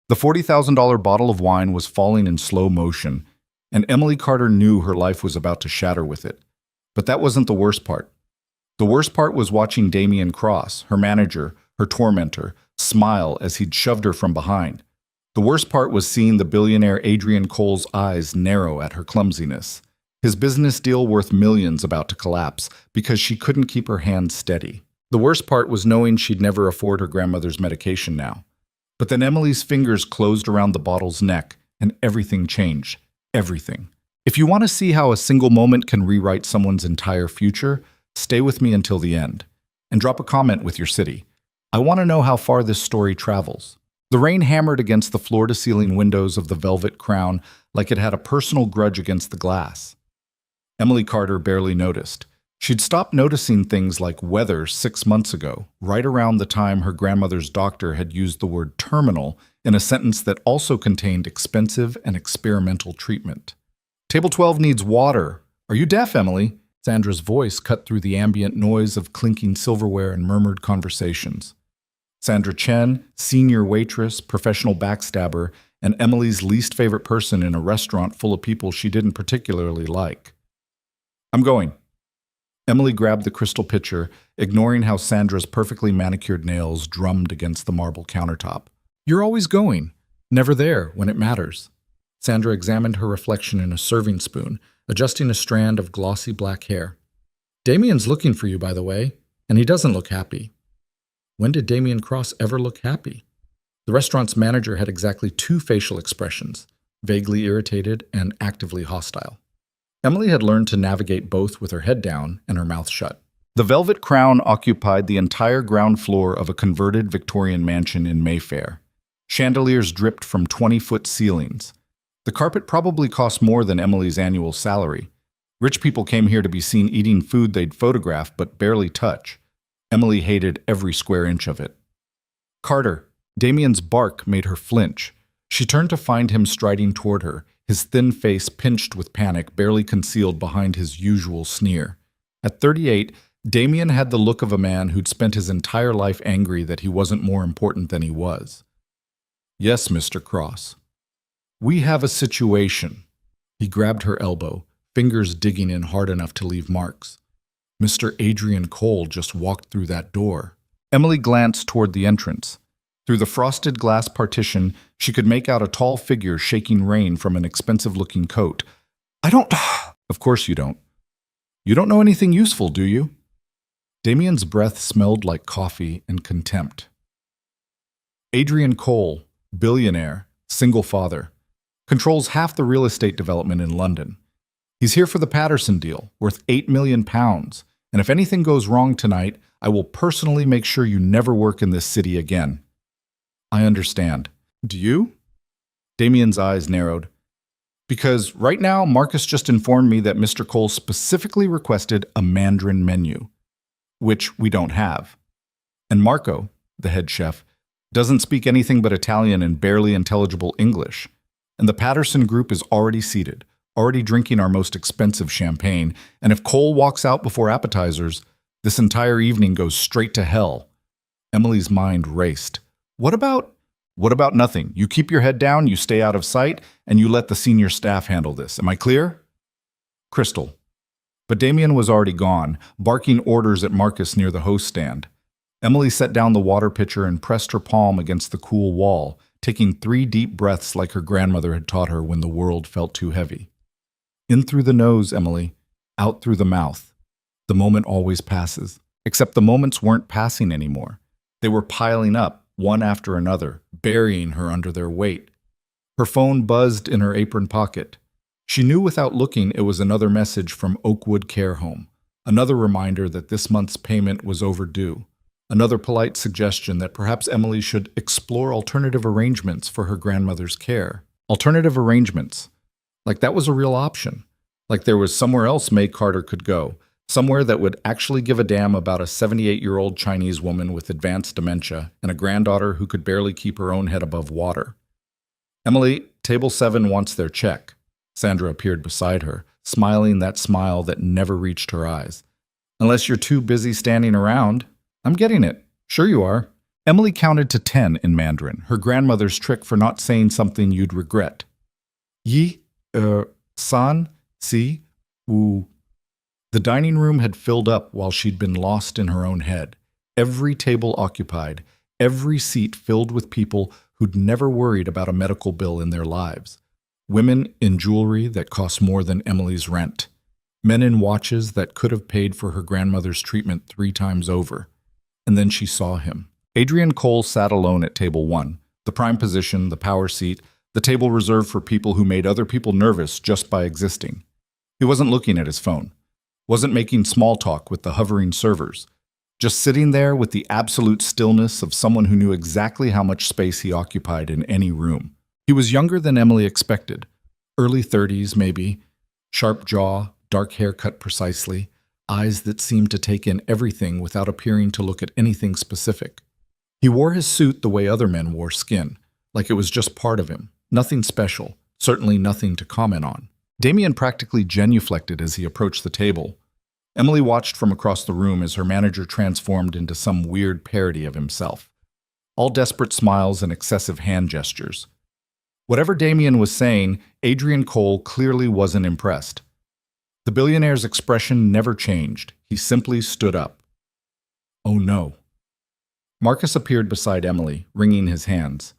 The $40,000 bottle of wine was falling in slow motion, and Emily Carter knew her life was about to shatter with it. But that wasn't the worst part. The worst part was watching Damien Cross, her manager, her tormentor, smile as he'd shoved her from behind. The worst part was seeing the billionaire Adrian Cole's eyes narrow at her clumsiness. His business deal worth millions about to collapse because she couldn't keep her hands steady. The worst part was knowing she'd never afford her grandmother's medication now. But then Emily's fingers closed around the bottle's neck, and everything changed. Everything. If you want to see how a single moment can rewrite someone's entire future, stay with me until the end. And drop a comment with your city. I want to know how far this story travels. The rain hammered against the floor-to-ceiling windows of the Velvet Crown like it had a personal grudge against the glass. Emily Carter barely noticed. She'd stopped noticing things like weather 6 months ago, right around the time her grandmother's doctor had used the word terminal in a sentence that also contained expensive and experimental treatment. Table 12 needs water. Are you deaf, Emily? Sandra's voice cut through the ambient noise of clinking silverware and murmured conversations. Sandra Chen, senior waitress, professional backstabber, and Emily's least favorite person in a restaurant full of people she didn't particularly like. I'm going. Emily grabbed the crystal pitcher, ignoring how Sandra's perfectly manicured nails drummed against the marble countertop. You're always going, never there when it matters. Sandra examined her reflection in a serving spoon, adjusting a strand of glossy black hair. Damien's looking for you, by the way, and he doesn't look happy. When did Damien Cross ever look happy? The restaurant's manager had exactly 2 facial expressions, vaguely irritated and actively hostile. Emily had learned to navigate both with her head down and her mouth shut. The Velvet Crown occupied the entire ground floor of a converted Victorian mansion in Mayfair. Chandeliers dripped from 20-foot ceilings. The carpet probably cost more than Emily's annual salary. Rich people came here to be seen eating food they'd photograph but barely touch. Emily hated every square inch of it. Carter, Damien's bark made her flinch. She turned to find him striding toward her, his thin face pinched with panic, barely concealed behind his usual sneer. At 38, Damien had the look of a man who'd spent his entire life angry that he wasn't more important than he was. Yes, Mr. Cross. We have a situation. He grabbed her elbow, fingers digging in hard enough to leave marks. Mr. Adrian Cole just walked through that door. Emily glanced toward the entrance. Through the frosted glass partition, she could make out a tall figure shaking rain from an expensive-looking coat. I don't... Of course you don't. You don't know anything useful, do you? Damien's breath smelled like coffee and contempt. Adrian Cole, billionaire, single father, controls half the real estate development in London. He's here for the Patterson deal, worth £8 million, and if anything goes wrong tonight, I will personally make sure you never work in this city again. I understand. Do you? Damien's eyes narrowed. Because right now, Marcus just informed me that Mr. Cole specifically requested a Mandarin menu, which we don't have. And Marco, the head chef, doesn't speak anything but Italian and barely intelligible English. And the Patterson group is already seated, already drinking our most expensive champagne, and if Cole walks out before appetizers, this entire evening goes straight to hell. Emily's mind raced. What about nothing? You keep your head down, you stay out of sight, and you let the senior staff handle this. Am I clear? Crystal. But Damien was already gone, barking orders at Marcus near the host stand. Emily set down the water pitcher and pressed her palm against the cool wall, taking 3 deep breaths like her grandmother had taught her when the world felt too heavy. In through the nose, Emily. Out through the mouth. The moment always passes. Except the moments weren't passing anymore. They were piling up, one after another, burying her under their weight. Her phone buzzed in her apron pocket. She knew without looking it was another message from Oakwood Care Home, another reminder that this month's payment was overdue, another polite suggestion that perhaps Emily should explore alternative arrangements for her grandmother's care. Alternative arrangements. Like that was a real option. Like there was somewhere else May Carter could go, somewhere that would actually give a damn about a 78-year-old Chinese woman with advanced dementia and a granddaughter who could barely keep her own head above water. Emily, table 7 wants their check. Sandra appeared beside her, smiling that smile that never reached her eyes. Unless you're too busy standing around. I'm getting it. Sure you are. Emily counted to 10 in Mandarin, her grandmother's trick for not saying something you'd regret. Yi, san, si, wu. The dining room had filled up while she'd been lost in her own head. Every table occupied, every seat filled with people who'd never worried about a medical bill in their lives. Women in jewelry that cost more than Emily's rent. Men in watches that could have paid for her grandmother's treatment 3 times over. And then she saw him. Adrian Cole sat alone at table 1, the prime position, the power seat, the table reserved for people who made other people nervous just by existing. He wasn't looking at his phone, wasn't making small talk with the hovering servers, just sitting there with the absolute stillness of someone who knew exactly how much space he occupied in any room. He was younger than Emily expected, early 30s maybe, sharp jaw, dark hair cut precisely, eyes that seemed to take in everything without appearing to look at anything specific. He wore his suit the way other men wore skin, like it was just part of him, nothing special, certainly nothing to comment on. Damien practically genuflected as he approached the table. Emily watched from across the room as her manager transformed into some weird parody of himself. All desperate smiles and excessive hand gestures. Whatever Damien was saying, Adrian Cole clearly wasn't impressed. The billionaire's expression never changed. He simply stood up. Oh no. Marcus appeared beside Emily, wringing his hands.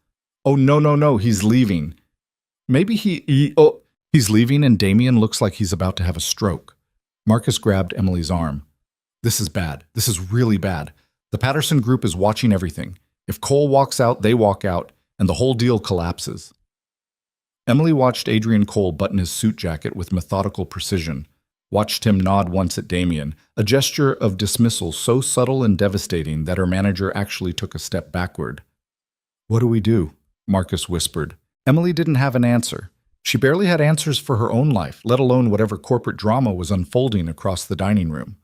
Oh no, he's leaving. Maybe he's leaving and Damien looks like he's about to have a stroke. Marcus grabbed Emily's arm. This is bad. This is really bad. The Patterson group is watching everything. If Cole walks out, they walk out, and the whole deal collapses. Emily watched Adrian Cole button his suit jacket with methodical precision, watched him nod once at Damien, a gesture of dismissal so subtle and devastating that her manager actually took a step backward. What do we do? Marcus whispered. Emily didn't have an answer. She barely had answers for her own life, let alone whatever corporate drama was unfolding across the dining room.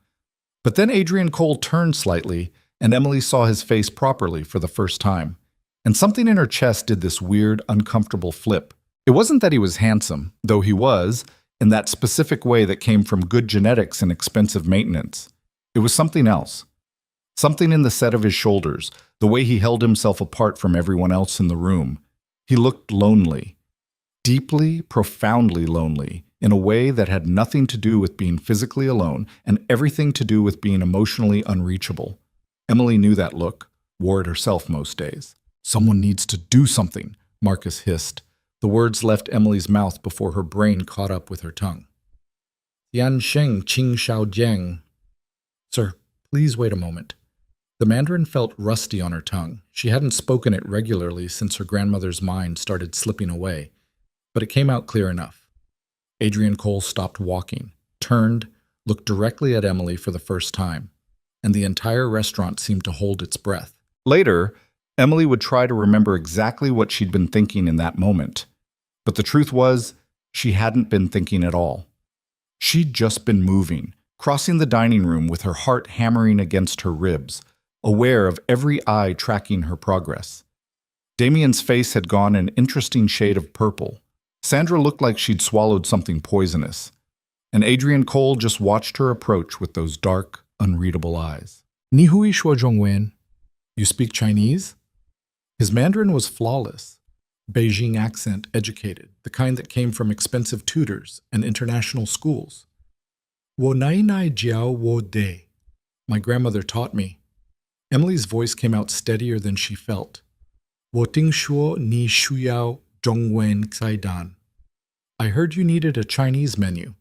But then Adrian Cole turned slightly, and Emily saw his face properly for the first time. And something in her chest did this weird, uncomfortable flip. It wasn't that he was handsome, though he was, in that specific way that came from good genetics and expensive maintenance. It was something else. Something in the set of his shoulders, the way he held himself apart from everyone else in the room. He looked lonely. Deeply, profoundly lonely, in a way that had nothing to do with being physically alone and everything to do with being emotionally unreachable. Emily knew that look, wore it herself most days. Someone needs to do something, Marcus hissed. The words left Emily's mouth before her brain caught up with her tongue. Yan Sheng Qing Shao Jiang. Sir, please wait a moment. The Mandarin felt rusty on her tongue. She hadn't spoken it regularly since her grandmother's mind started slipping away. But it came out clear enough. Adrian Cole stopped walking, turned, looked directly at Emily for the first time, and the entire restaurant seemed to hold its breath. Later, Emily would try to remember exactly what she'd been thinking in that moment. But the truth was, she hadn't been thinking at all. She'd just been moving, crossing the dining room with her heart hammering against her ribs, aware of every eye tracking her progress. Damien's face had gone an interesting shade of purple. Sandra looked like she'd swallowed something poisonous, and Adrian Cole just watched her approach with those dark, unreadable eyes. Ni hui shuo zhongwen. You speak Chinese? His Mandarin was flawless. Beijing accent educated, the kind that came from expensive tutors and international schools. Wo nai nai jiao wo de. My grandmother taught me. Emily's voice came out steadier than she felt. Wo ting shuo ni shuyao zhongwen cai dan. I heard you needed a Chinese menu.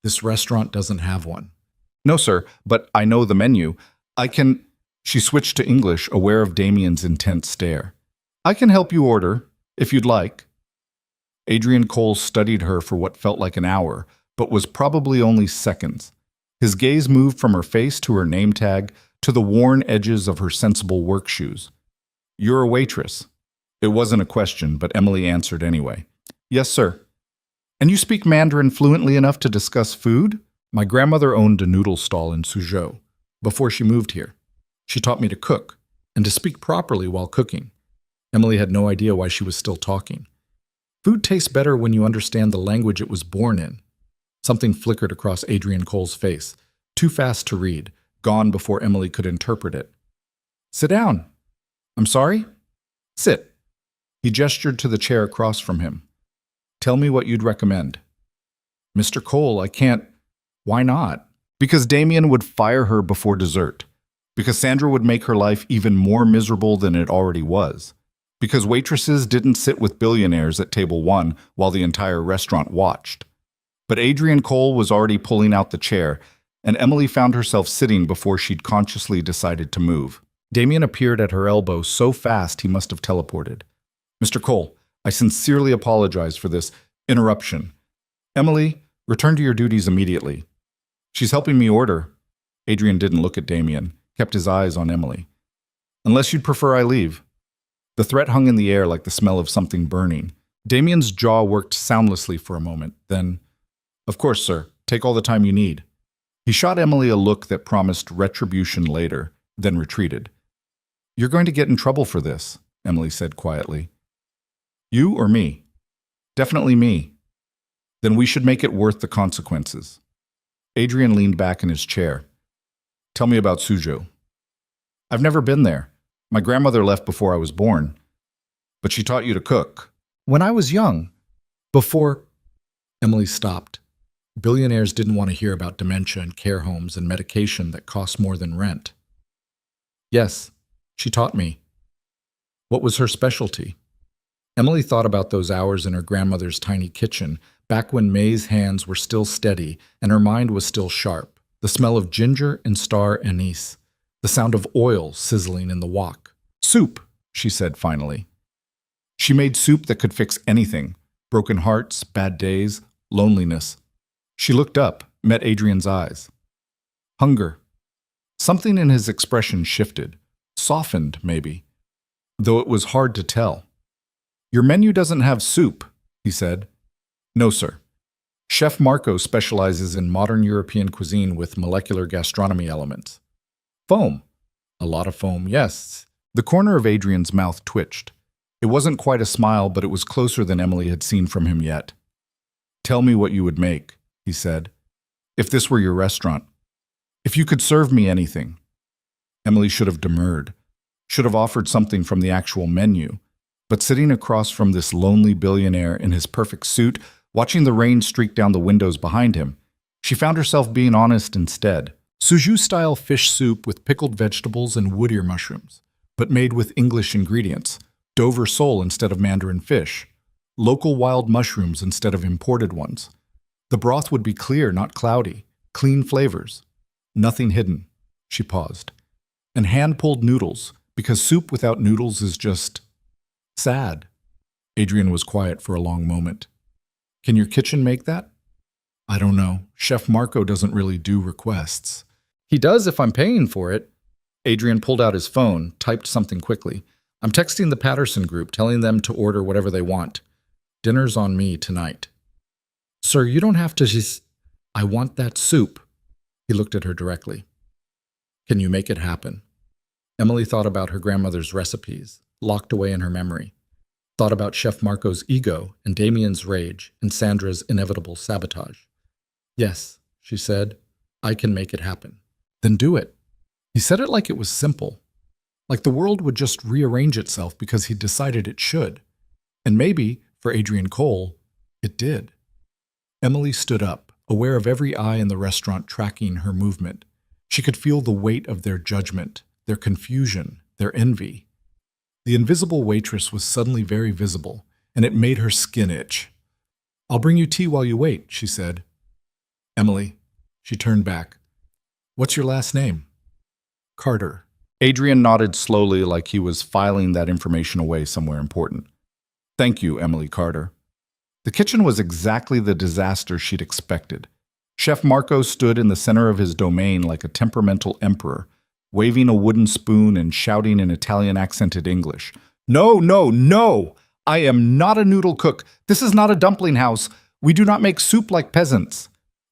This restaurant doesn't have one. No, sir, but I know the menu. I can... She switched to English, aware of Damien's intense stare. I can help you order, if you'd like. Adrian Cole studied her for what felt like an hour, but was probably only seconds. His gaze moved from her face to her name tag to the worn edges of her sensible work shoes. You're a waitress. It wasn't a question, but Emily answered anyway. Yes, sir. And you speak Mandarin fluently enough to discuss food? My grandmother owned a noodle stall in Suzhou before she moved here. She taught me to cook and to speak properly while cooking. Emily had no idea why she was still talking. Food tastes better when you understand the language it was born in. Something flickered across Adrian Cole's face, too fast to read, gone before Emily could interpret it. Sit down. I'm sorry? Sit. He gestured to the chair across from him. Tell me what you'd recommend. Mr. Cole, I can't. Why not? Because Damien would fire her before dessert. Because Sandra would make her life even more miserable than it already was. Because waitresses didn't sit with billionaires at table 1 while the entire restaurant watched. But Adrian Cole was already pulling out the chair, and Emily found herself sitting before she'd consciously decided to move. Damien appeared at her elbow so fast he must have teleported. Mr. Cole, I sincerely apologize for this interruption. Emily, return to your duties immediately. She's helping me order. Adrian didn't look at Damien, kept his eyes on Emily. Unless you'd prefer I leave. The threat hung in the air like the smell of something burning. Damien's jaw worked soundlessly for a moment, then, of course, sir, take all the time you need. He shot Emily a look that promised retribution later, then retreated. You're going to get in trouble for this, Emily said quietly. You or me? Definitely me. Then we should make it worth the consequences. Adrian leaned back in his chair. Tell me about Suzhou. I've never been there. My grandmother left before I was born. But she taught you to cook. When I was young. Before... Emily stopped. Billionaires didn't want to hear about dementia and care homes and medication that cost more than rent. Yes, she taught me. What was her specialty? Emily thought about those hours in her grandmother's tiny kitchen, back when May's hands were still steady and her mind was still sharp. The smell of ginger and star anise. The sound of oil sizzling in the wok. Soup, she said finally. She made soup that could fix anything. Broken hearts, bad days, loneliness. She looked up, met Adrian's eyes. Hunger. Something in his expression shifted. Softened, maybe. Though it was hard to tell. Your menu doesn't have soup, he said. No, sir. Chef Marco specializes in modern European cuisine with molecular gastronomy elements. Foam. A lot of foam, yes. The corner of Adrian's mouth twitched. It wasn't quite a smile, but it was closer than Emily had seen from him yet. Tell me what you would make, he said. If this were your restaurant. If you could serve me anything. Emily should have demurred. Should have offered something from the actual menu. But sitting across from this lonely billionaire in his perfect suit, watching the rain streak down the windows behind him, she found herself being honest instead. Suzhou-style fish soup with pickled vegetables and wood ear mushrooms, but made with English ingredients. Dover sole instead of Mandarin fish. Local wild mushrooms instead of imported ones. The broth would be clear, not cloudy. Clean flavors. Nothing hidden. She paused. And hand-pulled noodles, because soup without noodles is just... sad. Adrian was quiet for a long moment. Can your kitchen make that? I don't know. Chef Marco doesn't really do requests. He does if I'm paying for it. Adrian pulled out his phone, typed something quickly. I'm texting the Patterson group, telling them to order whatever they want. Dinner's on me tonight. Sir, you don't have to I want that soup. He looked at her directly. Can you make it happen? Emily thought about her grandmother's recipes, locked away in her memory. Thought about Chef Marco's ego and Damien's rage and Sandra's inevitable sabotage. Yes, she said, I can make it happen. Then do it. He said it like it was simple. Like the world would just rearrange itself because he decided it should. And maybe, for Adrian Cole, it did. Emily stood up, aware of every eye in the restaurant tracking her movement. She could feel the weight of their judgment, their confusion, their envy. The invisible waitress was suddenly very visible, and it made her skin itch. I'll bring you tea while you wait, she said. Emily, she turned back. What's your last name? Carter. Adrian nodded slowly like he was filing that information away somewhere important. Thank you, Emily Carter. The kitchen was exactly the disaster she'd expected. Chef Marco stood in the center of his domain like a temperamental emperor, waving a wooden spoon and shouting in Italian-accented English. No, no, no! I am not a noodle cook. This is not a dumpling house. We do not make soup like peasants.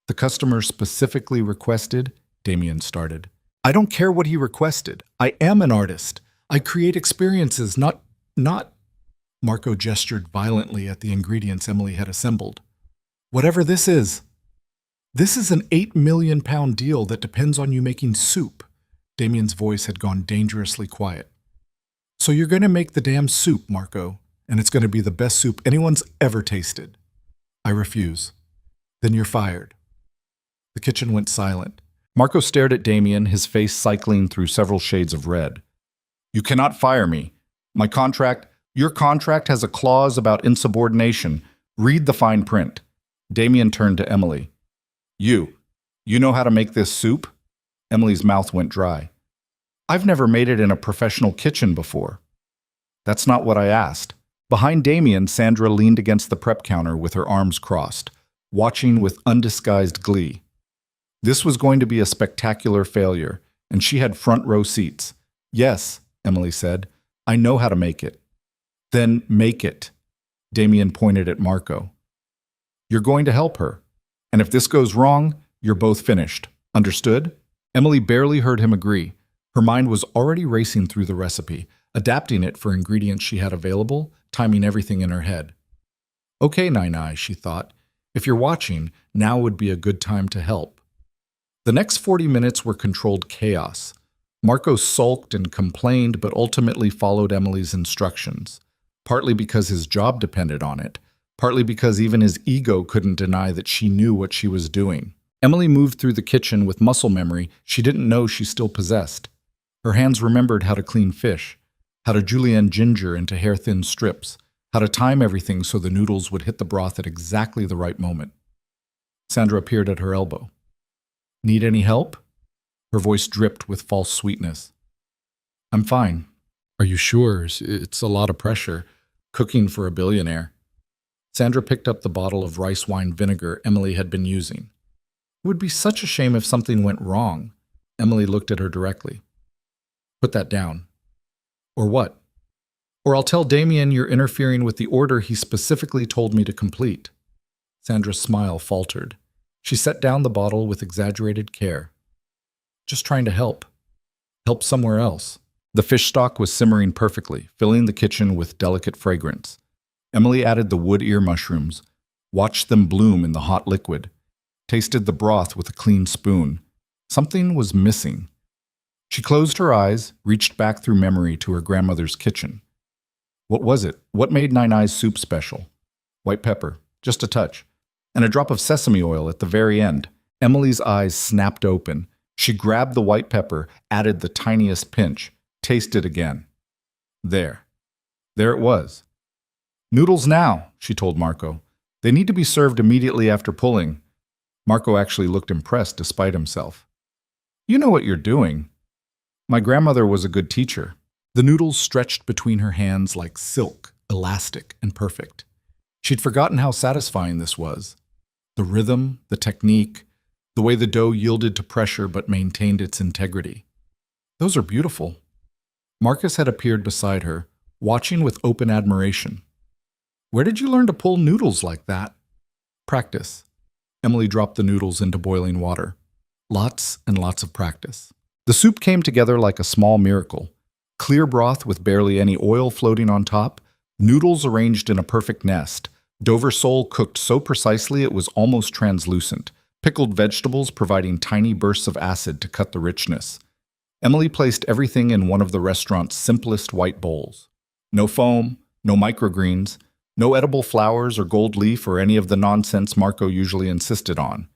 The customer specifically requested, Damien started. I don't care what he requested. I am an artist. I create experiences, not... Marco gestured violently at the ingredients Emily had assembled. Whatever this is an 8 million pound deal that depends on you making soup. Damien's voice had gone dangerously quiet. So you're going to make the damn soup, Marco, and it's going to be the best soup anyone's ever tasted. I refuse. Then you're fired. The kitchen went silent. Marco stared at Damien, his face cycling through several shades of red. You cannot fire me. Your contract has a clause about insubordination. Read the fine print. Damien turned to Emily. You know how to make this soup? Emily's mouth went dry. I've never made it in a professional kitchen before. That's not what I asked. Behind Damien, Sandra leaned against the prep counter with her arms crossed, watching with undisguised glee. This was going to be a spectacular failure, and she had front row seats. Yes, Emily said, I know how to make it. Then make it. Damien pointed at Marco. You're going to help her. And if this goes wrong, you're both finished. Understood? Emily barely heard him agree. Her mind was already racing through the recipe, adapting it for ingredients she had available, timing everything in her head. Okay, Nine-Eye, she thought. If you're watching, now would be a good time to help. The next 40 minutes were controlled chaos. Marco sulked and complained, but ultimately followed Emily's instructions, partly because his job depended on it, partly because even his ego couldn't deny that she knew what she was doing. Emily moved through the kitchen with muscle memory she didn't know she still possessed. Her hands remembered how to clean fish, how to julienne ginger into hair-thin strips, how to time everything so the noodles would hit the broth at exactly the right moment. Sandra appeared at her elbow. Need any help? Her voice dripped with false sweetness. I'm fine. Are you sure? It's a lot of pressure, cooking for a billionaire. Sandra picked up the bottle of rice wine vinegar Emily had been using. It would be such a shame if something went wrong. Emily looked at her directly. Put that down. Or what? Or I'll tell Damien you're interfering with the order he specifically told me to complete. Sandra's smile faltered. She set down the bottle with exaggerated care. Just trying to help. Help somewhere else. The fish stock was simmering perfectly, filling the kitchen with delicate fragrance. Emily added the wood ear mushrooms, watched them bloom in the hot liquid, tasted the broth with a clean spoon. Something was missing. She closed her eyes, reached back through memory to her grandmother's kitchen. What was it? What made Nine-Eye's soup special? White pepper, just a touch, and a drop of sesame oil at the very end. Emily's eyes snapped open. She grabbed the white pepper, added the tiniest pinch, tasted again. There it was. Noodles now, she told Marco. They need to be served immediately after pulling. Marco actually looked impressed despite himself. You know what you're doing. My grandmother was a good teacher. The noodles stretched between her hands like silk, elastic and perfect. She'd forgotten how satisfying this was. The rhythm, the technique, the way the dough yielded to pressure but maintained its integrity. Those are beautiful. Marcus had appeared beside her, watching with open admiration. Where did you learn to pull noodles like that? Practice. Emily dropped the noodles into boiling water. Lots and lots of practice. The soup came together like a small miracle. Clear broth with barely any oil floating on top, noodles arranged in a perfect nest, Dover sole cooked so precisely it was almost translucent, pickled vegetables providing tiny bursts of acid to cut the richness. Emily placed everything in one of the restaurant's simplest white bowls. No foam, no microgreens, no edible flowers or gold leaf or any of the nonsense Marco usually insisted on.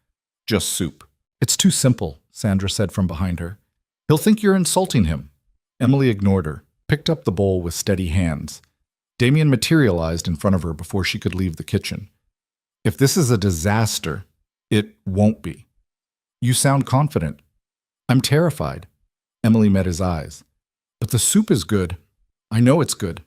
Just soup. It's too simple, Sandra said from behind her. He'll think you're insulting him. Emily ignored her, picked up the bowl with steady hands. Damien materialized in front of her before she could leave the kitchen. If this is a disaster, it won't be. You sound confident. I'm terrified. Emily met his eyes. But the soup is good. I know it's good.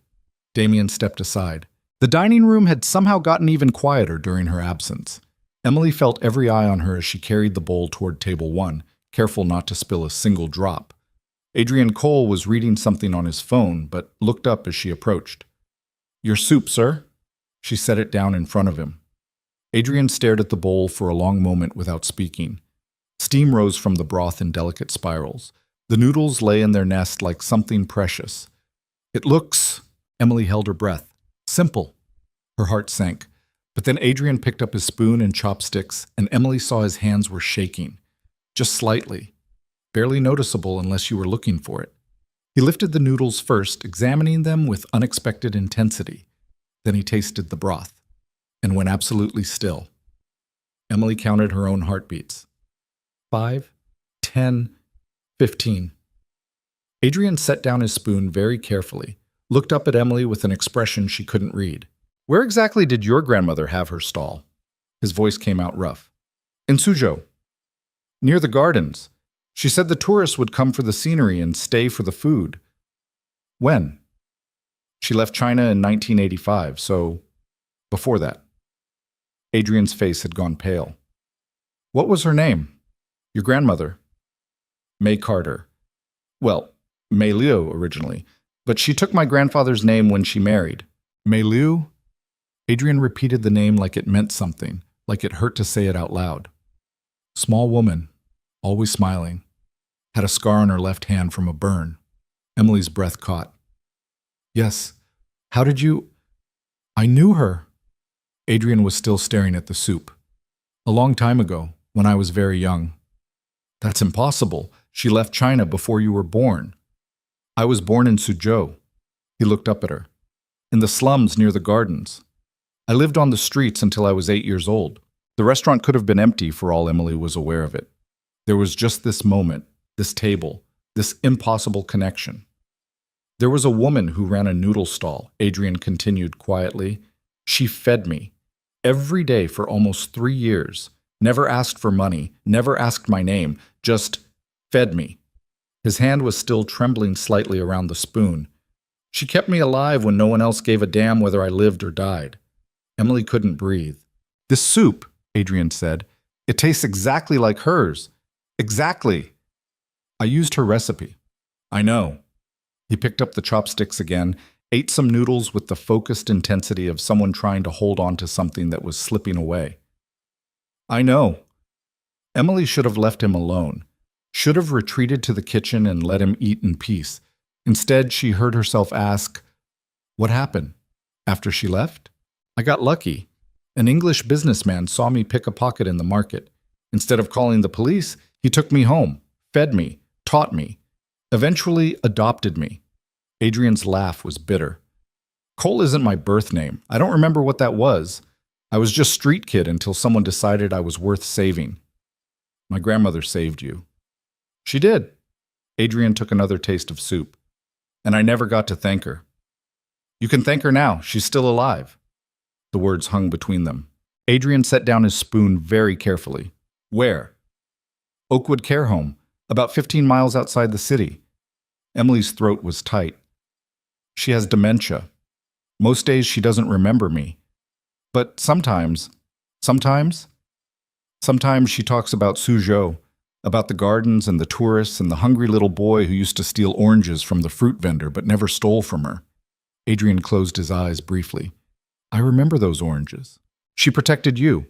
Damien stepped aside. The dining room had somehow gotten even quieter during her absence. Emily felt every eye on her as she carried the bowl toward table 1, careful not to spill a single drop. Adrian Cole was reading something on his phone, but looked up as she approached. Your soup, sir? She set it down in front of him. Adrian stared at the bowl for a long moment without speaking. Steam rose from the broth in delicate spirals. The noodles lay in their nest like something precious. It looks, Emily held her breath, simple. Her heart sank. But then Adrian picked up his spoon and chopsticks, and Emily saw his hands were shaking. Just slightly. Barely noticeable unless you were looking for it. He lifted the noodles first, examining them with unexpected intensity. Then he tasted the broth and went absolutely still. Emily counted her own heartbeats. 5, 10, 15. Adrian set down his spoon very carefully, looked up at Emily with an expression she couldn't read. Where exactly did your grandmother have her stall? His voice came out rough. In Suzhou. Near the gardens. She said the tourists would come for the scenery and stay for the food. When? She left China in 1985, so before that. Adrian's face had gone pale. What was her name? Your grandmother? May Carter. Well, Mei Liu originally, but she took my grandfather's name when she married. Mei Liu? Adrian repeated the name like it meant something, like it hurt to say it out loud. Small woman, always smiling, had a scar on her left hand from a burn. Emily's breath caught. Yes. How did you... I knew her. Adrian was still staring at the soup. A long time ago, when I was very young. That's impossible. She left China before you were born. I was born in Suzhou. He looked up at her. In the slums near the gardens. I lived on the streets until I was 8 years old. The restaurant could have been empty for all Emily was aware of it. There was just this moment, this table, this impossible connection. There was a woman who ran a noodle stall, Adrian continued quietly. She fed me. Every day for almost 3 years. Never asked for money, never asked my name, just fed me. His hand was still trembling slightly around the spoon. She kept me alive when no one else gave a damn whether I lived or died. Emily couldn't breathe. This soup, Adrian said, it tastes exactly like hers. Exactly. I used her recipe. I know. He picked up the chopsticks again, ate some noodles with the focused intensity of someone trying to hold on to something that was slipping away. I know. Emily should have left him alone, should have retreated to the kitchen and let him eat in peace. Instead, she heard herself ask, what happened? After she left? I got lucky. An English businessman saw me pick a pocket in the market. Instead of calling the police, he took me home, fed me, taught me, eventually adopted me. Adrian's laugh was bitter. Cole isn't my birth name. I don't remember what that was. I was just street kid until someone decided I was worth saving. My grandmother saved you. She did. Adrian took another taste of soup. And I never got to thank her. You can thank her now. She's still alive. The words hung between them. Adrian set down his spoon very carefully. Where? Oakwood Care Home, about 15 miles outside the city. Emily's throat was tight. She has dementia. Most days she doesn't remember me. But sometimes she talks about Suzhou, about the gardens and the tourists and the hungry little boy who used to steal oranges from the fruit vendor but never stole from her. Adrian closed his eyes briefly. I remember those oranges. She protected you.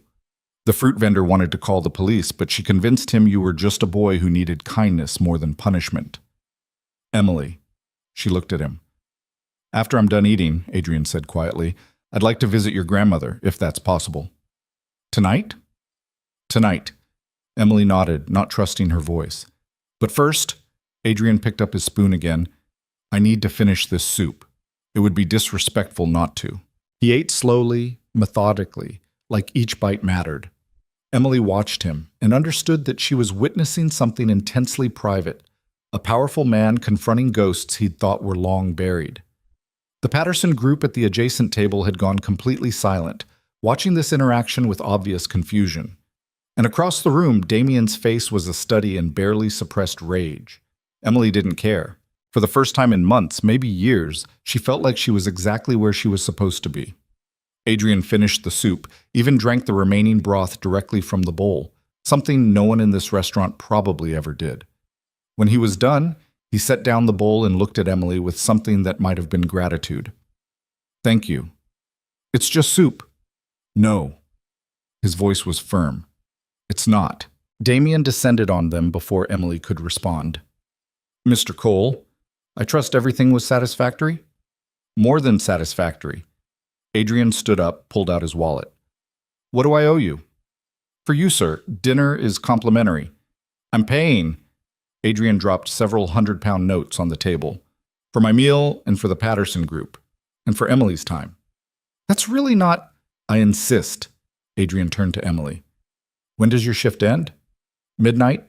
The fruit vendor wanted to call the police, but she convinced him you were just a boy who needed kindness more than punishment. Emily. She looked at him. After I'm done eating, Adrian said quietly, I'd like to visit your grandmother, if that's possible. Tonight? Tonight. Emily nodded, not trusting her voice. But first, Adrian picked up his spoon again. I need to finish this soup. It would be disrespectful not to. He ate slowly, methodically, like each bite mattered. Emily watched him and understood that she was witnessing something intensely private, a powerful man confronting ghosts he'd thought were long buried. The Patterson group at the adjacent table had gone completely silent, watching this interaction with obvious confusion. And across the room, Damien's face was a study in barely suppressed rage. Emily didn't care. For the first time in months, maybe years, she felt like she was exactly where she was supposed to be. Adrian finished the soup, even drank the remaining broth directly from the bowl, something no one in this restaurant probably ever did. When he was done, he set down the bowl and looked at Emily with something that might have been gratitude. Thank you. It's just soup. No. His voice was firm. It's not. Damien descended on them before Emily could respond. Mr. Cole, I trust everything was satisfactory? More than satisfactory. Adrian stood up, pulled out his wallet. What do I owe you? For you, sir, dinner is complimentary. I'm paying. Adrian dropped several 100-pound notes on the table. For my meal and for the Patterson group. And for Emily's time. That's really not... I insist. Adrian turned to Emily. When does your shift end? Midnight?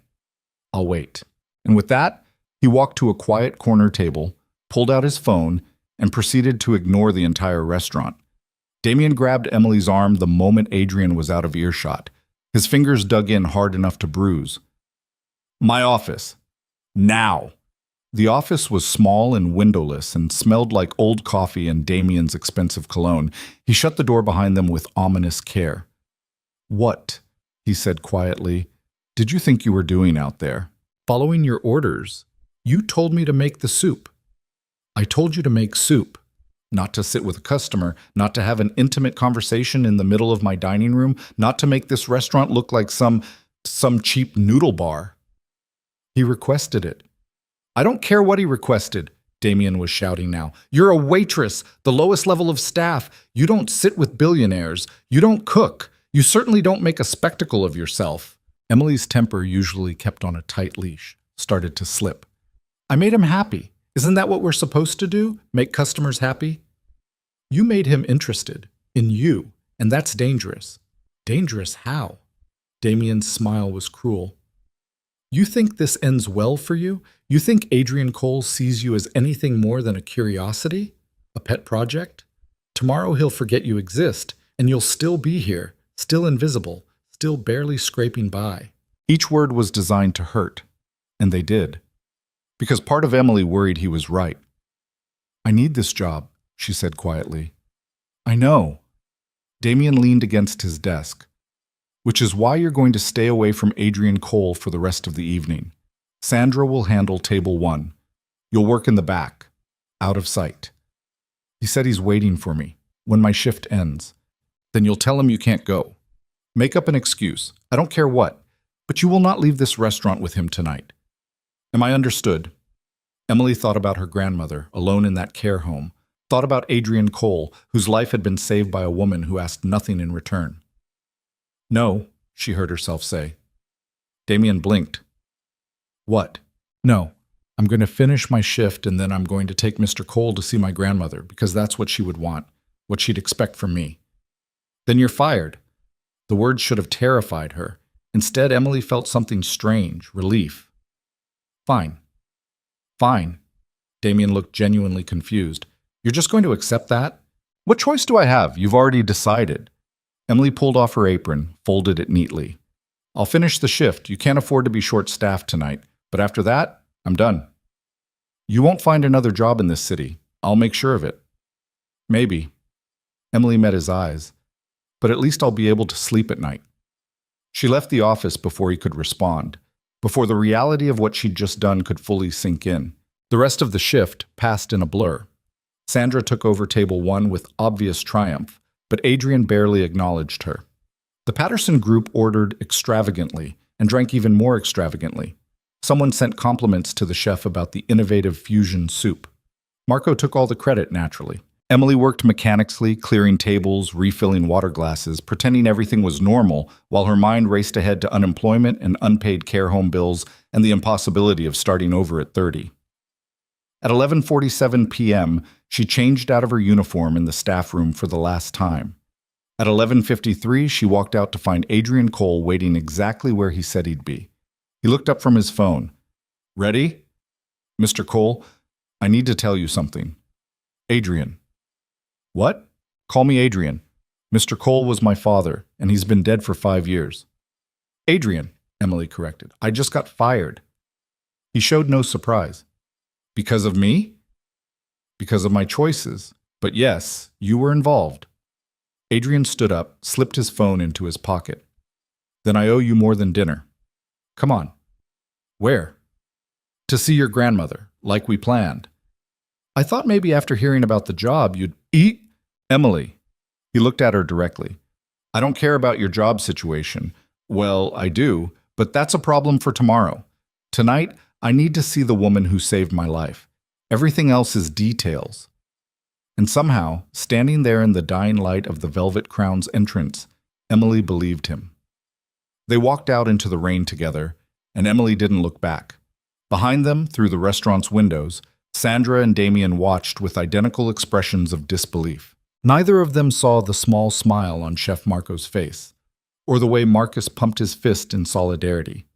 I'll wait. And with that, he walked to a quiet corner table, pulled out his phone, and proceeded to ignore the entire restaurant. Damien grabbed Emily's arm the moment Adrian was out of earshot. His fingers dug in hard enough to bruise. My office. Now. The office was small and windowless and smelled like old coffee and Damien's expensive cologne. He shut the door behind them with ominous care. What, he said quietly, did you think you were doing out there? Following your orders. You told me to make the soup. I told you to make soup, not to sit with a customer, not to have an intimate conversation in the middle of my dining room, not to make this restaurant look like some cheap noodle bar. He requested it. I don't care what he requested, Damien was shouting now. You're a waitress, the lowest level of staff. You don't sit with billionaires. You don't cook. You certainly don't make a spectacle of yourself. Emily's temper, usually kept on a tight leash, started to slip. I made him happy. Isn't that what we're supposed to do? Make customers happy? You made him interested in you, and that's dangerous. Dangerous how? Damien's smile was cruel. You think this ends well for you? You think Adrian Cole sees you as anything more than a curiosity? A pet project? Tomorrow he'll forget you exist, and you'll still be here, still invisible, still barely scraping by. Each word was designed to hurt, and they did. Because part of Emily worried he was right. I need this job, she said quietly. I know. Damien leaned against his desk. Which is why you're going to stay away from Adrian Cole for the rest of the evening. Sandra will handle table 1. You'll work in the back, out of sight. He said he's waiting for me, when my shift ends. Then you'll tell him you can't go. Make up an excuse, I don't care what, but you will not leave this restaurant with him tonight. Am I understood? Emily thought about her grandmother, alone in that care home, thought about Adrian Cole, whose life had been saved by a woman who asked nothing in return. No, she heard herself say. Damien blinked. What? No, I'm going to finish my shift and then I'm going to take Mr. Cole to see my grandmother because that's what she would want, what she'd expect from me. Then you're fired. The words should have terrified her. Instead, Emily felt something strange, relief. Fine. Fine. Damien looked genuinely confused. You're just going to accept that? What choice do I have? You've already decided. Emily pulled off her apron, folded it neatly. I'll finish the shift. You can't afford to be short-staffed tonight. But after that, I'm done. You won't find another job in this city. I'll make sure of it. Maybe. Emily met his eyes. But at least I'll be able to sleep at night. She left the office before he could respond, before the reality of what she'd just done could fully sink in. The rest of the shift passed in a blur. Sandra took over table 1 with obvious triumph, but Adrian barely acknowledged her. The Patterson group ordered extravagantly and drank even more extravagantly. Someone sent compliments to the chef about the innovative fusion soup. Marco took all the credit, naturally. Emily worked mechanically, clearing tables, refilling water glasses, pretending everything was normal, while her mind raced ahead to unemployment and unpaid care home bills and the impossibility of starting over at 30. At 11:47 p.m., she changed out of her uniform in the staff room for the last time. At 11:53, she walked out to find Adrian Cole waiting exactly where he said he'd be. He looked up from his phone. Ready? Mr. Cole, I need to tell you something. Adrian. What? Call me Adrian. Mr. Cole was my father, and he's been dead for 5 years. Adrian, Emily corrected. I just got fired. He showed no surprise. Because of me? Because of my choices. But yes, you were involved. Adrian stood up, slipped his phone into his pocket. Then I owe you more than dinner. Come on. Where? To see your grandmother, like we planned. I thought maybe after hearing about the job you'd eat. Emily. He looked at her directly. I don't care about your job situation. Well, I do, but that's a problem for tomorrow. Tonight, I need to see the woman who saved my life. Everything else is details. And somehow, standing there in the dying light of the Velvet Crown's entrance, Emily believed him. They walked out into the rain together, and Emily didn't look back. Behind them, through the restaurant's windows, Sandra and Damien watched with identical expressions of disbelief. Neither of them saw the small smile on Chef Marco's face, or the way Marcus pumped his fist in solidarity.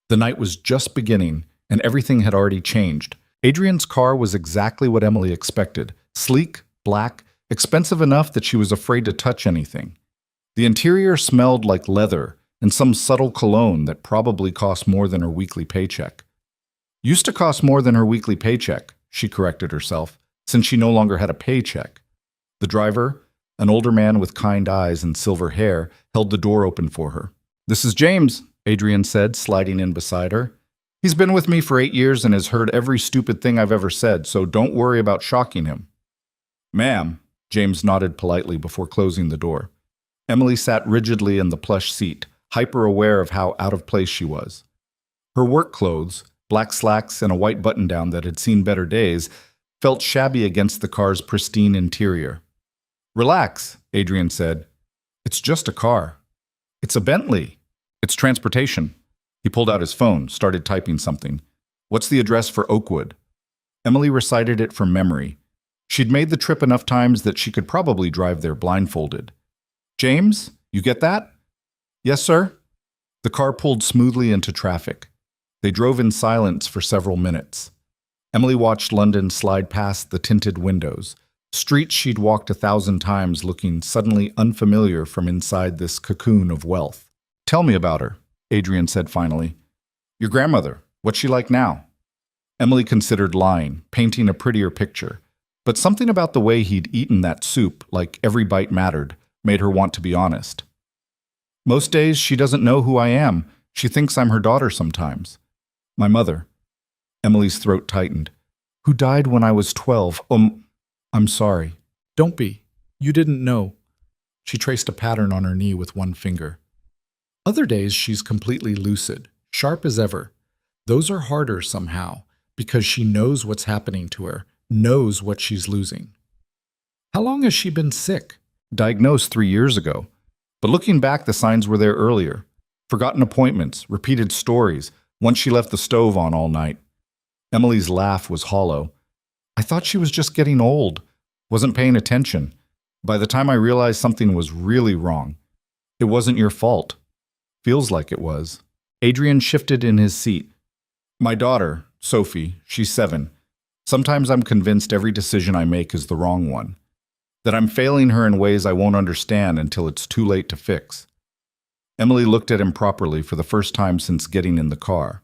The night was just beginning, and everything had already changed. Adrian's car was exactly what Emily expected: sleek, black, expensive enough that she was afraid to touch anything. The interior smelled like leather and some subtle cologne that probably cost more than her weekly paycheck. Used to cost more than her weekly paycheck, she corrected herself, since she no longer had a paycheck. The driver, an older man with kind eyes and silver hair, held the door open for her. "This is James," Adrian said, sliding in beside her. "He's been with me for 8 years and has heard every stupid thing I've ever said, so don't worry about shocking him." "Ma'am," James nodded politely before closing the door. Emily sat rigidly in the plush seat, hyper-aware of how out of place she was. Her work clothes, black slacks and a white button-down that had seen better days, felt shabby against the car's pristine interior. "Relax," Adrian said. "It's just a car. It's a Bentley. It's transportation." He pulled out his phone, started typing something. "What's the address for Oakwood?" Emily recited it from memory. She'd made the trip enough times that she could probably drive there blindfolded. "James, you get that?" "Yes, sir." The car pulled smoothly into traffic. They drove in silence for several minutes. Emily watched London slide past the tinted windows, streets she'd walked 1,000 times looking suddenly unfamiliar from inside this cocoon of wealth. "Tell me about her," Adrian said finally. "Your grandmother, what's she like now?" Emily considered lying, painting a prettier picture. But something about the way he'd eaten that soup, like every bite mattered, made her want to be honest. "Most days she doesn't know who I am. She thinks I'm her daughter sometimes." "My mother." Emily's throat tightened. "Who died when I was 12. I'm sorry." "Don't be. You didn't know." She traced a pattern on her knee with one finger. Other days she's completely lucid, sharp as ever. Those are harder somehow, because she knows what's happening to her, knows what she's losing. How long has she been sick? Diagnosed 3 years ago. But looking back, the signs were there earlier. Forgotten appointments, repeated stories, once she left the stove on all night. Emily's laugh was hollow. "I thought she was just getting old. Wasn't paying attention. By the time I realized something was really wrong. It wasn't your fault. Feels like it was." Adrian shifted in his seat. "My daughter, Sophie, she's 7. Sometimes I'm convinced every decision I make is the wrong one. That I'm failing her in ways I won't understand until it's too late to fix." Emily looked at him properly for the first time since getting in the car.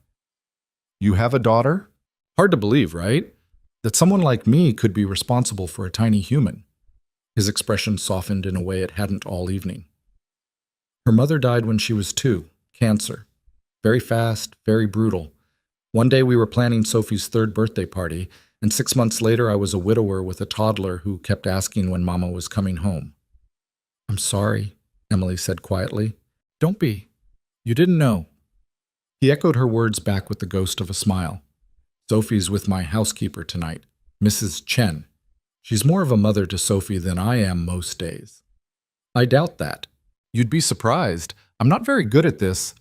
"You have a daughter?" Hard to believe, right? That someone like me could be responsible for a tiny human. His expression softened in a way it hadn't all evening. "Her mother died when she was 2, cancer. Very fast, very brutal. One day we were planning Sophie's 3rd birthday party, and 6 months later I was a widower with a toddler who kept asking when Mama was coming home." "I'm sorry," Emily said quietly. "Don't be. You didn't know." He echoed her words back with the ghost of a smile. "Sophie's with my housekeeper tonight, Mrs. Chen. She's more of a mother to Sophie than I am most days." "I doubt that. You'd be surprised. I'm not very good at this."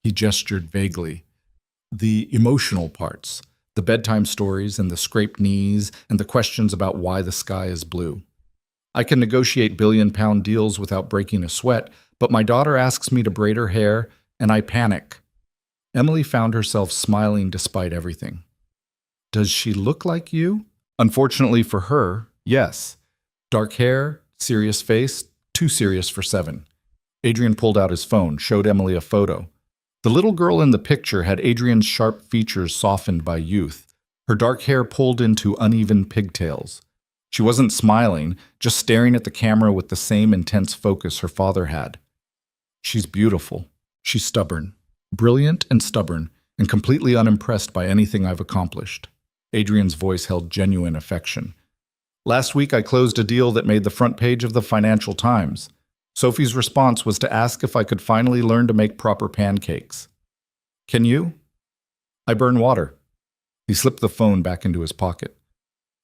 He gestured vaguely. "The emotional parts. The bedtime stories and the scraped knees and the questions about why the sky is blue. I can negotiate billion-pound deals without breaking a sweat, but my daughter asks me to braid her hair, and I panic." Emily found herself smiling despite everything. "Does she look like you?" "Unfortunately for her, yes. Dark hair, serious face, too serious for 7. Adrian pulled out his phone, showed Emily a photo. The little girl in the picture had Adrian's sharp features softened by youth, her dark hair pulled into uneven pigtails. She wasn't smiling, just staring at the camera with the same intense focus her father had. "She's beautiful. She's stubborn. Brilliant and stubborn, and completely unimpressed by anything I've accomplished." Adrian's voice held genuine affection. "Last week I closed a deal that made the front page of the Financial Times. Sophie's response was to ask if I could finally learn to make proper pancakes. Can you?" "I burn water." He slipped the phone back into his pocket.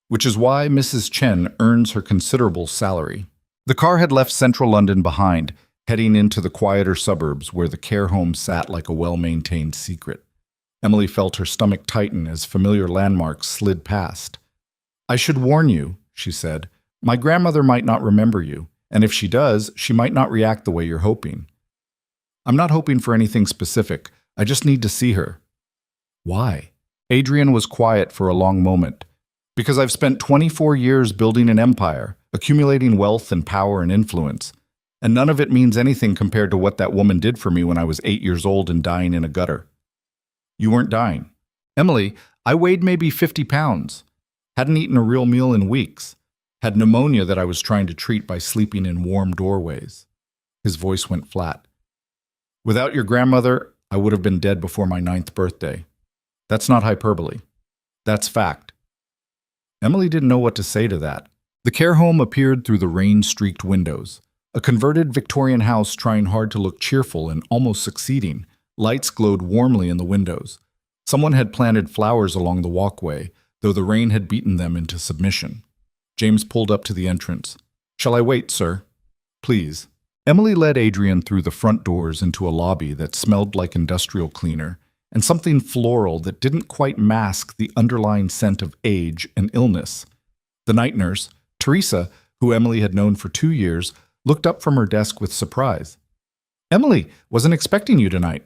"Which is why Mrs. Chen earns her considerable salary." The car had left central London behind, heading into the quieter suburbs where the care home sat like a well-maintained secret. Emily felt her stomach tighten as familiar landmarks slid past. I should warn you, she said. My grandmother might not remember you, and if she does, she might not react the way you're hoping. I'm not hoping for anything specific. I just need to see her. Why? Adrian was quiet for a long moment. Because I've spent 24 years building an empire, accumulating wealth and power and influence, and none of it means anything compared to what that woman did for me when I was 8 years old and dying in a gutter. You weren't dying. Emily, I weighed maybe 50 pounds. Hadn't eaten a real meal in weeks. Had pneumonia that I was trying to treat by sleeping in warm doorways. His voice went flat. Without your grandmother, I would have been dead before my 9th birthday. That's not hyperbole. That's fact. Emily didn't know what to say to that. The care home appeared through the rain-streaked windows. A converted Victorian house trying hard to look cheerful and almost succeeding. Lights glowed warmly in the windows. Someone had planted flowers along the walkway, though the rain had beaten them into submission. James pulled up to the entrance. Shall I wait, sir? Please. Emily led Adrian through the front doors into a lobby that smelled like industrial cleaner and something floral that didn't quite mask the underlying scent of age and illness. The night nurse, Teresa, who Emily had known for 2 years, looked up from her desk with surprise. Emily, wasn't expecting you tonight.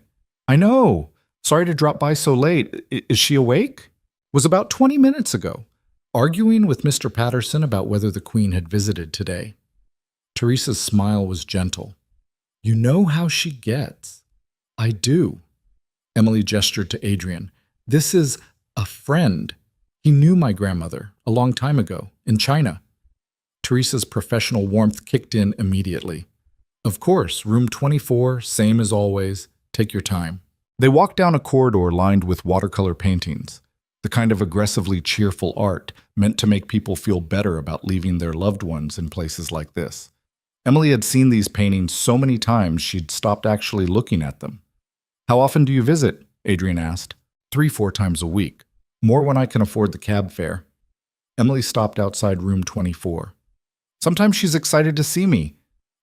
I know. Sorry to drop by so late. Is she awake? Was about 20 minutes ago, arguing with Mr. Patterson about whether the Queen had visited today. Teresa's smile was gentle. You know how she gets. I do. Emily gestured to Adrian. This is a friend. He knew my grandmother a long time ago in China. Teresa's professional warmth kicked in immediately. Of course, room 24, same as always. Take your time. They walked down a corridor lined with watercolor paintings, the kind of aggressively cheerful art meant to make people feel better about leaving their loved ones in places like this. Emily had seen these paintings so many times she'd stopped actually looking at them. How often do you visit? Adrian asked. 3-4 times a week. More when I can afford the cab fare. Emily stopped outside room 24. Sometimes she's excited to see me.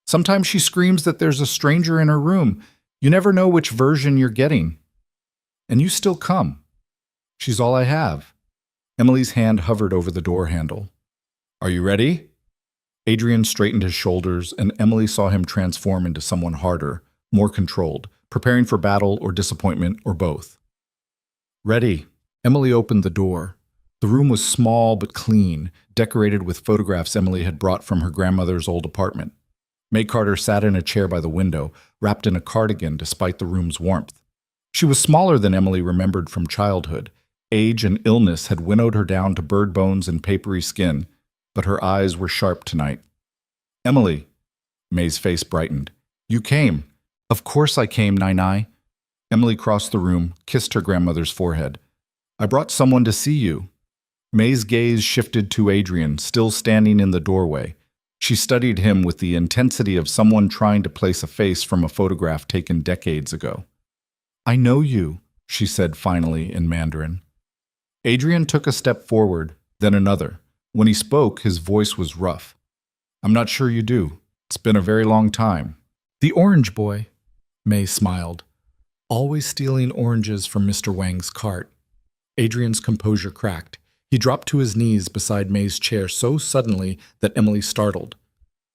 Sometimes she screams that there's a stranger in her room. You never know which version you're getting. And you still come. She's all I have. Emily's hand hovered over the door handle. Are you ready? Adrian straightened his shoulders, and Emily saw him transform into someone harder, more controlled, preparing for battle or disappointment or both. Ready. Emily opened the door. The room was small but clean, decorated with photographs Emily had brought from her grandmother's old apartment. May Carter sat in a chair by the window, wrapped in a cardigan despite the room's warmth. She was smaller than Emily remembered from childhood. Age and illness had winnowed her down to bird bones and papery skin, but her eyes were sharp tonight. Emily. May's face brightened. You came. Of course I came, Nai. Emily crossed the room, kissed her grandmother's forehead. I brought someone to see you. May's gaze shifted to Adrian, still standing in the doorway. She studied him with the intensity of someone trying to place a face from a photograph taken decades ago. I know you, she said finally in Mandarin. Adrian took a step forward, then another. When he spoke, his voice was rough. I'm not sure you do. It's been a very long time. The orange boy, May smiled. Always stealing oranges from Mr. Wang's cart. Adrian's composure cracked. He dropped to his knees beside May's chair so suddenly that Emily startled.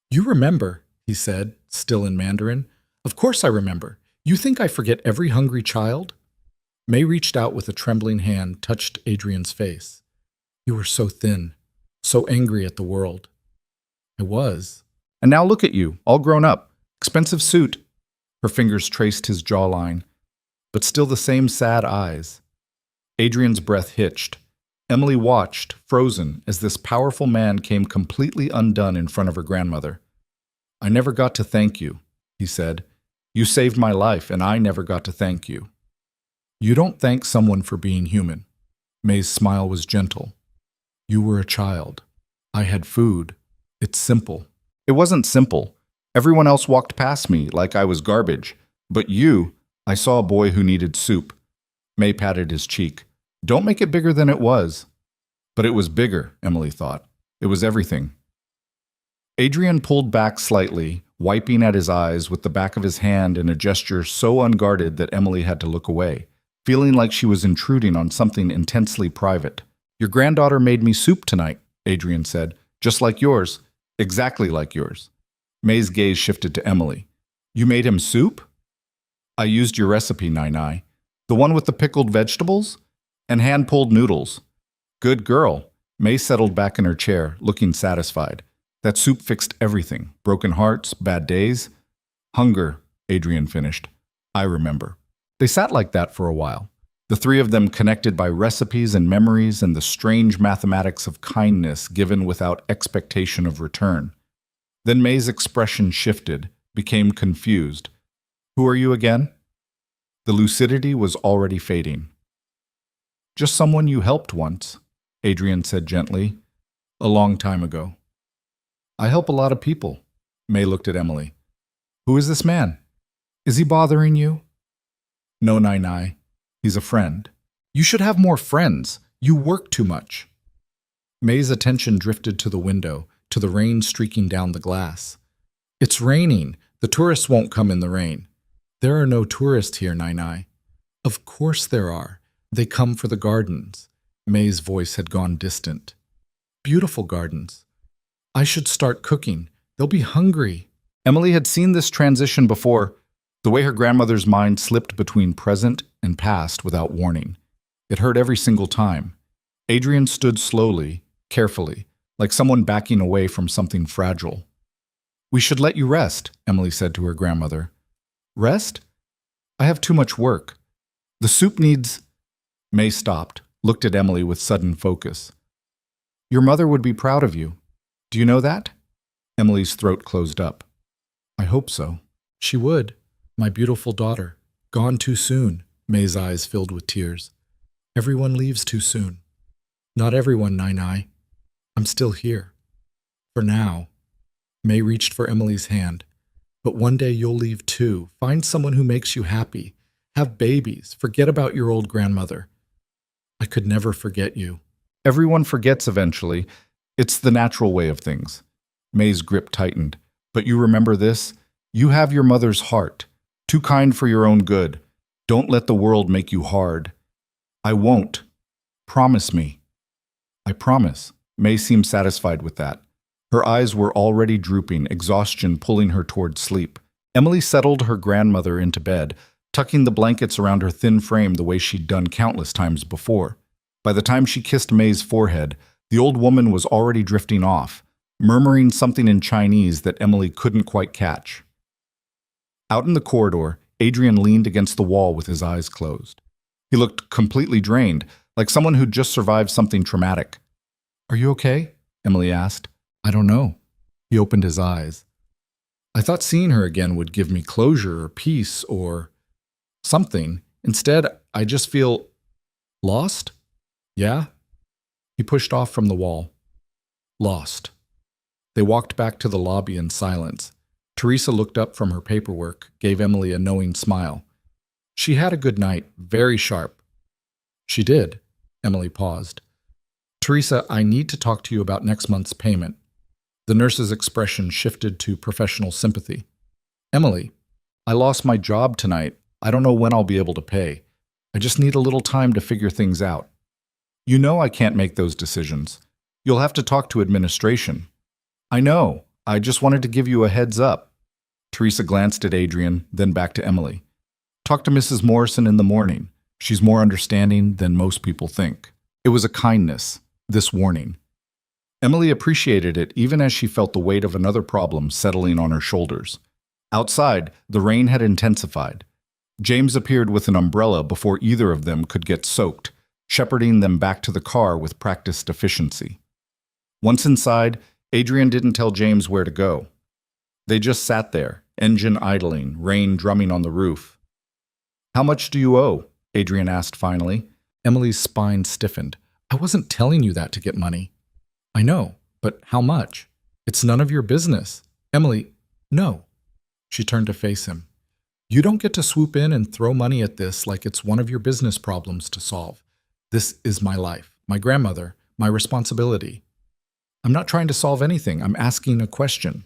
You remember, he said, still in Mandarin. Of course I remember. You think I forget every hungry child? May reached out with a trembling hand, touched Adrian's face. You were so thin, so angry at the world. I was. And now look at you, all grown up. Expensive suit. Her fingers traced his jawline, but still the same sad eyes. Adrian's breath hitched. Emily watched, frozen, as this powerful man came completely undone in front of her grandmother. I never got to thank you, he said. You saved my life, and I never got to thank you. You don't thank someone for being human. May's smile was gentle. You were a child. I had food. It's simple. It wasn't simple. Everyone else walked past me like I was garbage. But you, I saw a boy who needed soup. May patted his cheek. Don't make it bigger than it was. But it was bigger, Emily thought. It was everything. Adrian pulled back slightly, wiping at his eyes with the back of his hand in a gesture so unguarded that Emily had to look away, feeling like she was intruding on something intensely private. Your granddaughter made me soup tonight. Adrian said. Just like yours. Exactly like yours. May's gaze shifted to Emily. You made him soup? I used your recipe, Nai. The one with the pickled vegetables? And hand-pulled noodles. Good girl. May settled back in her chair, looking satisfied. That soup fixed everything. Broken hearts, bad days. Hunger, Adrian finished. I remember. They sat like that for a while. The three of them connected by recipes and memories and the strange mathematics of kindness given without expectation of return. Then May's expression shifted, became confused. Who are you again? The lucidity was already fading. Just someone you helped once, Adrian said gently. A long time ago. I help a lot of people. May looked at Emily. Who is this man? Is he bothering you? No, Nai. He's a friend. You should have more friends. You work too much. May's attention drifted to the window, to the rain streaking down the glass. It's raining. The tourists won't come in the rain. There are no tourists here, Nai. Of course there are. They come for the gardens. May's voice had gone distant. Beautiful gardens. I should start cooking. They'll be hungry. Emily had seen this transition before, the way her grandmother's mind slipped between present and past without warning. It hurt every single time. Adrian stood slowly, carefully, like someone backing away from something fragile. We should let you rest, Emily said to her grandmother. Rest? I have too much work. The soup needs... May stopped, looked at Emily with sudden focus. Your mother would be proud of you. Do you know that? Emily's throat closed up. I hope so. She would. My beautiful daughter. Gone too soon. May's eyes filled with tears. Everyone leaves too soon. Not everyone, Nai. I'm still here. For now. May reached for Emily's hand. But one day you'll leave too. Find someone who makes you happy. Have babies. Forget about your old grandmother. I could never forget you. Everyone forgets eventually. It's the natural way of things. May's grip tightened. But you remember this? You have your mother's heart. Too kind for your own good. Don't let the world make you hard. I won't. Promise me. I promise. May seemed satisfied with that. Her eyes were already drooping, exhaustion pulling her toward sleep. Emily settled her grandmother into bed, tucking the blankets around her thin frame the way she'd done countless times before. By the time she kissed May's forehead, the old woman was already drifting off, murmuring something in Chinese that Emily couldn't quite catch. Out in the corridor, Adrian leaned against the wall with his eyes closed. He looked completely drained, like someone who'd just survived something traumatic. Are you okay? Emily asked. I don't know. He opened his eyes. I thought seeing her again would give me closure or peace or something. Instead, I just feel lost. Yeah? He pushed off from the wall. Lost. They walked back to the lobby in silence. Teresa looked up from her paperwork, gave Emily a knowing smile. She had a good night, very sharp. She did. Emily paused. Teresa, I need to talk to you about next month's payment. The nurse's expression shifted to professional sympathy. Emily, I lost my job tonight. I don't know when I'll be able to pay. I just need a little time to figure things out. You know I can't make those decisions. You'll have to talk to administration. I know. I just wanted to give you a heads up. Teresa glanced at Adrian, then back to Emily. Talk to Mrs. Morrison in the morning. She's more understanding than most people think. It was a kindness, this warning. Emily appreciated it even as she felt the weight of another problem settling on her shoulders. Outside, the rain had intensified. James appeared with an umbrella before either of them could get soaked, shepherding them back to the car with practiced efficiency. Once inside, Adrian didn't tell James where to go. They just sat there, engine idling, rain drumming on the roof. How much do you owe? Adrian asked finally. Emily's spine stiffened. I wasn't telling you that to get money. I know, but how much? It's none of your business. Emily, no. She turned to face him. You don't get to swoop in and throw money at this like it's one of your business problems to solve. This is my life, my grandmother, my responsibility. I'm not trying to solve anything. I'm asking a question.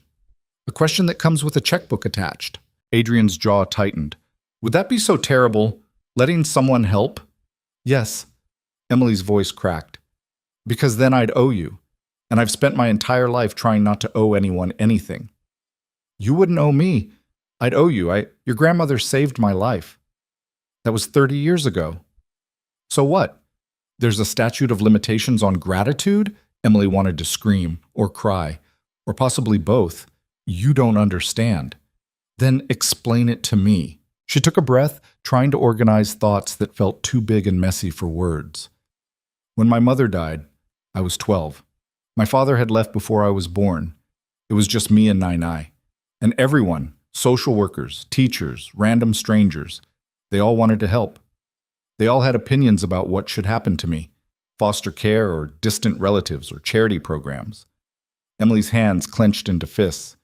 A question that comes with a checkbook attached. Adrian's jaw tightened. Would that be so terrible? Letting someone help? Yes. Emily's voice cracked. Because then I'd owe you. And I've spent my entire life trying not to owe anyone anything. You wouldn't owe me. I'd owe you. Your grandmother saved my life. That was 30 years ago. So what? There's a statute of limitations on gratitude? Emily wanted to scream or cry, or possibly both. You don't understand. Then explain it to me. She took a breath, trying to organize thoughts that felt too big and messy for words. When my mother died, I was 12. My father had left before I was born. It was just me and Nai. And everyone, social workers, teachers, random strangers, they all wanted to help. They all had opinions about what should happen to me, foster care or distant relatives or charity programs. Emily's hands clenched into fists.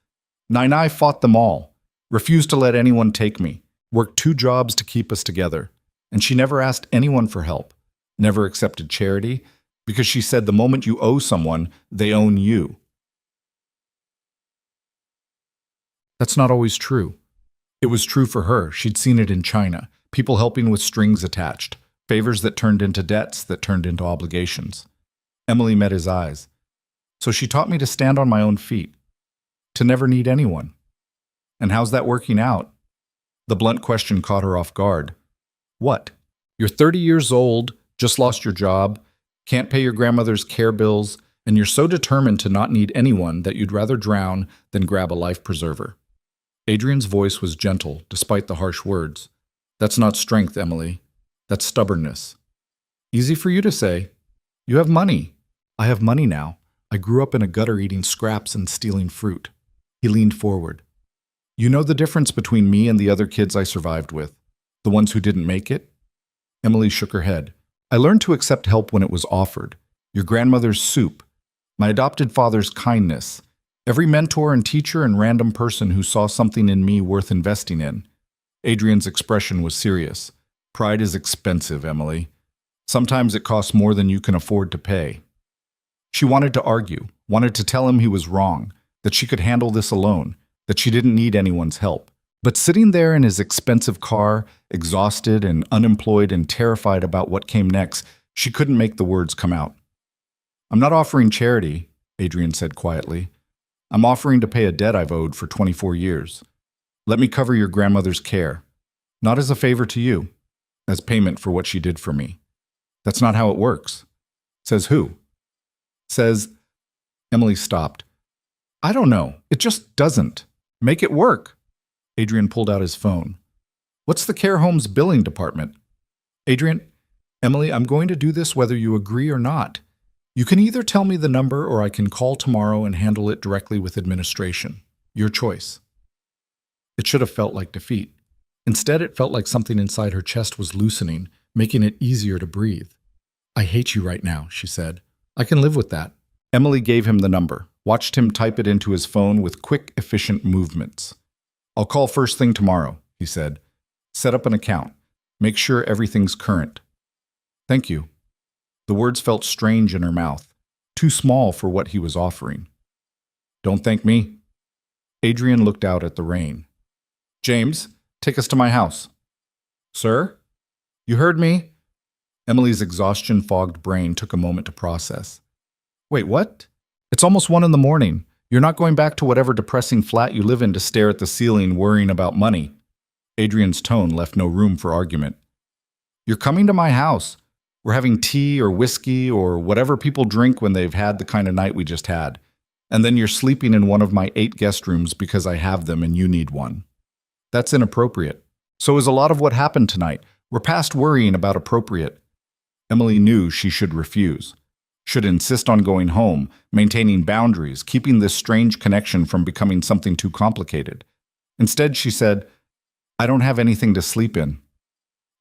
Nai fought them all, refused to let anyone take me, worked 2 jobs to keep us together, and she never asked anyone for help, never accepted charity, because she said the moment you owe someone, they own you. That's not always true. It was true for her. She'd seen it in China. People helping with strings attached, favors that turned into debts that turned into obligations. Emily met his eyes. So she taught me to stand on my own feet, to never need anyone. And how's that working out? The blunt question caught her off guard. What? You're 30 years old, just lost your job, can't pay your grandmother's care bills, and you're so determined to not need anyone that you'd rather drown than grab a life preserver. Adrian's voice was gentle, despite the harsh words. That's not strength, Emily. That's stubbornness. Easy for you to say. You have money. I have money now. I grew up in a gutter eating scraps and stealing fruit. He leaned forward. You know the difference between me and the other kids I survived with? The ones who didn't make it? Emily shook her head. I learned to accept help when it was offered. Your grandmother's soup. My adopted father's kindness. Every mentor and teacher and random person who saw something in me worth investing in. Adrian's expression was serious. Pride is expensive, Emily. Sometimes it costs more than you can afford to pay. She wanted to argue, wanted to tell him he was wrong, that she could handle this alone, that she didn't need anyone's help. But sitting there in his expensive car, exhausted and unemployed and terrified about what came next, she couldn't make the words come out. I'm not offering charity, Adrian said quietly. I'm offering to pay a debt I've owed for 24 years. Let me cover your grandmother's care. Not as a favor to you, as payment for what she did for me. That's not how it works. Says who? Says, Emily stopped. I don't know. It just doesn't. Make it work. Adrian pulled out his phone. What's the care home's billing department? Adrian, Emily, I'm going to do this whether you agree or not. You can either tell me the number or I can call tomorrow and handle it directly with administration. Your choice. It should have felt like defeat. Instead, it felt like something inside her chest was loosening, making it easier to breathe. I hate you right now, she said. I can live with that. Emily gave him the number, watched him type it into his phone with quick, efficient movements. I'll call first thing tomorrow, he said. Set up an account. Make sure everything's current. Thank you. The words felt strange in her mouth, too small for what he was offering. Don't thank me. Adrian looked out at the rain. James, take us to my house. Sir? You heard me? Emily's exhaustion-fogged brain took a moment to process. Wait, what? It's almost 1 a.m. You're not going back to whatever depressing flat you live in to stare at the ceiling worrying about money. Adrian's tone left no room for argument. You're coming to my house. We're having tea or whiskey or whatever people drink when they've had the kind of night we just had. And then you're sleeping in one of my 8 guest rooms because I have them and you need one. That's inappropriate. So is a lot of what happened tonight. We're past worrying about appropriate. Emily knew she should refuse. Should insist on going home, maintaining boundaries, keeping this strange connection from becoming something too complicated. Instead, she said, I don't have anything to sleep in.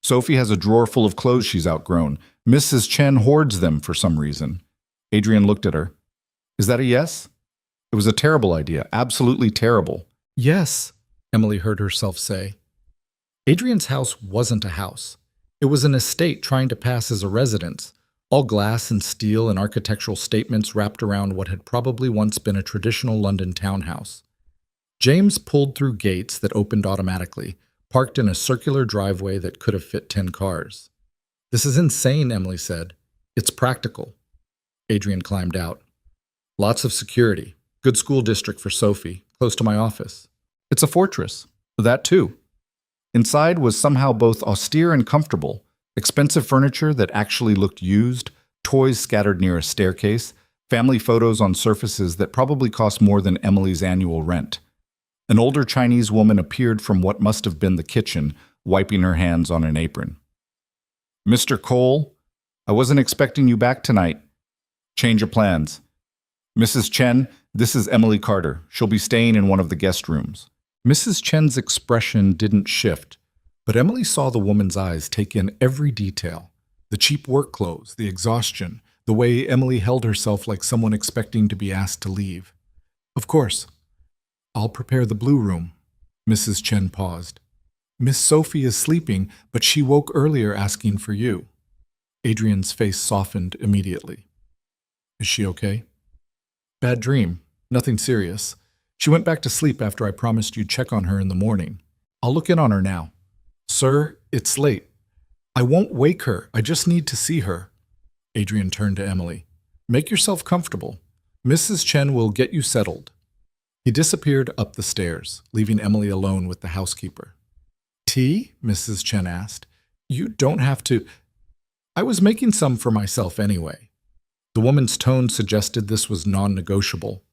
Sophie has a drawer full of clothes she's outgrown. Mrs. Chen hoards them for some reason. Adrian looked at her. Is that a yes? It was a terrible idea, absolutely terrible. Yes, Emily heard herself say. Adrian's house wasn't a house. It was an estate trying to pass as a residence, all glass and steel and architectural statements wrapped around what had probably once been a traditional London townhouse. James pulled through gates that opened automatically, parked in a circular driveway that could have fit 10 cars. This is insane, Emily said. It's practical. Adrian climbed out. Lots of security. Good school district for Sophie, close to my office. It's a fortress. That too. Inside was somehow both austere and comfortable. Expensive furniture that actually looked used, toys scattered near a staircase, family photos on surfaces that probably cost more than Emily's annual rent. An older Chinese woman appeared from what must have been the kitchen, wiping her hands on an apron. "Mr. Cole, I wasn't expecting you back tonight. Change of plans. Mrs. Chen, this is Emily Carter. She'll be staying in one of the guest rooms." Mrs. Chen's expression didn't shift, but Emily saw the woman's eyes take in every detail. The cheap work clothes, the exhaustion, the way Emily held herself like someone expecting to be asked to leave. "Of course. I'll prepare the blue room." Mrs. Chen paused. "Miss Sophie is sleeping, but she woke earlier asking for you." Adrian's face softened immediately. "Is she okay?" "Bad dream. Nothing serious. She went back to sleep after I promised you'd check on her in the morning. I'll look in on her now." "Sir, it's late. I won't wake her. I just need to see her." Adrian turned to Emily. "Make yourself comfortable. Mrs. Chen will get you settled." He disappeared up the stairs, leaving Emily alone with the housekeeper. "Tea?" Mrs. Chen asked. "You don't have to." "I was making some for myself anyway." The woman's tone suggested this was non-negotiable.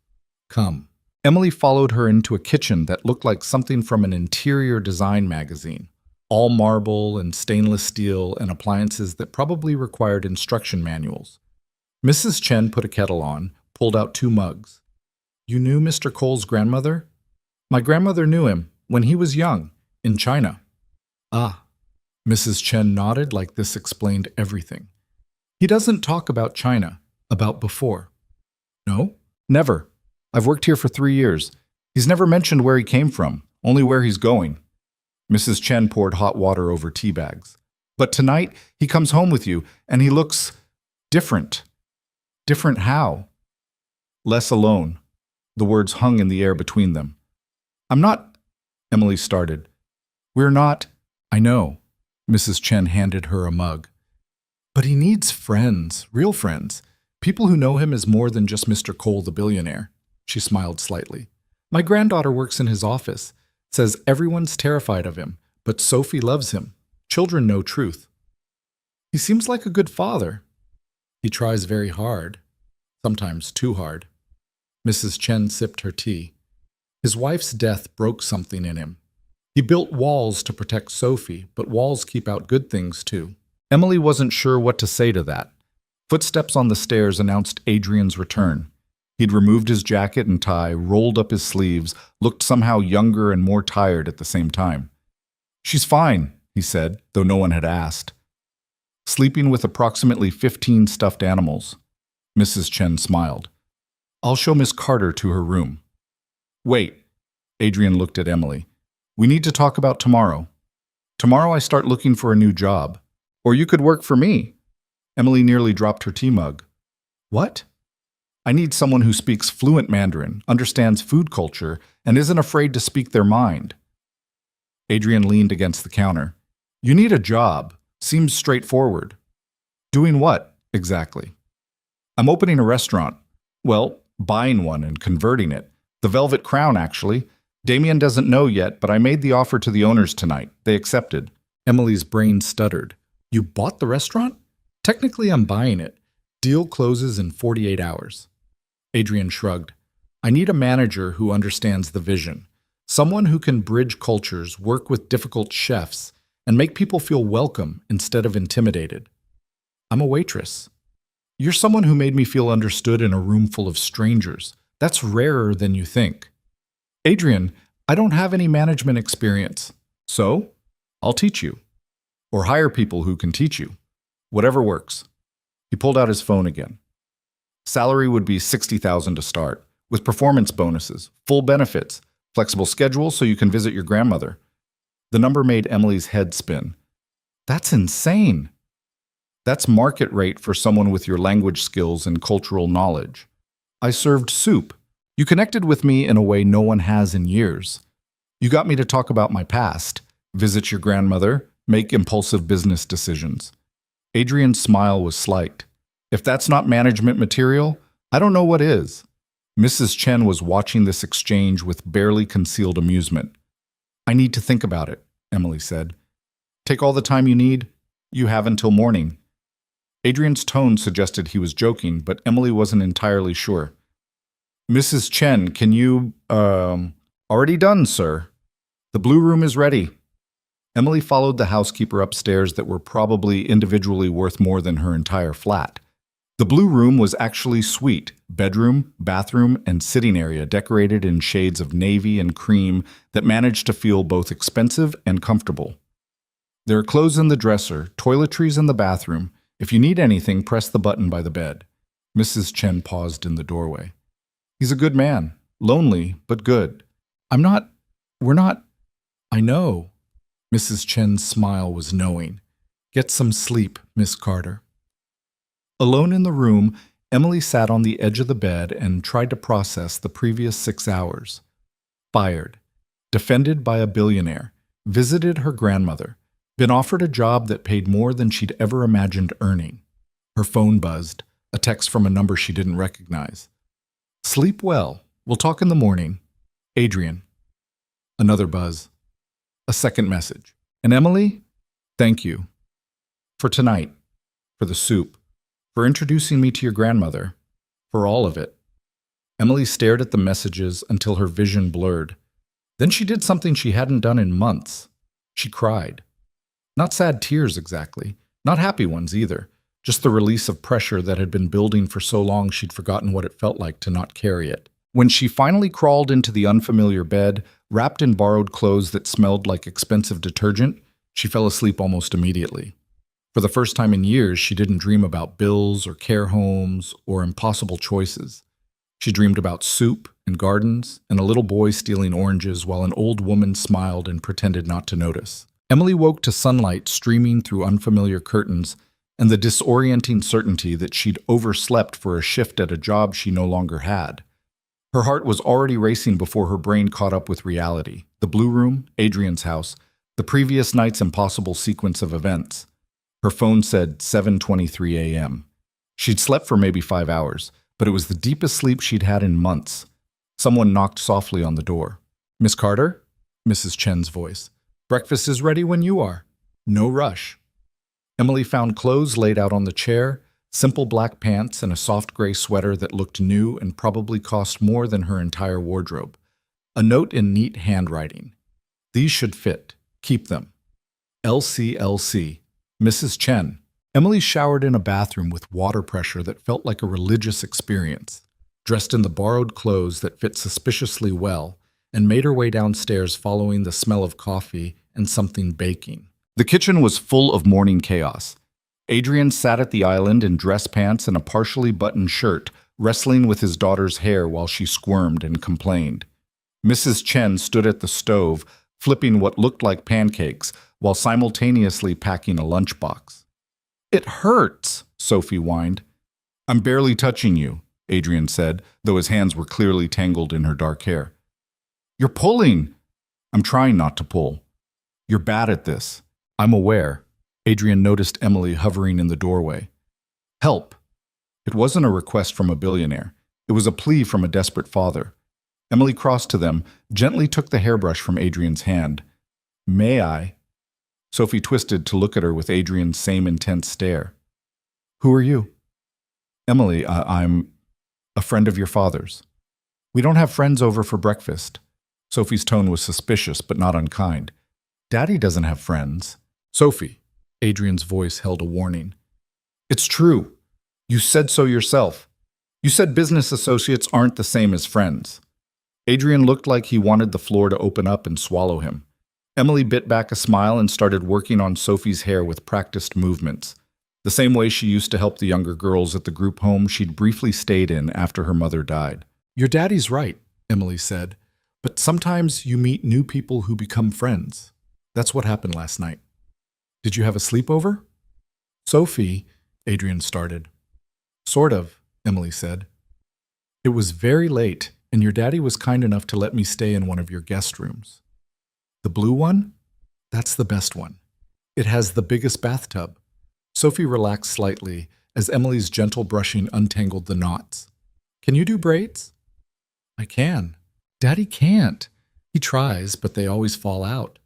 "Come." Emily followed her into a kitchen that looked like something from an interior design magazine. All marble and stainless steel and appliances that probably required instruction manuals. Mrs. Chen put a kettle on, pulled out 2 mugs. "You knew Mr. Cole's grandmother?" "My grandmother knew him when he was young, in China." "Ah." Mrs. Chen nodded like this explained everything. "He doesn't talk about China, about before." "No?" "Never. I've worked here for 3 years. He's never mentioned where he came from, only where he's going." Mrs. Chen poured hot water over tea bags. "But tonight, he comes home with you, and he looks different." "Different how?" "Less alone." The words hung in the air between them. "I'm not," Emily started. "We're not." "I know." Mrs. Chen handed her a mug. "But he needs friends, real friends. People who know him as more than just Mr. Cole the billionaire." She smiled slightly. "My granddaughter works in his office. Says everyone's terrified of him, but Sophie loves him. Children know truth. He seems like a good father." "He tries very hard. Sometimes too hard." Mrs. Chen sipped her tea. "His wife's death broke something in him. He built walls to protect Sophie, but walls keep out good things too." Emily wasn't sure what to say to that. Footsteps on the stairs announced Adrian's return. He'd removed his jacket and tie, rolled up his sleeves, looked somehow younger and more tired at the same time. "She's fine," he said, though no one had asked. "Sleeping with approximately 15 stuffed animals." Mrs. Chen smiled. "I'll show Miss Carter to her room." "Wait," Adrian looked at Emily. "We need to talk about tomorrow. Tomorrow I start looking for a new job. Or you could work for me." Emily nearly dropped her tea mug. "What?" "I need someone who speaks fluent Mandarin, understands food culture, and isn't afraid to speak their mind." Adrian leaned against the counter. "You need a job. Seems straightforward." "Doing what, exactly?" "I'm opening a restaurant. Well, buying one and converting it. The Velvet Crown, actually. Damien doesn't know yet, but I made the offer to the owners tonight. They accepted." Emily's brain stuttered. "You bought the restaurant?" "Technically, I'm buying it. Deal closes in 48 hours. Adrian shrugged. "I need a manager who understands the vision. Someone who can bridge cultures, work with difficult chefs, and make people feel welcome instead of intimidated." "I'm a waitress." "You're someone who made me feel understood in a room full of strangers. That's rarer than you think." "Adrian, I don't have any management experience. So, I'll teach you. Or hire people who can teach you. Whatever works." He pulled out his phone again. "Salary would be $60,000 to start, with performance bonuses, full benefits, flexible schedule so you can visit your grandmother." The number made Emily's head spin. "That's insane." "That's market rate for someone with your language skills and cultural knowledge. I served soup. You connected with me in a way no one has in years. You got me to talk about my past, visit your grandmother, make impulsive business decisions." Adrian's smile was slight. "If that's not management material, I don't know what is." Mrs. Chen was watching this exchange with barely concealed amusement. I need to think about it, Emily said. Take all the time you need. You have until morning. Adrian's tone suggested he was joking, but Emily wasn't entirely sure. Mrs. Chen, can you, already done, sir. The blue room is ready. Emily followed the housekeeper upstairs that were probably individually worth more than her entire flat. The blue room was actually suite, bedroom, bathroom, and sitting area decorated in shades of navy and cream that managed to feel both expensive and comfortable. There are clothes in the dresser, toiletries in the bathroom. If you need anything, press the button by the bed. Mrs. Chen paused in the doorway. He's a good man. Lonely, but good. We're not. I know. Mrs. Chen's smile was knowing. Get some sleep, Miss Carter. Alone in the room, Emily sat on the edge of the bed and tried to process the previous 6 hours. Fired. Defended by a billionaire. Visited her grandmother. Been offered a job that paid more than she'd ever imagined earning. Her phone buzzed, a text from a number she didn't recognize. Sleep well. We'll talk in the morning. Adrian. Another buzz. A second message. And Emily? Thank you. For tonight. For the soup. For introducing me to your grandmother. For all of it. Emily stared at the messages until her vision blurred. Then she did something she hadn't done in months. She cried. Not sad tears exactly, not happy ones either, just the release of pressure that had been building for so long she'd forgotten what it felt like to not carry it. When she finally crawled into the unfamiliar bed, wrapped in borrowed clothes that smelled like expensive detergent, she fell asleep almost immediately. For the first time in years, she didn't dream about bills or care homes or impossible choices. She dreamed about soup and gardens and a little boy stealing oranges while an old woman smiled and pretended not to notice. Emily woke to sunlight streaming through unfamiliar curtains and the disorienting certainty that she'd overslept for a shift at a job she no longer had. Her heart was already racing before her brain caught up with reality. The blue room, Adrian's house, the previous night's impossible sequence of events. Her phone said 7:23 a.m. She'd slept for maybe 5 hours, but it was the deepest sleep she'd had in months. Someone knocked softly on the door. Miss Carter? Mrs. Chen's voice. Breakfast is ready when you are. No rush. Emily found clothes laid out on the chair, simple black pants and a soft gray sweater that looked new and probably cost more than her entire wardrobe. A note in neat handwriting. These should fit. Keep them. LCLC. Mrs. Chen. Emily showered in a bathroom with water pressure that felt like a religious experience, dressed in the borrowed clothes that fit suspiciously well, and made her way downstairs following the smell of coffee and something baking. The kitchen was full of morning chaos. Adrian sat at the island in dress pants and a partially buttoned shirt, wrestling with his daughter's hair while she squirmed and complained. Mrs. Chen stood at the stove, flipping what looked like pancakes, while simultaneously packing a lunchbox. It hurts, Sophie whined. I'm barely touching you, Adrian said, though his hands were clearly tangled in her dark hair. You're pulling. I'm trying not to pull. You're bad at this. I'm aware. Adrian noticed Emily hovering in the doorway. Help. It wasn't a request from a billionaire. It was a plea from a desperate father. Emily crossed to them, gently took the hairbrush from Adrian's hand. May I? Sophie twisted to look at her with Adrian's same intense stare. Who are you? Emily, I'm a friend of your father's. We don't have friends over for breakfast. Sophie's tone was suspicious, but not unkind. Daddy doesn't have friends. Sophie, Adrian's voice held a warning. It's true. You said so yourself. You said business associates aren't the same as friends. Adrian looked like he wanted the floor to open up and swallow him. Emily bit back a smile and started working on Sophie's hair with practiced movements, the same way she used to help the younger girls at the group home she'd briefly stayed in after her mother died. Your daddy's right, Emily said, but sometimes you meet new people who become friends. That's what happened last night. Did you have a sleepover? Sophie, Adrian started. Sort of, Emily said. It was very late, and your daddy was kind enough to let me stay in one of your guest rooms. The blue one? That's the best one. It has the biggest bathtub. Sophie relaxed slightly as Emily's gentle brushing untangled the knots. Can you do braids? I can. Daddy can't. He tries, but they always fall out.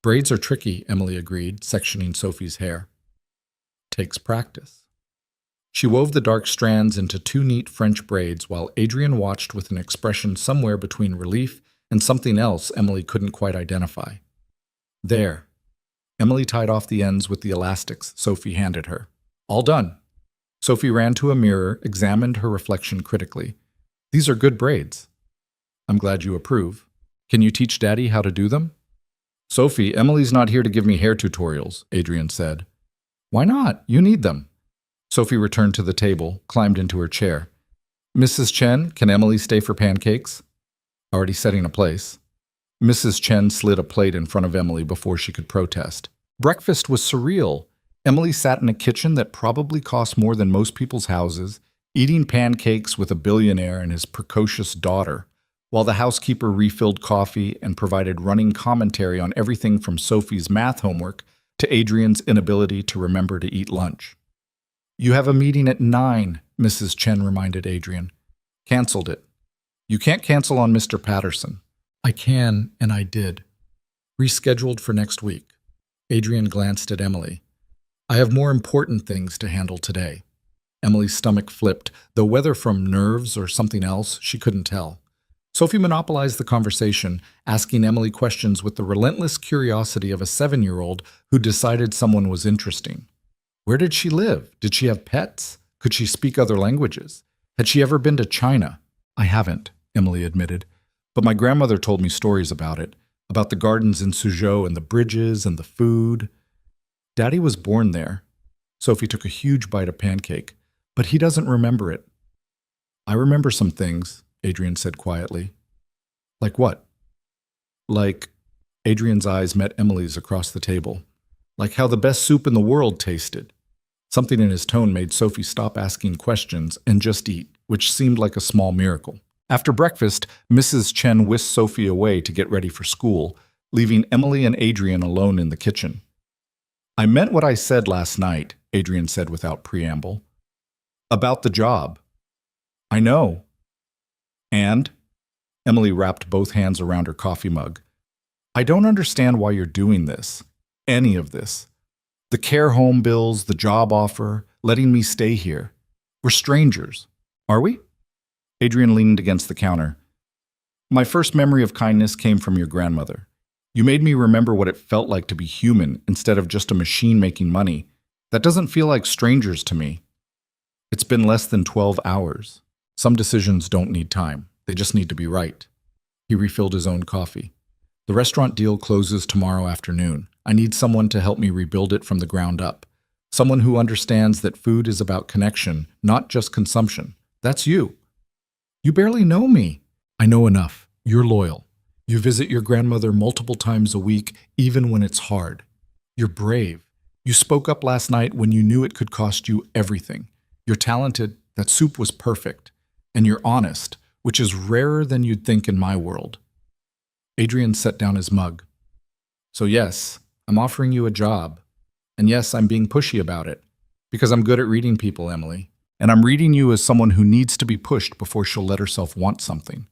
Braids are tricky, Emily agreed, sectioning Sophie's hair. Takes practice. She wove the dark strands into two neat French braids while Adrian watched with an expression somewhere between relief and something else Emily couldn't quite identify. There. Emily tied off the ends with the elastics Sophie handed her. All done. Sophie ran to a mirror, examined her reflection critically. These are good braids. I'm glad you approve. Can you teach Daddy how to do them? Sophie, Emily's not here to give me hair tutorials, Adrian said. Why not? You need them. Sophie returned to the table, climbed into her chair. Mrs. Chen, can Emily stay for pancakes? Already setting a place. Mrs. Chen slid a plate in front of Emily before she could protest. Breakfast was surreal. Emily sat in a kitchen that probably cost more than most people's houses, eating pancakes with a billionaire and his precocious daughter, while the housekeeper refilled coffee and provided running commentary on everything from Sophie's math homework to Adrian's inability to remember to eat lunch. You have a meeting at 9, Mrs. Chen reminded Adrian. Cancelled it. You can't cancel on Mr. Patterson. I can, and I did. Rescheduled for next week. Adrian glanced at Emily. I have more important things to handle today. Emily's stomach flipped, though whether from nerves or something else, she couldn't tell. Sophie monopolized the conversation, asking Emily questions with the relentless curiosity of a 7-year-old who decided someone was interesting. Where did she live? Did she have pets? Could she speak other languages? Had she ever been to China? I haven't, Emily admitted, but my grandmother told me stories about it, about the gardens in Suzhou and the bridges and the food. Daddy was born there. Sophie took a huge bite of pancake, but he doesn't remember it. I remember some things, Adrian said quietly. Like what? Like, Adrian's eyes met Emily's across the table. Like how the best soup in the world tasted. Something in his tone made Sophie stop asking questions and just eat, which seemed like a small miracle. After breakfast, Mrs. Chen whisked Sophie away to get ready for school, leaving Emily and Adrian alone in the kitchen. I meant what I said last night, Adrian said without preamble. About the job. I know. And? Emily wrapped both hands around her coffee mug. I don't understand why you're doing this. Any of this. The care home bills, the job offer, letting me stay here. We're strangers. Are we? Adrian leaned against the counter. My first memory of kindness came from your grandmother. You made me remember what it felt like to be human instead of just a machine making money. That doesn't feel like strangers to me. It's been less than 12 hours. Some decisions don't need time. They just need to be right. He refilled his own coffee. The restaurant deal closes tomorrow afternoon. I need someone to help me rebuild it from the ground up. Someone who understands that food is about connection, not just consumption. That's you. You barely know me. I know enough. You're loyal. You visit your grandmother multiple times a week, even when it's hard. You're brave. You spoke up last night when you knew it could cost you everything. You're talented. That soup was perfect. And you're honest, which is rarer than you'd think in my world. Adrian set down his mug. So yes, I'm offering you a job. And yes, I'm being pushy about it. Because I'm good at reading people, Emily. And I'm reading you as someone who needs to be pushed before she'll let herself want something.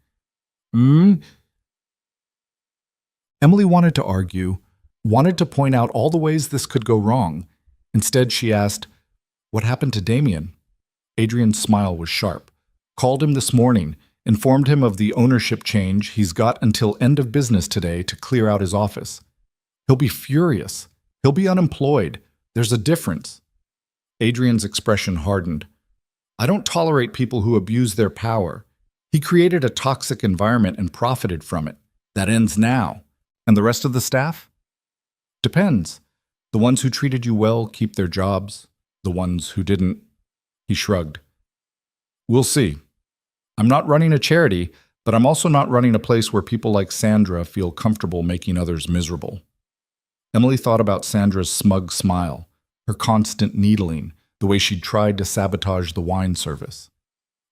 Emily wanted to argue, wanted to point out all the ways this could go wrong. Instead, she asked, what happened to Damien? Adrian's smile was sharp. Called him this morning, informed him of the ownership change. He's got until end of business today to clear out his office. He'll be furious. He'll be unemployed. There's a difference. Adrian's expression hardened. I don't tolerate people who abuse their power. He created a toxic environment and profited from it. That ends now. And the rest of the staff? Depends. The ones who treated you well keep their jobs. The ones who didn't, he shrugged. We'll see. I'm not running a charity, but I'm also not running a place where people like Sandra feel comfortable making others miserable. Emily thought about Sandra's smug smile, her constant needling, the way she'd tried to sabotage the wine service.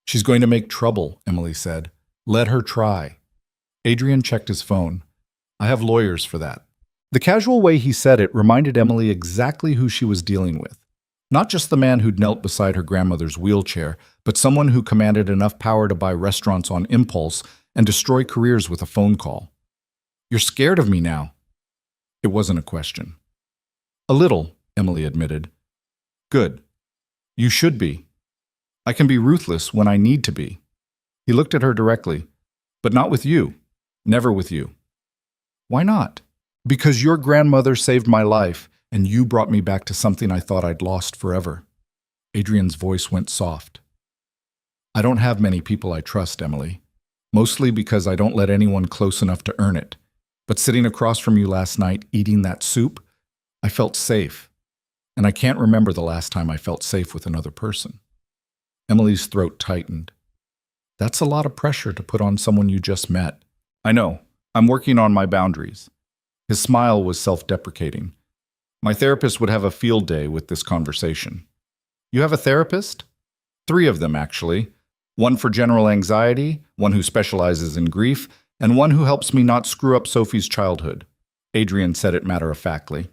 She's going to make trouble, Emily said. Let her try. Adrian checked his phone. I have lawyers for that. The casual way he said it reminded Emily exactly who she was dealing with. Not just the man who'd knelt beside her grandmother's wheelchair, but someone who commanded enough power to buy restaurants on impulse and destroy careers with a phone call. "You're scared of me now." It wasn't a question. "A little," Emily admitted. "Good. You should be. I can be ruthless when I need to be." He looked at her directly. "But not with you. Never with you." "Why not?" "Because your grandmother saved my life, and you brought me back to something I thought I'd lost forever." Adrian's voice went soft. "I don't have many people I trust, Emily. Mostly because I don't let anyone close enough to earn it. But sitting across from you last night, eating that soup, I felt safe. And I can't remember the last time I felt safe with another person." Emily's throat tightened. "That's a lot of pressure to put on someone you just met." "I know. I'm working on my boundaries." His smile was self-deprecating. "My therapist would have a field day with this conversation." "You have a therapist?" "3 of them, actually. One for general anxiety, one who specializes in grief, and one who helps me not screw up Sophie's childhood." Adrian said it matter-of-factly.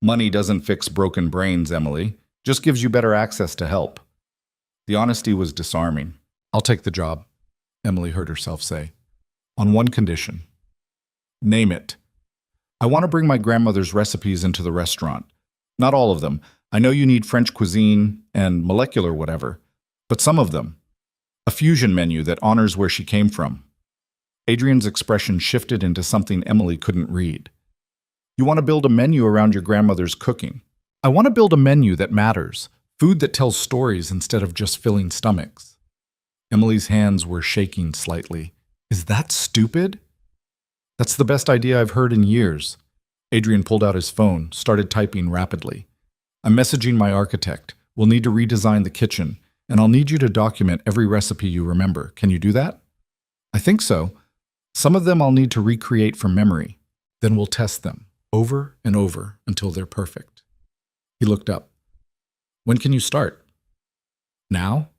"Money doesn't fix broken brains, Emily. Just gives you better access to help." The honesty was disarming. "I'll take the job," Emily heard herself say. "On one condition." "Name it." "I want to bring my grandmother's recipes into the restaurant. Not all of them. I know you need French cuisine and molecular whatever. But some of them. A fusion menu that honors where she came from." Adrian's expression shifted into something Emily couldn't read. "You want to build a menu around your grandmother's cooking." "I want to build a menu that matters. Food that tells stories instead of just filling stomachs." Emily's hands were shaking slightly. "Is that stupid?" "That's the best idea I've heard in years." Adrian pulled out his phone, started typing rapidly. "I'm messaging my architect. We'll need to redesign the kitchen, and I'll need you to document every recipe you remember. Can you do that?" "I think so. Some of them I'll need to recreate from memory. Then we'll test them, over and over, until they're perfect." He looked up. "When can you start?" "Now?"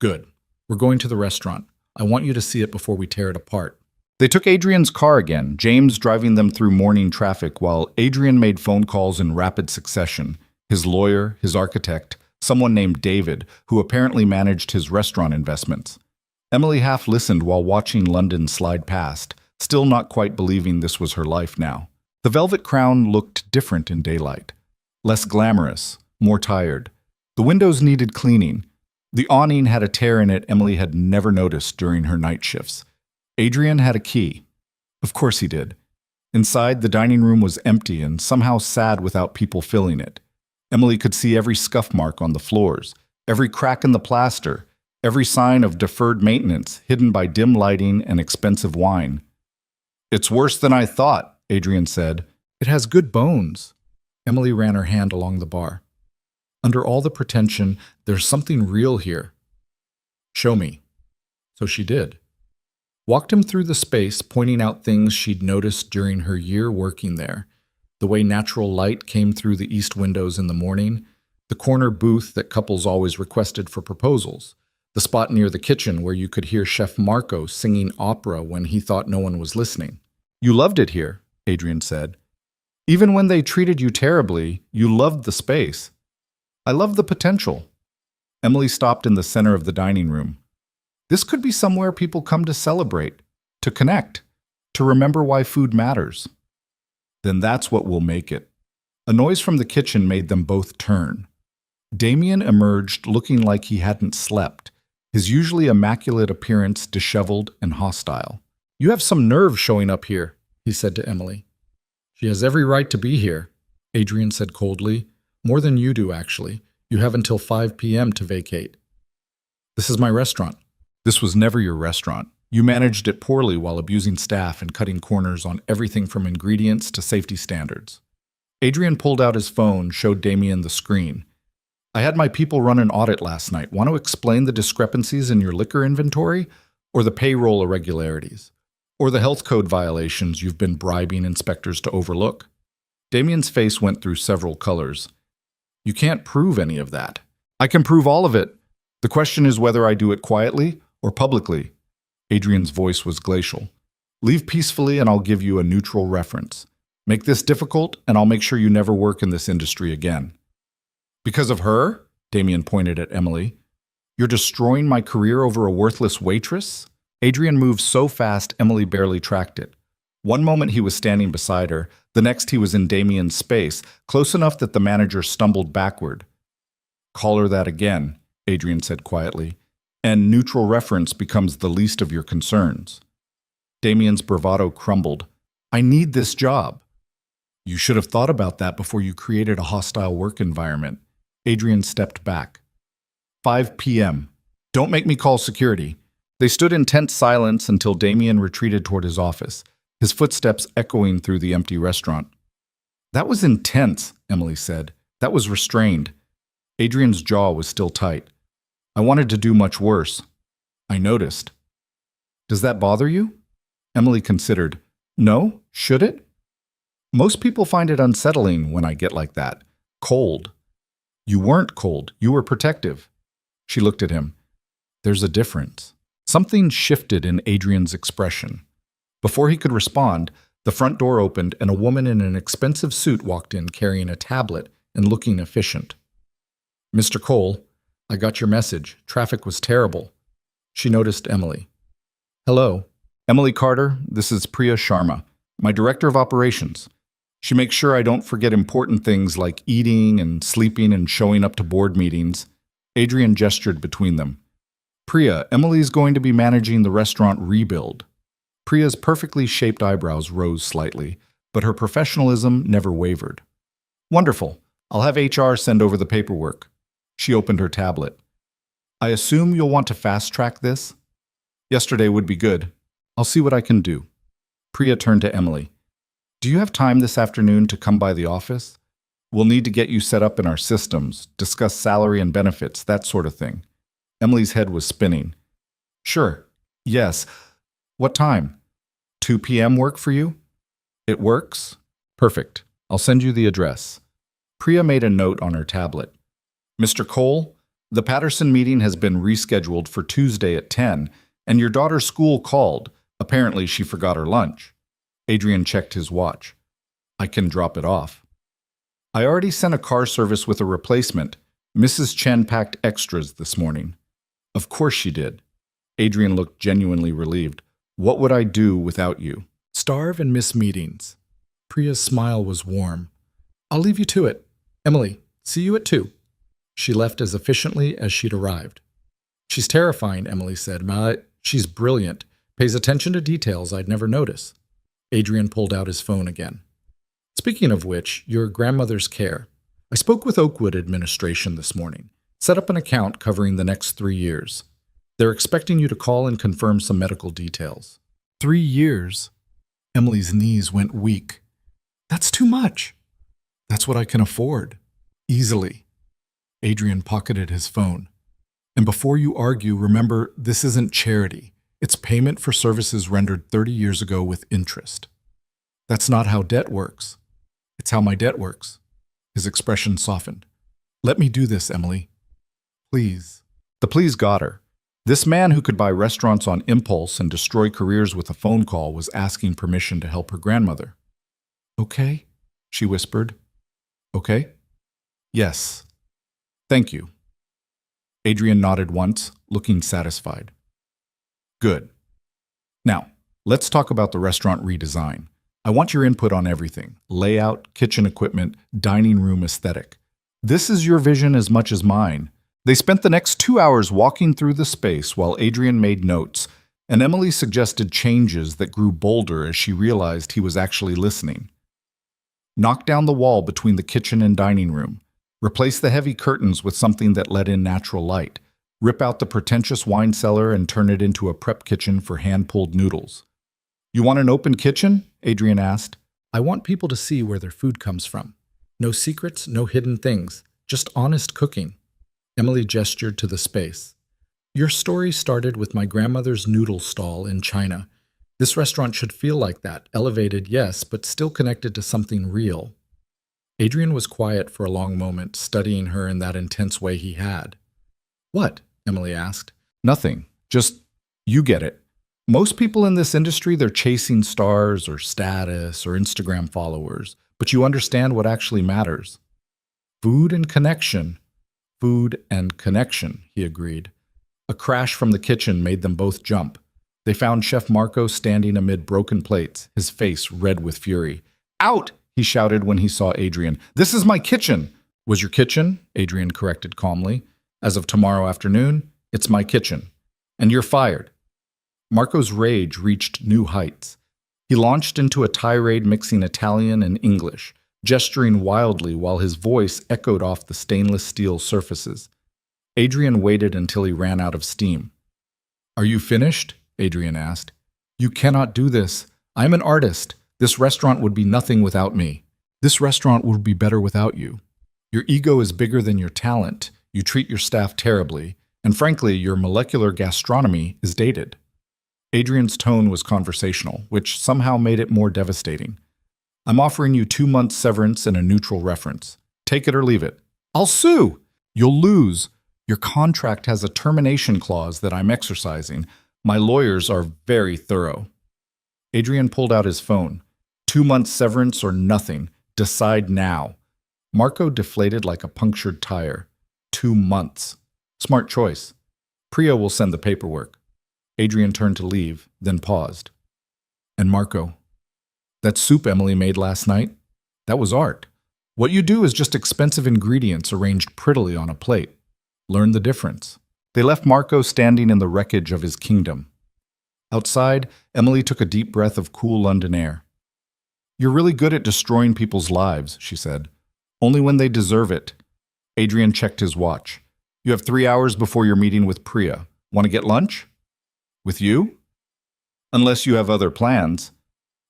"Good. We're going to the restaurant. I want you to see it before we tear it apart." They took Adrian's car again, James driving them through morning traffic while Adrian made phone calls in rapid succession. His lawyer, his architect, someone named David, who apparently managed his restaurant investments. Emily half listened while watching London slide past, still not quite believing this was her life now. The velvet crown looked different in daylight. Less glamorous, more tired. The windows needed cleaning. The awning had a tear in it Emily had never noticed during her night shifts. Adrian had a key. Of course he did. Inside, the dining room was empty and somehow sad without people filling it. Emily could see every scuff mark on the floors, every crack in the plaster, every sign of deferred maintenance hidden by dim lighting and expensive wine. "It's worse than I thought," Adrian said. "It has good bones." Emily ran her hand along the bar. "Under all the pretension, there's something real here." "Show me." So she did. Walked him through the space, pointing out things she'd noticed during her year working there. The way natural light came through the east windows in the morning, the corner booth that couples always requested for proposals, the spot near the kitchen where you could hear Chef Marco singing opera when he thought no one was listening. "You loved it here," Adrian said. "Even when they treated you terribly, you loved the space." "I love the potential." Emily stopped in the center of the dining room. "This could be somewhere people come to celebrate, to connect, to remember why food matters." "Then that's what will make it." A noise from the kitchen made them both turn. Damien emerged looking like he hadn't slept, his usually immaculate appearance disheveled and hostile. "You have some nerve showing up here," he said to Emily. "She has every right to be here," Adrian said coldly. "More than you do, actually. You have until 5 p.m. to vacate." "This is my restaurant." "This was never your restaurant. You managed it poorly while abusing staff and cutting corners on everything from ingredients to safety standards." Adrian pulled out his phone, showed Damien the screen. "I had my people run an audit last night. Want to explain the discrepancies in your liquor inventory? Or the payroll irregularities? Or the health code violations you've been bribing inspectors to overlook?" Damien's face went through several colors. "You can't prove any of that." "I can prove all of it. The question is whether I do it quietly or publicly." Adrian's voice was glacial. "Leave peacefully and I'll give you a neutral reference. Make this difficult and I'll make sure you never work in this industry again." Because of her? Damien pointed at Emily. You're destroying my career over a worthless waitress? Adrian moved so fast Emily barely tracked it. One moment he was standing beside her, the next he was in Damien's space, close enough that the manager stumbled backward. Call her that again, Adrian said quietly, and neutral reference becomes the least of your concerns. Damien's bravado crumbled. I need this job. You should have thought about that before you created a hostile work environment. Adrian stepped back. 5 p.m. Don't make me call security. They stood in tense silence until Damien retreated toward his office, his footsteps echoing through the empty restaurant. That was intense, Emily said. That was restrained. Adrian's jaw was still tight. I wanted to do much worse. I noticed. Does that bother you? Emily considered. No, should it? Most people find it unsettling when I get like that. Cold. You weren't cold. You were protective. She looked at him. There's a difference. Something shifted in Adrian's expression. Before he could respond, the front door opened and a woman in an expensive suit walked in carrying a tablet and looking efficient. Mr. Cole, I got your message. Traffic was terrible. She noticed Emily. Hello. Emily Carter, this is Priya Sharma, my director of operations. She makes sure I don't forget important things like eating and sleeping and showing up to board meetings. Adrian gestured between them. Priya, Emily's going to be managing the restaurant rebuild. Priya's perfectly shaped eyebrows rose slightly, but her professionalism never wavered. Wonderful. I'll have HR send over the paperwork. She opened her tablet. I assume you'll want to fast-track this? Yesterday would be good. I'll see what I can do. Priya turned to Emily. Do you have time this afternoon to come by the office? We'll need to get you set up in our systems, discuss salary and benefits, that sort of thing. Emily's head was spinning. Sure. Yes. What time? 2 p.m. work for you? It works? Perfect. I'll send you the address. Priya made a note on her tablet. Mr. Cole, the Patterson meeting has been rescheduled for Tuesday at 10, and your daughter's school called. Apparently she forgot her lunch. Adrian checked his watch. I can drop it off. I already sent a car service with a replacement. Mrs. Chen packed extras this morning. Of course she did. Adrian looked genuinely relieved. What would I do without you? Starve and miss meetings. Priya's smile was warm. I'll leave you to it. Emily, see you at 2. She left as efficiently as she'd arrived. She's terrifying, Emily said, but she's brilliant. Pays attention to details I'd never notice. Adrian pulled out his phone again. Speaking of which, your grandmother's care. I spoke with Oakwood administration this morning. Set up an account covering the next 3 years. They're expecting you to call and confirm some medical details. 3 years? Emily's knees went weak. That's too much. That's what I can afford. Easily. Adrian pocketed his phone. And before you argue, remember, this isn't charity. It's payment for services rendered 30 years ago with interest. That's not how debt works. It's how my debt works. His expression softened. Let me do this, Emily. Please. The please got her. This man who could buy restaurants on impulse and destroy careers with a phone call was asking permission to help her grandmother. Okay, she whispered. Okay? Yes. Thank you. Adrian nodded once, looking satisfied. Good. Now, let's talk about the restaurant redesign. I want your input on everything. Layout, kitchen equipment, dining room aesthetic. This is your vision as much as mine. They spent the next 2 hours walking through the space while Adrian made notes, and Emily suggested changes that grew bolder as she realized he was actually listening. Knock down the wall between the kitchen and dining room. Replace the heavy curtains with something that let in natural light. Rip out the pretentious wine cellar and turn it into a prep kitchen for hand-pulled noodles. You want an open kitchen? Adrian asked. I want people to see where their food comes from. No secrets, no hidden things. Just honest cooking. Emily gestured to the space. Your story started with my grandmother's noodle stall in China. This restaurant should feel like that. Elevated, yes, but still connected to something real. Adrian was quiet for a long moment, studying her in that intense way he had. What? Emily asked. Nothing. Just, you get it. Most people in this industry, they're chasing stars or status or Instagram followers, but you understand what actually matters. Food and connection. Food and connection, he agreed. A crash from the kitchen made them both jump. They found Chef Marco standing amid broken plates, his face red with fury. Out! He shouted when he saw Adrian. This is my kitchen! Was your kitchen? Adrian corrected calmly. As of tomorrow afternoon, it's my kitchen. And you're fired. Marco's rage reached new heights. He launched into a tirade mixing Italian and English, gesturing wildly while his voice echoed off the stainless steel surfaces. Adrian waited until he ran out of steam. Are you finished? Adrian asked. You cannot do this. I'm an artist. This restaurant would be nothing without me. This restaurant would be better without you. Your ego is bigger than your talent. You treat your staff terribly. And frankly, your molecular gastronomy is dated. Adrian's tone was conversational, which somehow made it more devastating. I'm offering you 2 months severance and a neutral reference. Take it or leave it. I'll sue! You'll lose. Your contract has a termination clause that I'm exercising. My lawyers are very thorough. Adrian pulled out his phone. 2 months severance or nothing. Decide now. Marco deflated like a punctured tire. 2 months. Smart choice. Priya will send the paperwork. Adrian turned to leave, then paused. And Marco, that soup Emily made last night, that was art. What you do is just expensive ingredients arranged prettily on a plate. Learn the difference. They left Marco standing in the wreckage of his kingdom. Outside, Emily took a deep breath of cool London air. You're really good at destroying people's lives, she said. Only when they deserve it. Adrian checked his watch. You have 3 hours before your meeting with Priya. Want to get lunch? With you? Unless you have other plans.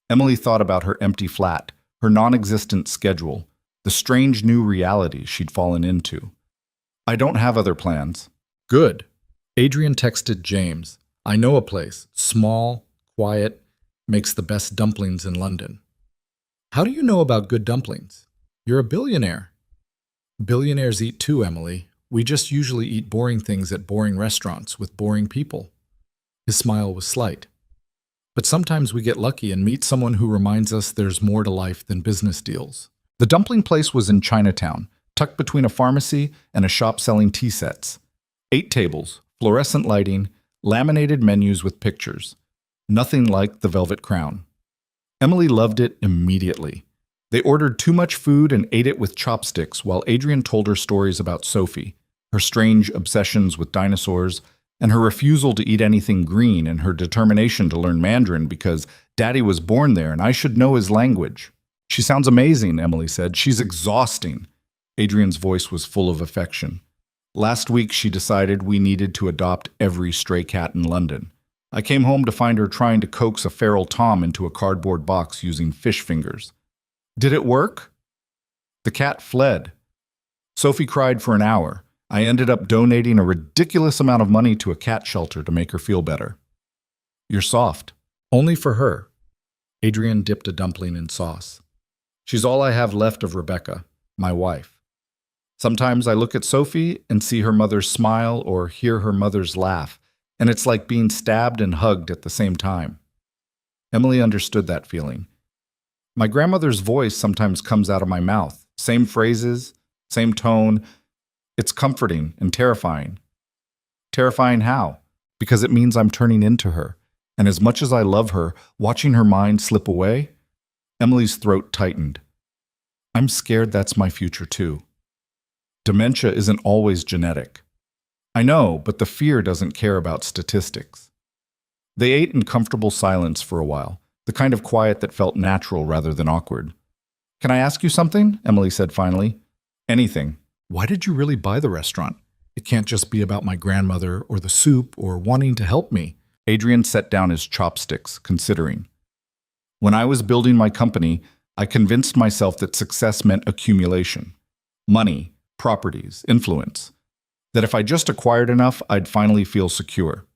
Emily thought about her empty flat, her non-existent schedule, the strange new reality she'd fallen into. I don't have other plans. Good. Adrian texted James. I know a place, small, quiet, makes the best dumplings in London. How do you know about good dumplings? You're a billionaire. Billionaires eat too, Emily. We just usually eat boring things at boring restaurants with boring people. His smile was slight. But sometimes we get lucky and meet someone who reminds us there's more to life than business deals. The dumpling place was in Chinatown, tucked between a pharmacy and a shop selling tea sets. 8 tables, fluorescent lighting, laminated menus with pictures. Nothing like the Velvet Crown. Emily loved it immediately. They ordered too much food and ate it with chopsticks while Adrian told her stories about Sophie, her strange obsessions with dinosaurs, and her refusal to eat anything green and her determination to learn Mandarin because Daddy was born there and I should know his language. She sounds amazing, Emily said. She's exhausting. Adrian's voice was full of affection. Last week she decided we needed to adopt every stray cat in London. I came home to find her trying to coax a feral Tom into a cardboard box using fish fingers. Did it work? The cat fled. Sophie cried for an hour. I ended up donating a ridiculous amount of money to a cat shelter to make her feel better. You're soft. Only for her. Adrian dipped a dumpling in sauce. She's all I have left of Rebecca, my wife. Sometimes I look at Sophie and see her mother's smile or hear her mother's laugh, and it's like being stabbed and hugged at the same time. Emily understood that feeling. My grandmother's voice sometimes comes out of my mouth. Same phrases, same tone. It's comforting and terrifying. Terrifying how? Because it means I'm turning into her. And as much as I love her, watching her mind slip away, Emily's throat tightened. I'm scared that's my future too. Dementia isn't always genetic. I know, but the fear doesn't care about statistics. They ate in comfortable silence for a while, the kind of quiet that felt natural rather than awkward. Can I ask you something? Emily said finally. Anything. Why did you really buy the restaurant? It can't just be about my grandmother or the soup or wanting to help me. Adrian set down his chopsticks, considering. When I was building my company, I convinced myself that success meant accumulation. Money, properties, influence. That if I just acquired enough, I'd finally feel secure.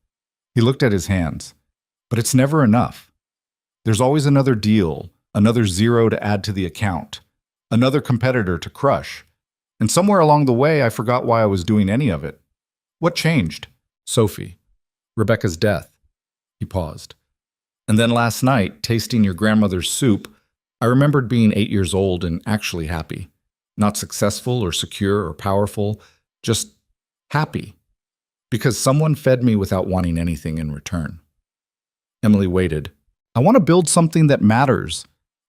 He looked at his hands. But it's never enough. There's always another deal, another zero to add to the account, another competitor to crush. And somewhere along the way, I forgot why I was doing any of it. What changed? Sophie. Rebecca's death. He paused. And then last night, tasting your grandmother's soup, I remembered being 8 years old and actually happy. Not successful or secure or powerful, just happy. Because someone fed me without wanting anything in return. Emily waited. I want to build something that matters,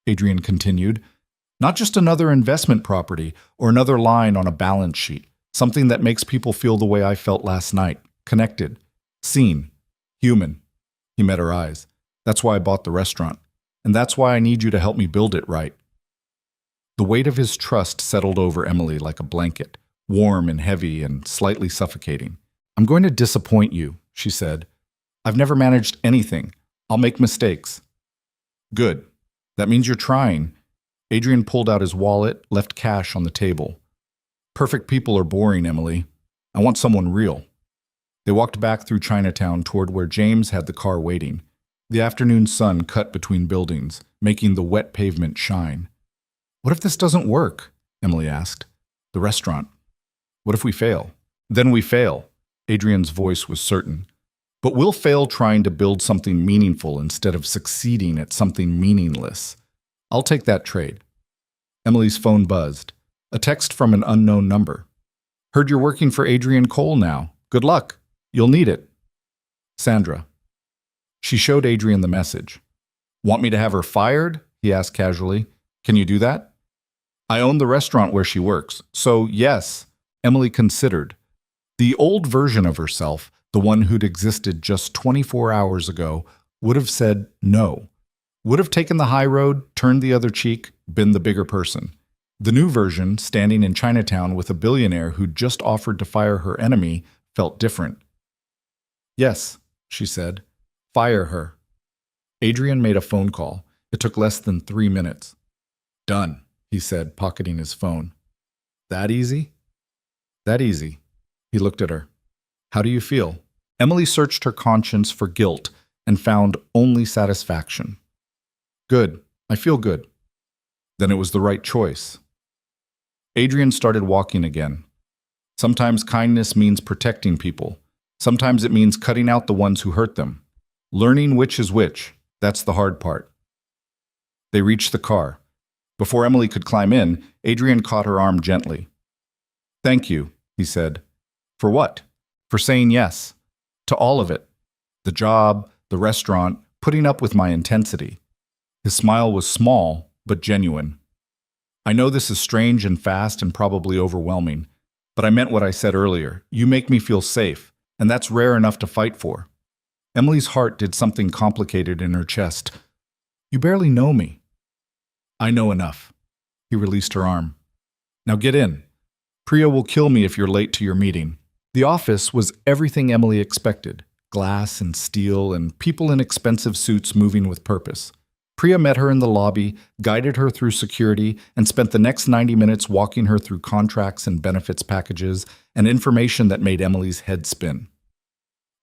Adrian continued. Not just another investment property or another line on a balance sheet. Something that makes people feel the way I felt last night. Connected. Seen. Human. He met her eyes. That's why I bought the restaurant. And that's why I need you to help me build it right. The weight of his trust settled over Emily like a blanket, warm and heavy and slightly suffocating. I'm going to disappoint you, she said. I've never managed anything. I'll make mistakes. Good. That means you're trying. Adrian pulled out his wallet, left cash on the table. Perfect people are boring, Emily. I want someone real. They walked back through Chinatown toward where James had the car waiting. The afternoon sun cut between buildings, making the wet pavement shine. What if this doesn't work? Emily asked. The restaurant. What if we fail? Then we fail. Adrian's voice was certain. But we'll fail trying to build something meaningful instead of succeeding at something meaningless. I'll take that trade. Emily's phone buzzed. A text from an unknown number. Heard you're working for Adrian Cole now. Good luck. You'll need it. Sandra. She showed Adrian the message. Want me to have her fired? He asked casually. Can you do that? I own the restaurant where she works, so yes. Emily considered. The old version of herself, the one who'd existed just 24 hours ago, would have said no. Would have taken the high road, turned the other cheek, been the bigger person. The new version, standing in Chinatown with a billionaire who'd just offered to fire her enemy, felt different. Yes, she said. Fire her. Adrian made a phone call. It took less than 3 minutes. Done, he said, pocketing his phone. That easy? That easy. He looked at her. How do you feel? Emily searched her conscience for guilt and found only satisfaction. Good. I feel good. Then it was the right choice. Adrian started walking again. Sometimes kindness means protecting people. Sometimes it means cutting out the ones who hurt them. Learning which is which, that's the hard part. They reached the car. Before Emily could climb in, Adrian caught her arm gently. Thank you, he said. For what? For saying yes. To all of it. The job, the restaurant, putting up with my intensity. His smile was small, but genuine. I know this is strange and fast and probably overwhelming, but I meant what I said earlier. You make me feel safe, and that's rare enough to fight for. Emily's heart did something complicated in her chest. You barely know me. I know enough. He released her arm. Now get in. Priya will kill me if you're late to your meeting. The office was everything Emily expected. Glass and steel and people in expensive suits moving with purpose. Priya met her in the lobby, guided her through security, and spent the next 90 minutes walking her through contracts and benefits packages and information that made Emily's head spin.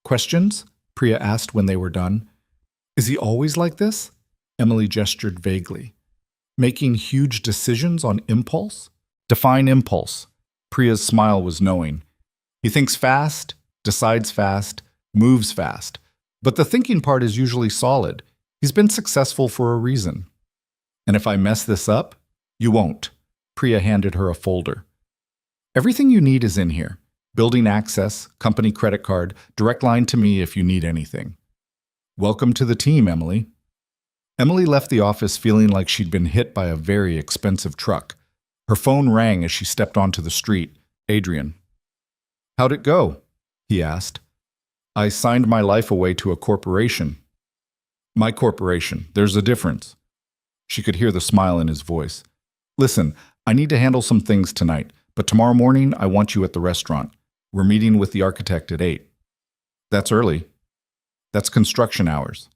Questions? Priya asked when they were done. Is he always like this? Emily gestured vaguely. Making huge decisions on impulse? Define impulse. Priya's smile was knowing. He thinks fast, decides fast, moves fast. But the thinking part is usually solid. He's been successful for a reason. And if I mess this up, you won't. Priya handed her a folder. Everything you need is in here. Building access, company credit card, direct line to me if you need anything. Welcome to the team, Emily. Emily left the office feeling like she'd been hit by a very expensive truck. Her phone rang as she stepped onto the street. Adrian. How'd it go? He asked. I signed my life away to a corporation. My corporation. There's a difference. She could hear the smile in his voice. Listen, I need to handle some things tonight, but tomorrow morning I want you at the restaurant. We're meeting with the architect at 8. That's early. That's construction hours.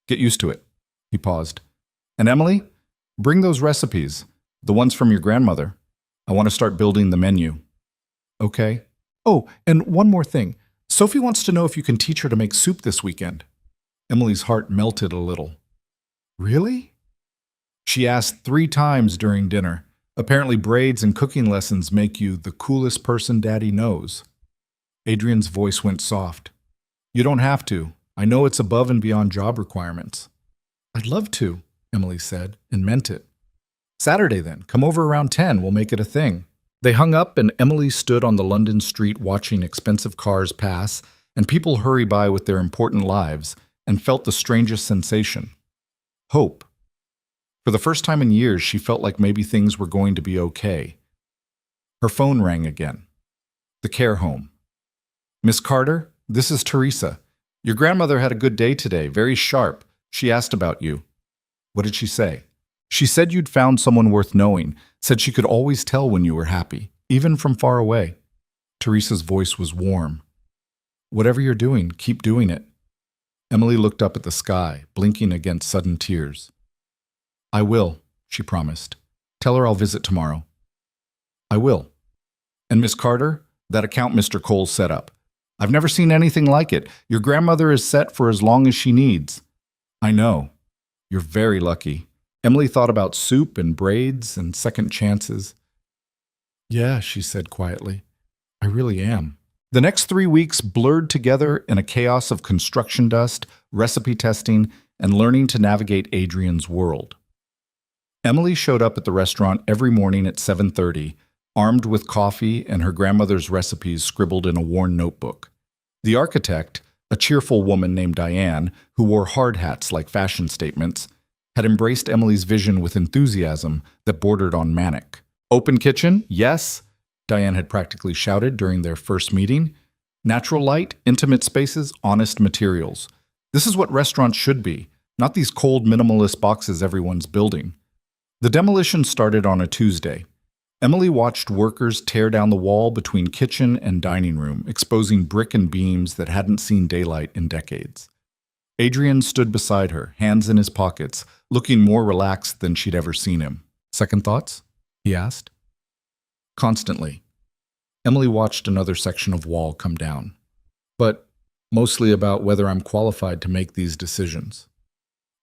Get used to it. He paused. And Emily, bring those recipes, the ones from your grandmother. I want to start building the menu. Okay. Oh, and one more thing. Sophie wants to know if you can teach her to make soup this weekend. Emily's heart melted a little. Really? She asked 3 times during dinner. Apparently braids and cooking lessons make you the coolest person Daddy knows. Adrian's voice went soft. You don't have to. I know it's above and beyond job requirements. I'd love to, Emily said, and meant it. Saturday then. Come over around 10. We'll make it a thing. They hung up and Emily stood on the London street watching expensive cars pass and people hurry by with their important lives and felt the strangest sensation. Hope. For the first time in years, she felt like maybe things were going to be okay. Her phone rang again. The care home. Miss Carter, this is Teresa. Your grandmother had a good day today, very sharp. She asked about you. What did she say? She said you'd found someone worth knowing, said she could always tell when you were happy, even from far away. Teresa's voice was warm. Whatever you're doing, keep doing it. Emily looked up at the sky, blinking against sudden tears. I will, she promised. Tell her I'll visit tomorrow. I will. And Miss Carter, that account Mr. Cole set up. I've never seen anything like it. Your grandmother is set for as long as she needs. I know. You're very lucky. Emily thought about soup and braids and second chances. Yeah, she said quietly. I really am. The next 3 weeks blurred together in a chaos of construction dust, recipe testing, and learning to navigate Adrian's world. Emily showed up at the restaurant every morning at 7:30, armed with coffee and her grandmother's recipes scribbled in a worn notebook. The architect, a cheerful woman named Diane, who wore hard hats like fashion statements, had embraced Emily's vision with enthusiasm that bordered on manic. Open kitchen? Yes, Diane had practically shouted during their first meeting. Natural light, intimate spaces, honest materials. This is what restaurants should be, not these cold minimalist boxes everyone's building. The demolition started on a Tuesday. Emily watched workers tear down the wall between kitchen and dining room, exposing brick and beams that hadn't seen daylight in decades. Adrian stood beside her, hands in his pockets, looking more relaxed than she'd ever seen him. Second thoughts? He asked. Constantly. Emily watched another section of wall come down. But mostly about whether I'm qualified to make these decisions.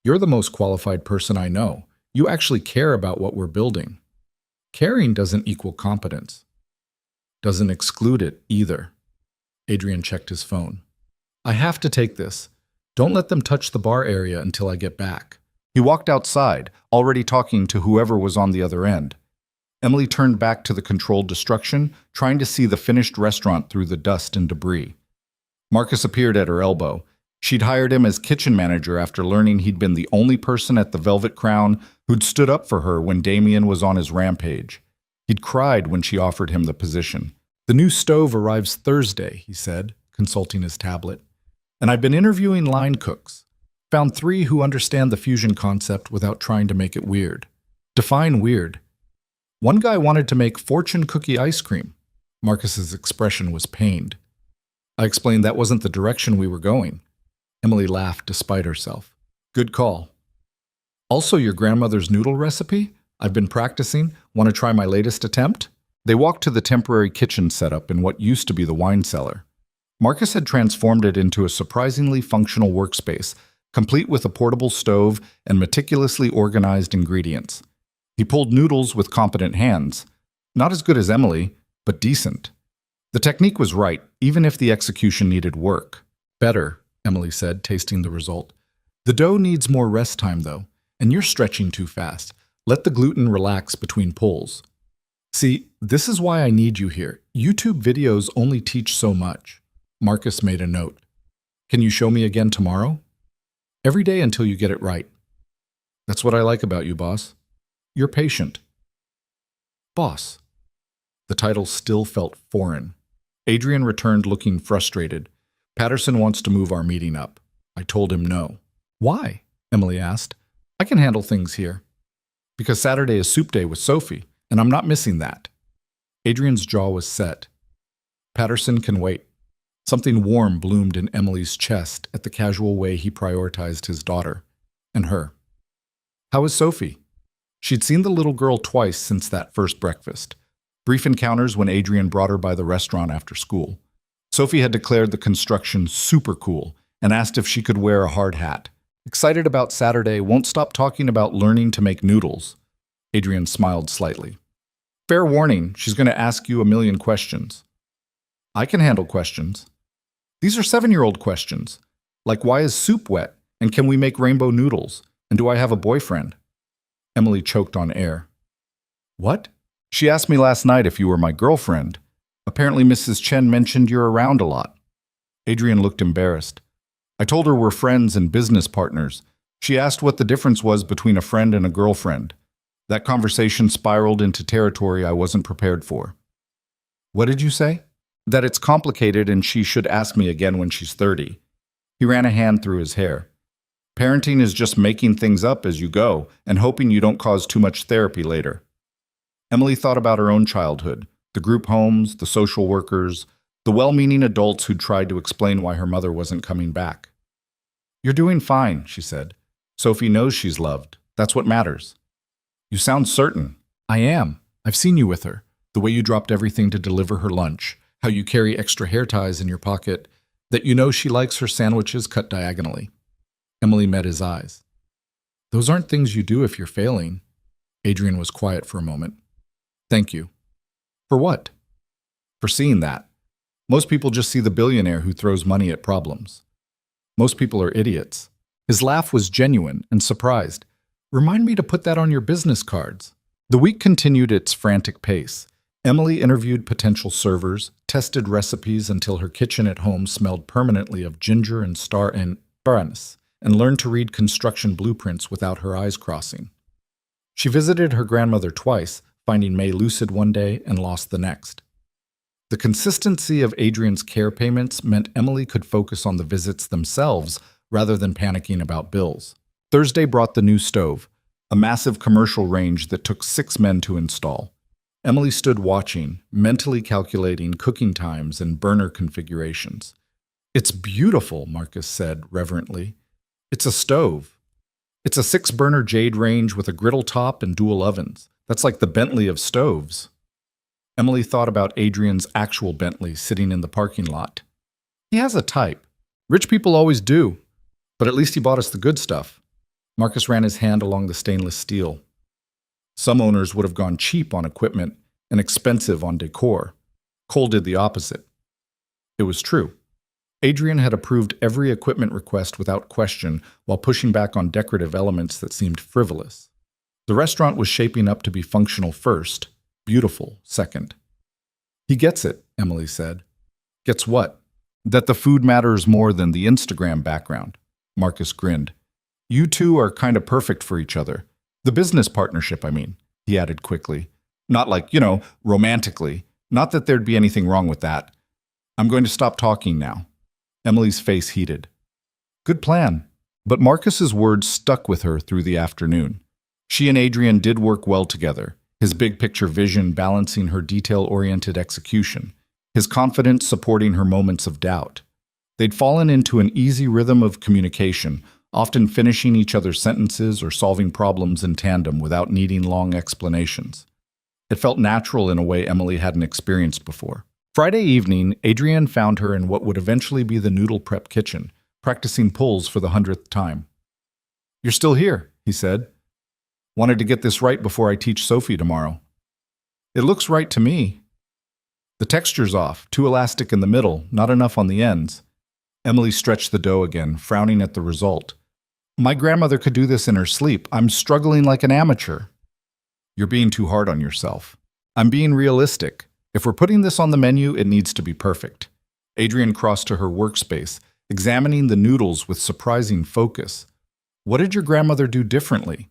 You're the most qualified person I know. You actually care about what we're building. Caring doesn't equal competence. Doesn't exclude it either. Adrian checked his phone. I have to take this. Don't let them touch the bar area until I get back. He walked outside, already talking to whoever was on the other end. Emily turned back to the controlled destruction, trying to see the finished restaurant through the dust and debris. Marcus appeared at her elbow. She'd hired him as kitchen manager after learning he'd been the only person at the Velvet Crown who'd stood up for her when Damien was on his rampage. He'd cried when she offered him the position. The new stove arrives Thursday, he said, consulting his tablet. And I've been interviewing line cooks. Found 3 who understand the fusion concept without trying to make it weird. Define weird. One guy wanted to make fortune cookie ice cream. Marcus's expression was pained. I explained that wasn't the direction we were going. Emily laughed despite herself. Good call. Also your grandmother's noodle recipe? I've been practicing. Want to try my latest attempt? They walked to the temporary kitchen setup in what used to be the wine cellar. Marcus had transformed it into a surprisingly functional workspace, complete with a portable stove and meticulously organized ingredients. He pulled noodles with competent hands. Not as good as Emily, but decent. The technique was right, even if the execution needed work. Better, Emily said, tasting the result. The dough needs more rest time, though, and you're stretching too fast. Let the gluten relax between pulls. See, this is why I need you here. YouTube videos only teach so much. Marcus made a note. Can you show me again tomorrow? Every day until you get it right. That's what I like about you, boss. You're patient. Boss. The title still felt foreign. Adrian returned looking frustrated. Patterson wants to move our meeting up. I told him no. Why? Emily asked. I can handle things here. Because Saturday is soup day with Sophie, and I'm not missing that. Adrian's jaw was set. Patterson can wait. Something warm bloomed in Emily's chest at the casual way he prioritized his daughter and her. How is Sophie? She'd seen the little girl twice since that first breakfast. Brief encounters when Adrian brought her by the restaurant after school. Sophie had declared the construction super cool and asked if she could wear a hard hat. Excited about Saturday, won't stop talking about learning to make noodles. Adrian smiled slightly. Fair warning, she's going to ask you a million questions. I can handle questions. These are 7-year-old questions, like why is soup wet, and can we make rainbow noodles, and do I have a boyfriend? Emily choked on air. What? She asked me last night if you were my girlfriend. Apparently Mrs. Chen mentioned you're around a lot. Adrian looked embarrassed. I told her we're friends and business partners. She asked what the difference was between a friend and a girlfriend. That conversation spiraled into territory I wasn't prepared for. What did you say? That it's complicated and she should ask me again when she's 30. He ran a hand through his hair. Parenting is just making things up as you go and hoping you don't cause too much therapy later. Emily thought about her own childhood, the group homes, the social workers, the well-meaning adults who'd tried to explain why her mother wasn't coming back. You're doing fine, she said. Sophie knows she's loved. That's what matters. You sound certain. I am. I've seen you with her. The way you dropped everything to deliver her lunch, how you carry extra hair ties in your pocket, that you know she likes her sandwiches cut diagonally. Emily met his eyes. Those aren't things you do if you're failing. Adrian was quiet for a moment. Thank you. For what? For seeing that. Most people just see the billionaire who throws money at problems. Most people are idiots. His laugh was genuine and surprised. Remind me to put that on your business cards. The week continued its frantic pace. Emily interviewed potential servers, tested recipes until her kitchen at home smelled permanently of ginger and star anise, and learned to read construction blueprints without her eyes crossing. She visited her grandmother twice, finding May lucid one day and lost the next. The consistency of Adrian's care payments meant Emily could focus on the visits themselves rather than panicking about bills. Thursday brought the new stove, a massive commercial range that took 6 men to install. Emily stood watching, mentally calculating cooking times and burner configurations. It's beautiful, Marcus said reverently. It's a stove. It's a 6-burner jade range with a griddle top and dual ovens. That's like the Bentley of stoves. Emily thought about Adrian's actual Bentley sitting in the parking lot. He has a type. Rich people always do. But at least he bought us the good stuff. Marcus ran his hand along the stainless steel. Some owners would have gone cheap on equipment and expensive on decor. Cole did the opposite. It was true. Adrian had approved every equipment request without question while pushing back on decorative elements that seemed frivolous. The restaurant was shaping up to be functional first, beautiful second. He gets it, Emily said. Gets what? That the food matters more than the Instagram background. Marcus grinned. You two are kind of perfect for each other. The business partnership, I mean, he added quickly. Not like, romantically. Not that there'd be anything wrong with that. I'm going to stop talking now. Emily's face heated. Good plan. But Marcus's words stuck with her through the afternoon. She and Adrian did work well together, his big-picture vision balancing her detail-oriented execution, his confidence supporting her moments of doubt. They'd fallen into an easy rhythm of communication, often finishing each other's sentences or solving problems in tandem without needing long explanations. It felt natural in a way Emily hadn't experienced before. Friday evening, Adrian found her in what would eventually be the noodle prep kitchen, practicing pulls for the 100th time. You're still here, he said. Wanted to get this right before I teach Sophie tomorrow. It looks right to me. The texture's off, too elastic in the middle, not enough on the ends. Emily stretched the dough again, frowning at the result. My grandmother could do this in her sleep. I'm struggling like an amateur. You're being too hard on yourself. I'm being realistic. If we're putting this on the menu, it needs to be perfect. Adrian crossed to her workspace, examining the noodles with surprising focus. What did your grandmother do differently?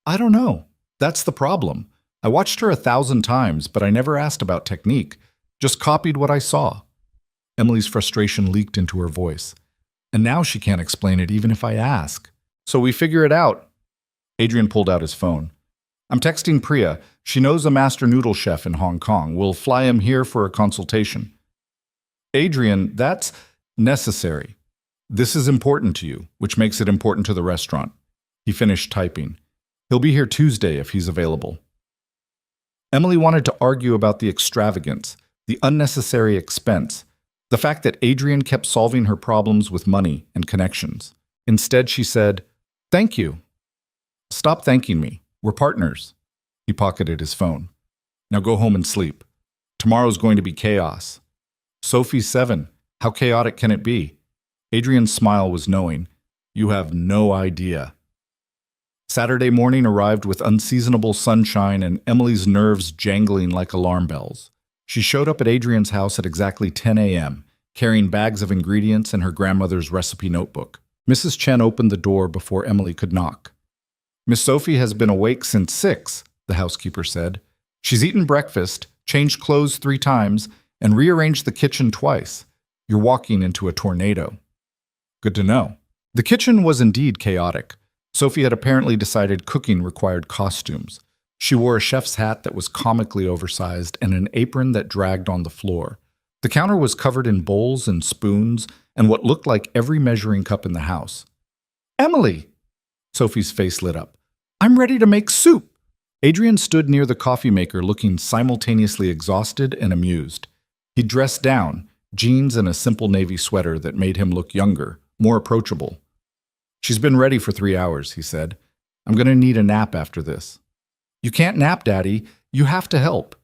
I don't know. That's the problem. I watched her 1,000 times, but I never asked about technique. Just copied what I saw. Emily's frustration leaked into her voice. And now she can't explain it even if I ask. So we figure it out. Adrian pulled out his phone. I'm texting Priya. She knows a master noodle chef in Hong Kong. We'll fly him here for a consultation. Adrian, that's necessary. This is important to you, which makes it important to the restaurant. He finished typing. He'll be here Tuesday if he's available. Emily wanted to argue about the extravagance, the unnecessary expense, the fact that Adrian kept solving her problems with money and connections. Instead, she said, Thank you. Stop thanking me. We're partners. He pocketed his phone. Now go home and sleep. Tomorrow's going to be chaos. Sophie's 7. How chaotic can it be? Adrian's smile was knowing. You have no idea. Saturday morning arrived with unseasonable sunshine and Emily's nerves jangling like alarm bells. She showed up at Adrian's house at exactly 10 a.m., carrying bags of ingredients and her grandmother's recipe notebook. Mrs. Chen opened the door before Emily could knock. "Miss Sophie has been awake since 6, the housekeeper said. "She's eaten breakfast, changed clothes 3 times, and rearranged the kitchen twice. You're walking into a tornado." Good to know. The kitchen was indeed chaotic. Sophie had apparently decided cooking required costumes. She wore a chef's hat that was comically oversized and an apron that dragged on the floor. The counter was covered in bowls and spoons and what looked like every measuring cup in the house. "Emily!" Sophie's face lit up. "I'm ready to make soup." Adrian stood near the coffee maker looking simultaneously exhausted and amused. He dressed down, jeans and a simple navy sweater that made him look younger, more approachable. "She's been ready for 3 hours," he said. "I'm going to need a nap after this." "You can't nap, Daddy. You have to help."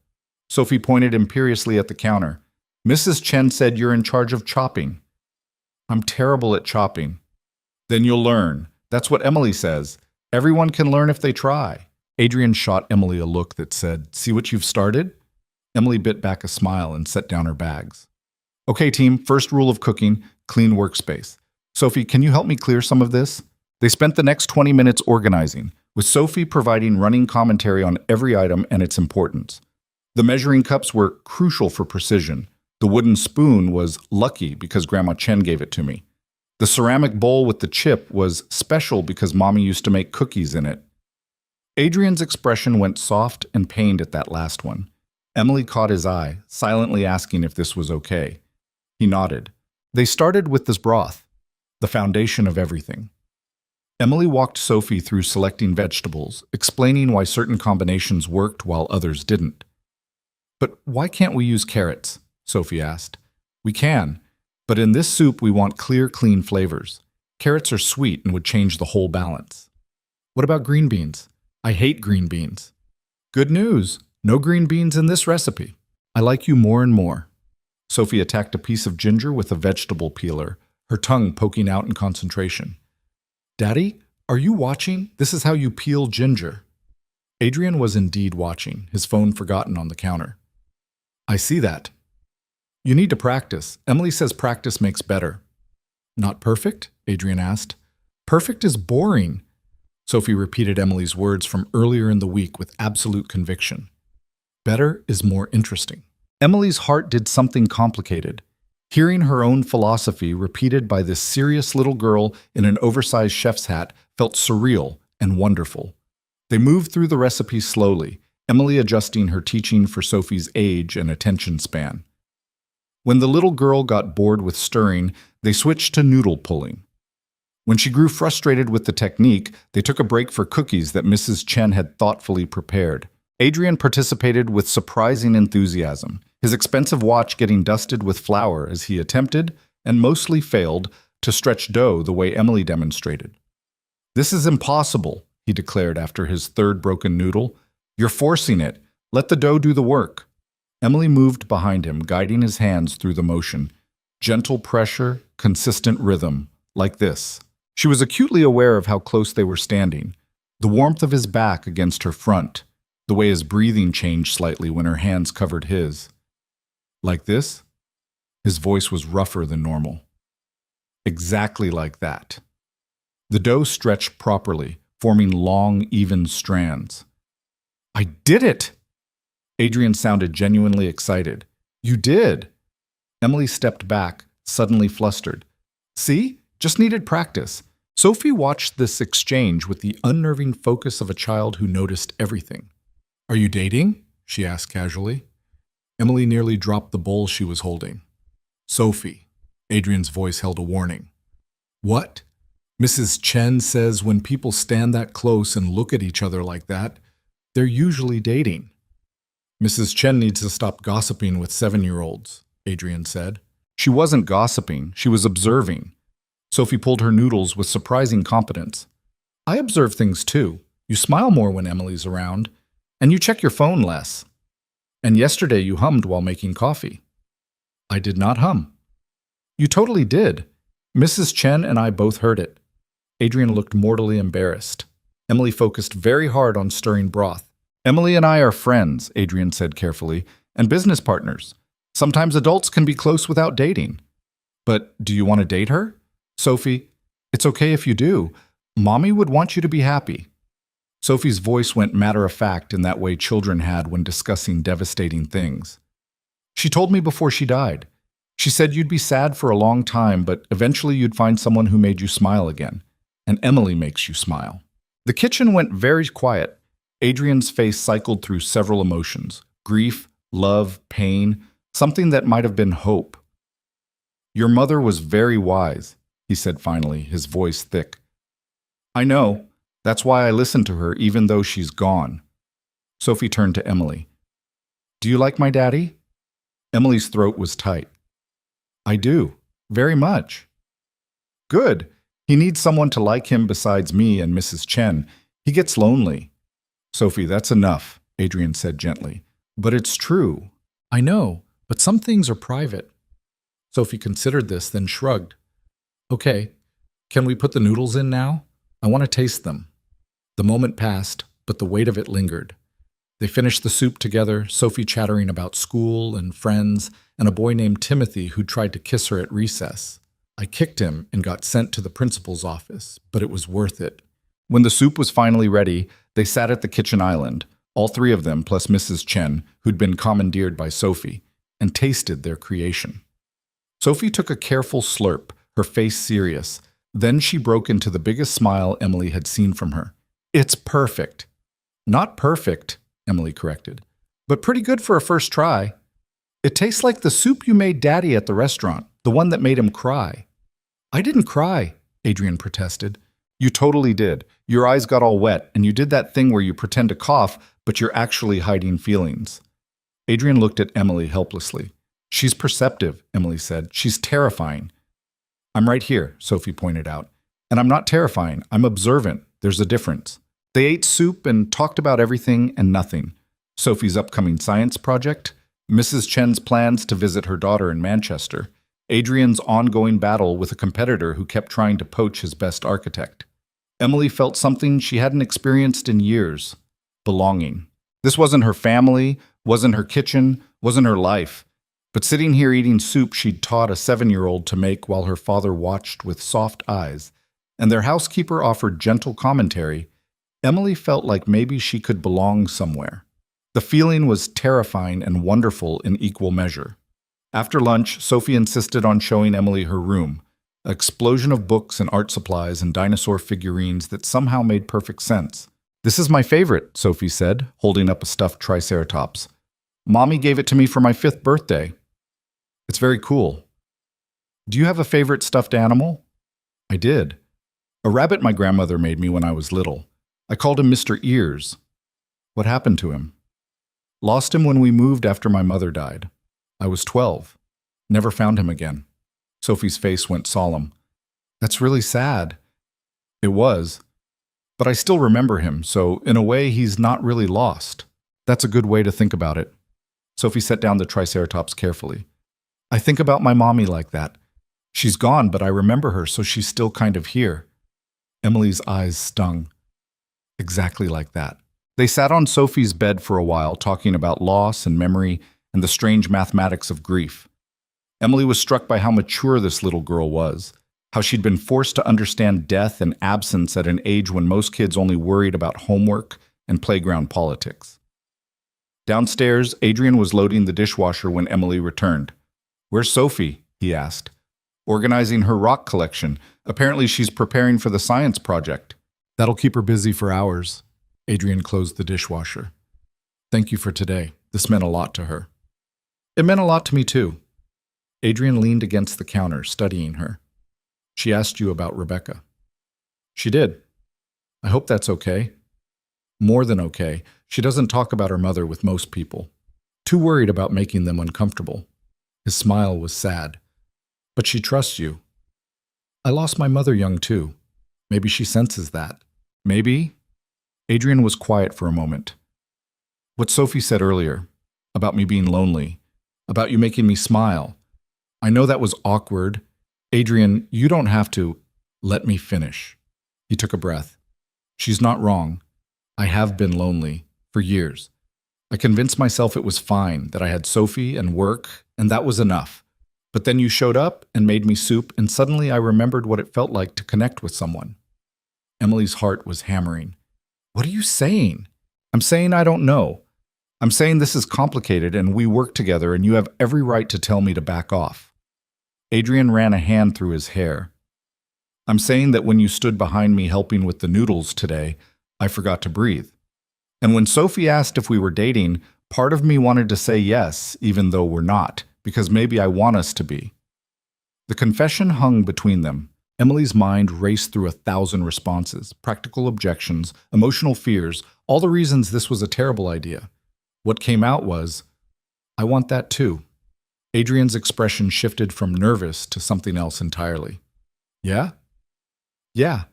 Sophie pointed imperiously at the counter. "Mrs. Chen said you're in charge of chopping." "I'm terrible at chopping." "Then you'll learn. That's what Emily says. Everyone can learn if they try." Adrian shot Emily a look that said, "See what you've started?" Emily bit back a smile and set down her bags. "Okay, team, first rule of cooking, clean workspace. Sophie, can you help me clear some of this?" They spent the next 20 minutes organizing, with Sophie providing running commentary on every item and its importance. The measuring cups were crucial for precision. The wooden spoon was lucky because Grandma Chen gave it to me. The ceramic bowl with the chip was special because Mommy used to make cookies in it. Adrian's expression went soft and pained at that last one. Emily caught his eye, silently asking if this was okay. He nodded. They started with this broth, the foundation of everything. Emily walked Sophie through selecting vegetables, explaining why certain combinations worked while others didn't. "But why can't we use carrots?" Sophie asked. "We can, but in this soup we want clear, clean flavors. Carrots are sweet and would change the whole balance." "What about green beans? I hate green beans." "Good news. No green beans in this recipe. I like you more and more." Sophie attacked a piece of ginger with a vegetable peeler, her tongue poking out in concentration. "Daddy, are you watching? This is how you peel ginger." Adrian was indeed watching, his phone forgotten on the counter. "I see that." "You need to practice. Emily says practice makes better." "Not perfect?" Adrian asked. "Perfect is boring." Sophie repeated Emily's words from earlier in the week with absolute conviction. "Better is more interesting." Emily's heart did something complicated. Hearing her own philosophy repeated by this serious little girl in an oversized chef's hat felt surreal and wonderful. They moved through the recipe slowly, Emily adjusting her teaching for Sophie's age and attention span. When the little girl got bored with stirring, they switched to noodle pulling. When she grew frustrated with the technique, they took a break for cookies that Mrs. Chen had thoughtfully prepared. Adrian participated with surprising enthusiasm, his expensive watch getting dusted with flour as he attempted, and mostly failed, to stretch dough the way Emily demonstrated. "This is impossible," he declared after his third broken noodle. "You're forcing it. Let the dough do the work." Emily moved behind him, guiding his hands through the motion. Gentle pressure, consistent rhythm, like this. She was acutely aware of how close they were standing, the warmth of his back against her front, the way his breathing changed slightly when her hands covered his. "Like this?" His voice was rougher than normal. "Exactly like that." The dough stretched properly, forming long, even strands. "I did it!" Adrian sounded genuinely excited. "You did!" Emily stepped back, suddenly flustered. "See? Just needed practice." Sophie watched this exchange with the unnerving focus of a child who noticed everything. "Are you dating?" she asked casually. Emily nearly dropped the bowl she was holding. "Sophie," Adrian's voice held a warning. "What?" "Mrs. Chen says when people stand that close and look at each other like that, they're usually dating." "Mrs. Chen needs to stop gossiping with 7-year-olds, Adrian said. She wasn't gossiping, she was observing. Sophie pulled her noodles with surprising competence. "I observe things too. You smile more when Emily's around, and you check your phone less. And yesterday you hummed while making coffee." "I did not hum." "You totally did. Mrs. Chen and I both heard it." Adrian looked mortally embarrassed. Emily focused very hard on stirring broth. Emily and I are friends, Adrian said carefully, and business partners. Sometimes adults can be close without dating. But do you want to date her? Sophie, it's okay if you do. Mommy would want you to be happy. Sophie's voice went matter-of-fact in that way children had when discussing devastating things. She told me before she died. She said you'd be sad for a long time, but eventually you'd find someone who made you smile again. And Emily makes you smile. The kitchen went very quiet. Adrian's face cycled through several emotions: grief, love, pain, something that might have been hope. Your mother was very wise, he said finally, his voice thick. I know. That's why I listen to her even though she's gone. Sophie turned to Emily. Do you like my daddy? Emily's throat was tight. I do. Very much. Good. He needs someone to like him besides me and Mrs. Chen. He gets lonely. Sophie, that's enough, Adrian said gently. But it's true. I know, but some things are private. Sophie considered this, then shrugged. Okay, can we put the noodles in now? I want to taste them. The moment passed, but the weight of it lingered. They finished the soup together, Sophie chattering about school and friends, and a boy named Timothy who tried to kiss her at recess. I kicked him and got sent to the principal's office, but it was worth it. When the soup was finally ready, they sat at the kitchen island, all three of them plus Mrs. Chen, who'd been commandeered by Sophie, and tasted their creation. Sophie took a careful slurp, her face serious. Then she broke into the biggest smile Emily had seen from her. It's perfect. Not perfect, Emily corrected, but pretty good for a first try. It tastes like the soup you made Daddy at the restaurant, the one that made him cry. I didn't cry, Adrian protested. You totally did. Your eyes got all wet, and you did that thing where you pretend to cough, but you're actually hiding feelings. Adrian looked at Emily helplessly. She's perceptive, Emily said. She's terrifying. I'm right here, Sophie pointed out. And I'm not terrifying. I'm observant. There's a difference. They ate soup and talked about everything and nothing. Sophie's upcoming science project, Mrs. Chen's plans to visit her daughter in Manchester, Adrian's ongoing battle with a competitor who kept trying to poach his best architect. Emily felt something she hadn't experienced in years: belonging. This wasn't her family, wasn't her kitchen, wasn't her life. But sitting here eating soup she'd taught a 7-year-old to make while her father watched with soft eyes, and their housekeeper offered gentle commentary, Emily felt like maybe she could belong somewhere. The feeling was terrifying and wonderful in equal measure. After lunch, Sophie insisted on showing Emily her room, an explosion of books and art supplies and dinosaur figurines that somehow made perfect sense. This is my favorite, Sophie said, holding up a stuffed triceratops. Mommy gave it to me for my 5th birthday. It's very cool. Do you have a favorite stuffed animal? I did. A rabbit my grandmother made me when I was little. I called him Mr. Ears. What happened to him? Lost him when we moved after my mother died. I was 12. Never found him again. Sophie's face went solemn. That's really sad. It was. But I still remember him, so in a way he's not really lost. That's a good way to think about it. Sophie set down the triceratops carefully. I think about my mommy like that. She's gone, but I remember her, so she's still kind of here. Emily's eyes stung. Exactly like that. They sat on Sophie's bed for a while, talking about loss and memory and the strange mathematics of grief. Emily was struck by how mature this little girl was, how she'd been forced to understand death and absence at an age when most kids only worried about homework and playground politics. Downstairs, Adrian was loading the dishwasher when Emily returned. Where's Sophie? He asked. Organizing her rock collection. Apparently she's preparing for the science project. That'll keep her busy for hours. Adrian closed the dishwasher. Thank you for today. This meant a lot to her. It meant a lot to me too. Adrian leaned against the counter, studying her. She asked you about Rebecca. She did. I hope that's okay. More than okay. She doesn't talk about her mother with most people. Too worried about making them uncomfortable. His smile was sad. But she trusts you. I lost my mother young too. Maybe she senses that. Maybe? Adrian was quiet for a moment. What Sophie said earlier, about me being lonely, about you making me smile. I know that was awkward. Adrian, you don't have to. Let me finish. He took a breath. She's not wrong. I have been lonely for years. I convinced myself it was fine, that I had Sophie and work, and that was enough. But then you showed up and made me soup, and suddenly I remembered what it felt like to connect with someone. Emily's heart was hammering. What are you saying? I'm saying I don't know. I'm saying this is complicated and we work together and you have every right to tell me to back off. Adrian ran a hand through his hair. I'm saying that when you stood behind me helping with the noodles today, I forgot to breathe. And when Sophie asked if we were dating, part of me wanted to say yes, even though we're not, because maybe I want us to be. The confession hung between them. Emily's mind raced through 1,000 responses, practical objections, emotional fears, all the reasons this was a terrible idea. What came out was, I want that too. Adrian's expression shifted from nervous to something else entirely. Yeah? Yeah.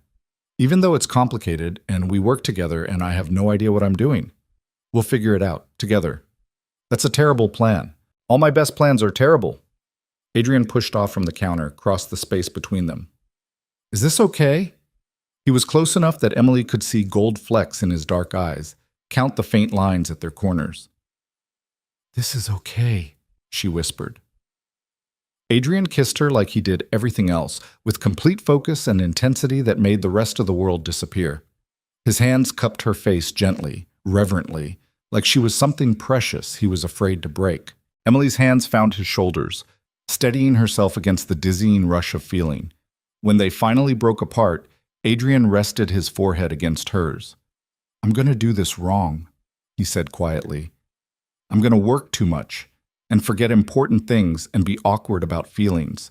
Even though it's complicated and we work together and I have no idea what I'm doing. We'll figure it out, together. That's a terrible plan. All my best plans are terrible. Adrian pushed off from the counter, crossed the space between them. Is this okay? He was close enough that Emily could see gold flecks in his dark eyes, count the faint lines at their corners. This is okay, she whispered. Adrian kissed her like he did everything else, with complete focus and intensity that made the rest of the world disappear. His hands cupped her face gently, reverently, like she was something precious he was afraid to break. Emily's hands found his shoulders, steadying herself against the dizzying rush of feeling. When they finally broke apart, Adrian rested his forehead against hers. I'm going to do this wrong, he said quietly. I'm going to work too much and forget important things and be awkward about feelings.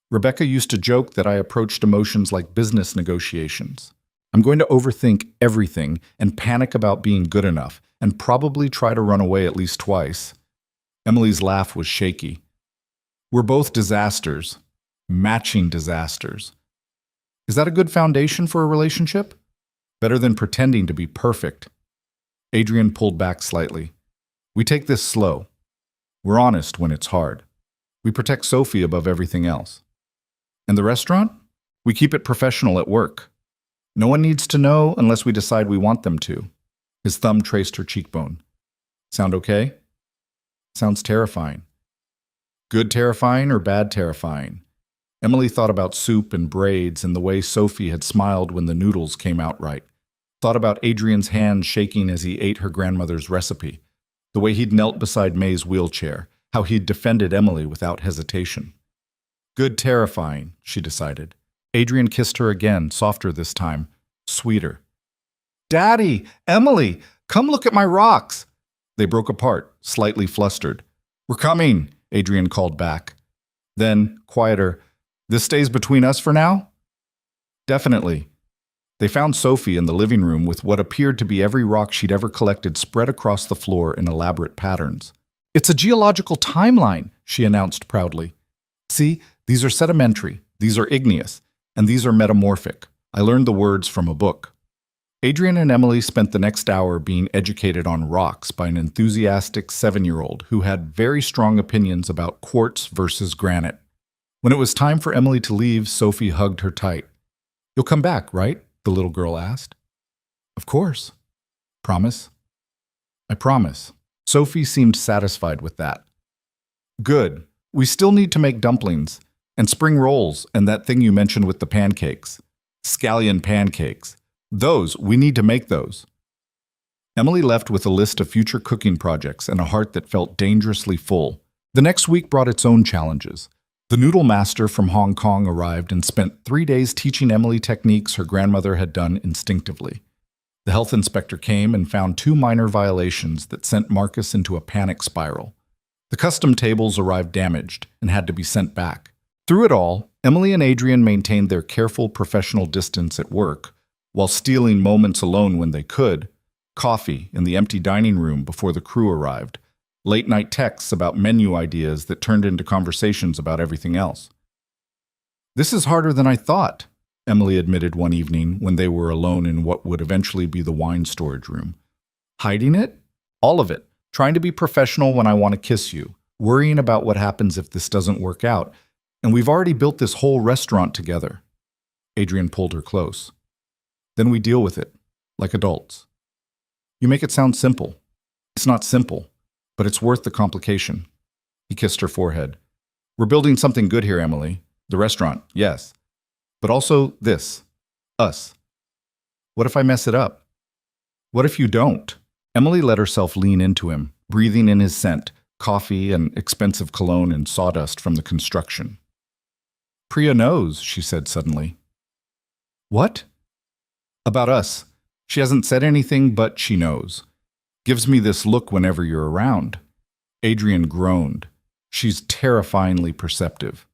Rebecca used to joke that I approached emotions like business negotiations. I'm going to overthink everything and panic about being good enough and probably try to run away at least twice. Emily's laugh was shaky. We're both disasters, matching disasters. Is that a good foundation for a relationship? Better than pretending to be perfect. Adrian pulled back slightly. We take this slow. We're honest when it's hard. We protect Sophie above everything else. And the restaurant? We keep it professional at work. No one needs to know unless we decide we want them to. His thumb traced her cheekbone. Sound okay? Sounds terrifying. Good terrifying or bad terrifying? Emily thought about soup and braids and the way Sophie had smiled when the noodles came out right. Thought about Adrian's hand shaking as he ate her grandmother's recipe. The way he'd knelt beside May's wheelchair. How he'd defended Emily without hesitation. Good terrifying, she decided. Adrian kissed her again, softer this time, sweeter. Daddy! Emily! Come look at my rocks! They broke apart, slightly flustered. We're coming, Adrian called back. Then, quieter, this stays between us for now? Definitely. They found Sophie in the living room with what appeared to be every rock she'd ever collected spread across the floor in elaborate patterns. It's a geological timeline, she announced proudly. See, these are sedimentary, these are igneous, and these are metamorphic. I learned the words from a book. Adrian and Emily spent the next hour being educated on rocks by an enthusiastic 7-year-old who had very strong opinions about quartz versus granite. When it was time for Emily to leave, Sophie hugged her tight. You'll come back, right? The little girl asked. Of course. Promise? I promise. Sophie seemed satisfied with that. Good. We still need to make dumplings, and spring rolls, and that thing you mentioned with the pancakes. Scallion pancakes. Those, we need to make those. Emily left with a list of future cooking projects and a heart that felt dangerously full. The next week brought its own challenges. The noodle master from Hong Kong arrived and spent 3 days teaching Emily techniques her grandmother had done instinctively. The health inspector came and found 2 minor violations that sent Marcus into a panic spiral. The custom tables arrived damaged and had to be sent back. Through it all, Emily and Adrian maintained their careful professional distance at work, while stealing moments alone when they could, coffee in the empty dining room before the crew arrived, late-night texts about menu ideas that turned into conversations about everything else. This is harder than I thought, Emily admitted one evening when they were alone in what would eventually be the wine storage room. Hiding it? All of it. Trying to be professional when I want to kiss you. Worrying about what happens if this doesn't work out. And we've already built this whole restaurant together. Adrian pulled her close. Then we deal with it. like adults. You make it sound simple. It's not simple, but it's worth the complication. He kissed her forehead. We're building something good here, Emily. The restaurant, yes. But also this, us. What if I mess it up? What if you don't? Emily let herself lean into him, breathing in his scent, coffee and expensive cologne and sawdust from the construction. Priya knows, she said suddenly. What? About us. She hasn't said anything, but she knows. Gives me this look whenever you're around. Adrian groaned. She's terrifyingly perceptive.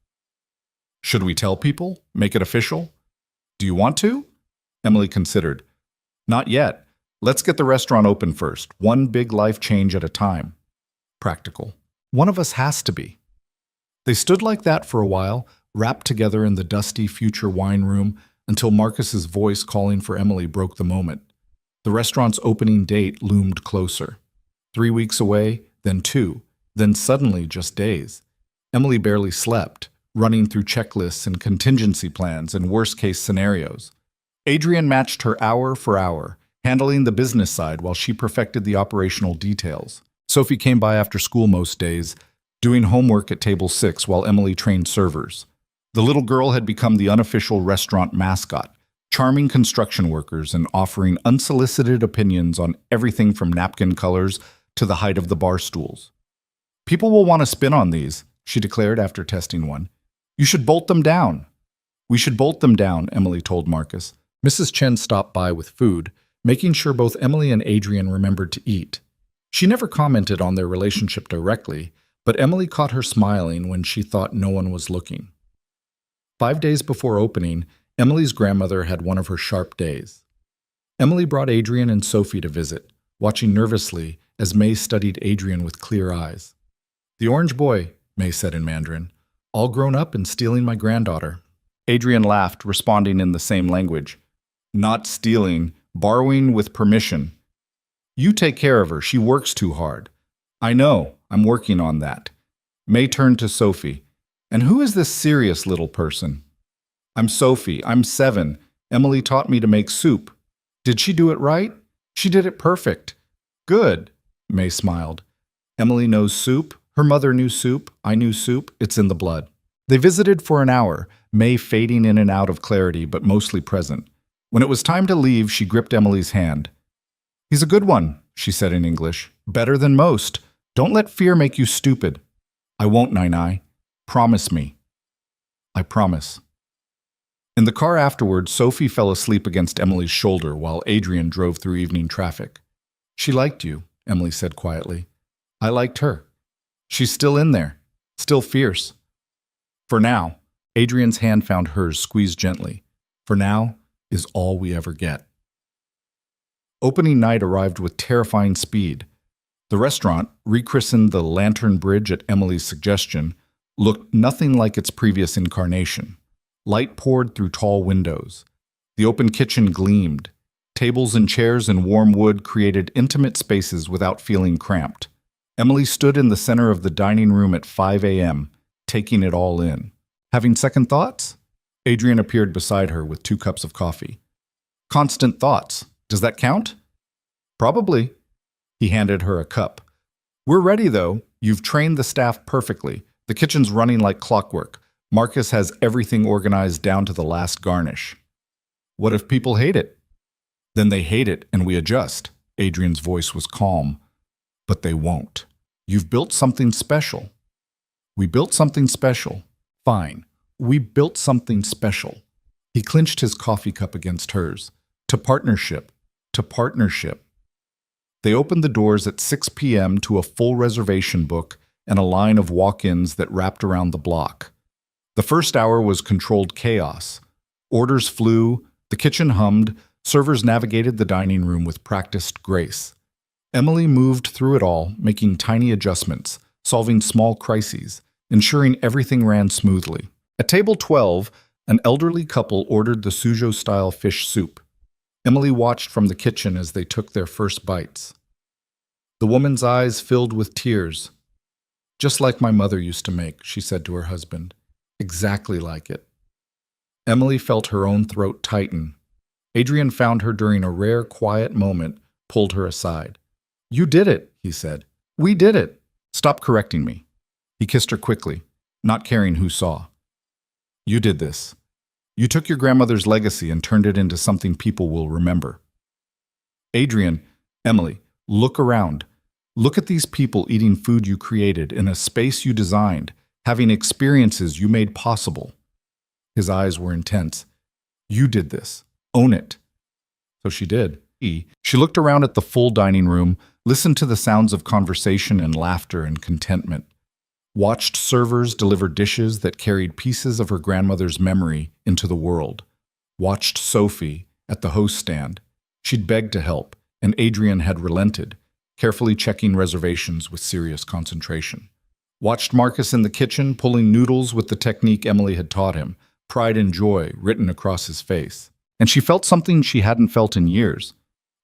Should we tell people? Make it official? Do you want to? Emily considered. Not yet. Let's get the restaurant open first, one big life change at a time. Practical. One of us has to be. They stood like that for a while, wrapped together in the dusty future wine room, until Marcus's voice calling for Emily broke the moment. The restaurant's opening date loomed closer. 3 weeks away, then 2, then suddenly just days. Emily barely slept, running through checklists and contingency plans and worst-case scenarios. Adrian matched her hour for hour, handling the business side while she perfected the operational details. Sophie came by after school most days, doing homework at table 6 while Emily trained servers. The little girl had become the unofficial restaurant mascot, charming construction workers and offering unsolicited opinions on everything from napkin colors to the height of the bar stools. People will want to spin on these, she declared after testing one. You should bolt them down. We should bolt them down, Emily told Marcus. Mrs. Chen stopped by with food, making sure both Emily and Adrian remembered to eat. She never commented on their relationship directly, but Emily caught her smiling when she thought no one was looking. 5 days before opening, Emily's grandmother had one of her sharp days. Emily brought Adrian and Sophie to visit, watching nervously as May studied Adrian with clear eyes. The orange boy, May said in Mandarin, all grown up and stealing my granddaughter. Adrian laughed, responding in the same language. Not stealing, borrowing with permission. You take care of her, she works too hard. I know, I'm working on that. May turned to Sophie. And who is this serious little person? I'm Sophie, I'm 7. Emily taught me to make soup. Did she do it right? She did it perfect. Good, May smiled. Emily knows soup. Her mother knew soup. I knew soup. It's in the blood. They visited for an hour, May fading in and out of clarity but mostly present. When it was time to leave, she gripped Emily's hand. He's a good one, she said in English. Better than most. Don't let fear make you stupid. I won't, Nai. Promise me. I promise. In the car afterward, Sophie fell asleep against Emily's shoulder while Adrian drove through evening traffic. She liked you, Emily said quietly. I liked her. She's still in there, still fierce. For now, Adrian's hand found hers squeezed gently. For now is all we ever get. Opening night arrived with terrifying speed. The restaurant, rechristened the Lantern Bridge at Emily's suggestion, looked nothing like its previous incarnation. Light poured through tall windows. The open kitchen gleamed. Tables and chairs in warm wood created intimate spaces without feeling cramped. Emily stood in the center of the dining room at 5 a.m., taking it all in. Having second thoughts? Adrian appeared beside her with 2 cups of coffee. Constant thoughts. Does that count? Probably. He handed her a cup. We're ready, though. You've trained the staff perfectly. The kitchen's running like clockwork. Marcus has everything organized down to the last garnish. What if people hate it? Then they hate it and we adjust. Adrian's voice was calm. But they won't. You've built something special. We built something special. Fine. We built something special. He clinched his coffee cup against hers. To partnership. To partnership. They opened the doors at 6 p.m. to a full reservation book and a line of walk-ins that wrapped around the block. The first hour was controlled chaos. Orders flew, the kitchen hummed, servers navigated the dining room with practiced grace. Emily moved through it all, making tiny adjustments, solving small crises, ensuring everything ran smoothly. At table 12, an elderly couple ordered the Suzhou-style fish soup. Emily watched from the kitchen as they took their first bites. The woman's eyes filled with tears. Just like my mother used to make, she said to her husband. Exactly like it. Emily felt her own throat tighten. Adrian found her during a rare, quiet moment, pulled her aside. "You did it," he said. "We did it. Stop correcting me." He kissed her quickly, not caring who saw. "You did this. You took your grandmother's legacy and turned it into something people will remember." Adrian, Emily, look around. Look at these people eating food you created in a space you designed, having experiences you made possible. His eyes were intense. "You did this. Own it." So she did. She looked around at the full dining room, listened to the sounds of conversation and laughter and contentment, watched servers deliver dishes that carried pieces of her grandmother's memory into the world, watched Sophie at the host stand. She'd begged to help, and Adrian had relented, carefully checking reservations with serious concentration. Watched Marcus in the kitchen, pulling noodles with the technique Emily had taught him, pride and joy written across his face. And she felt something she hadn't felt in years,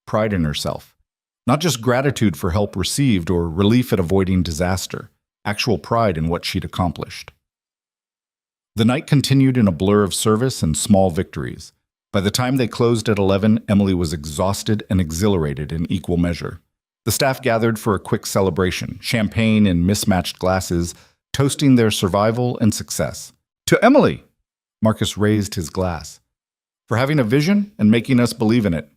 pride in herself. Not just gratitude for help received or relief at avoiding disaster, actual pride in what she'd accomplished. The night continued in a blur of service and small victories. By the time they closed at 11, Emily was exhausted and exhilarated in equal measure. The staff gathered for a quick celebration, champagne in mismatched glasses, toasting their survival and success. "To Emily!" Marcus raised his glass. "For having a vision and making us believe in it."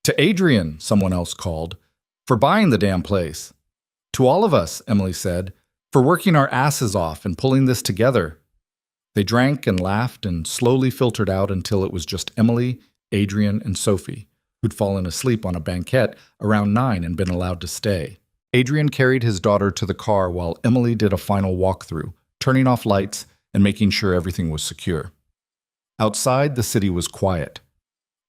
"To Adrian," someone else called, "for buying the damn place." "To all of us," Emily said, "for working our asses off and pulling this together." They drank and laughed and slowly filtered out until it was just Emily, Adrian, and Sophie, who'd fallen asleep on a banquette around 9 and been allowed to stay. Adrian carried his daughter to the car while Emily did a final walkthrough, turning off lights and making sure everything was secure. Outside, the city was quiet.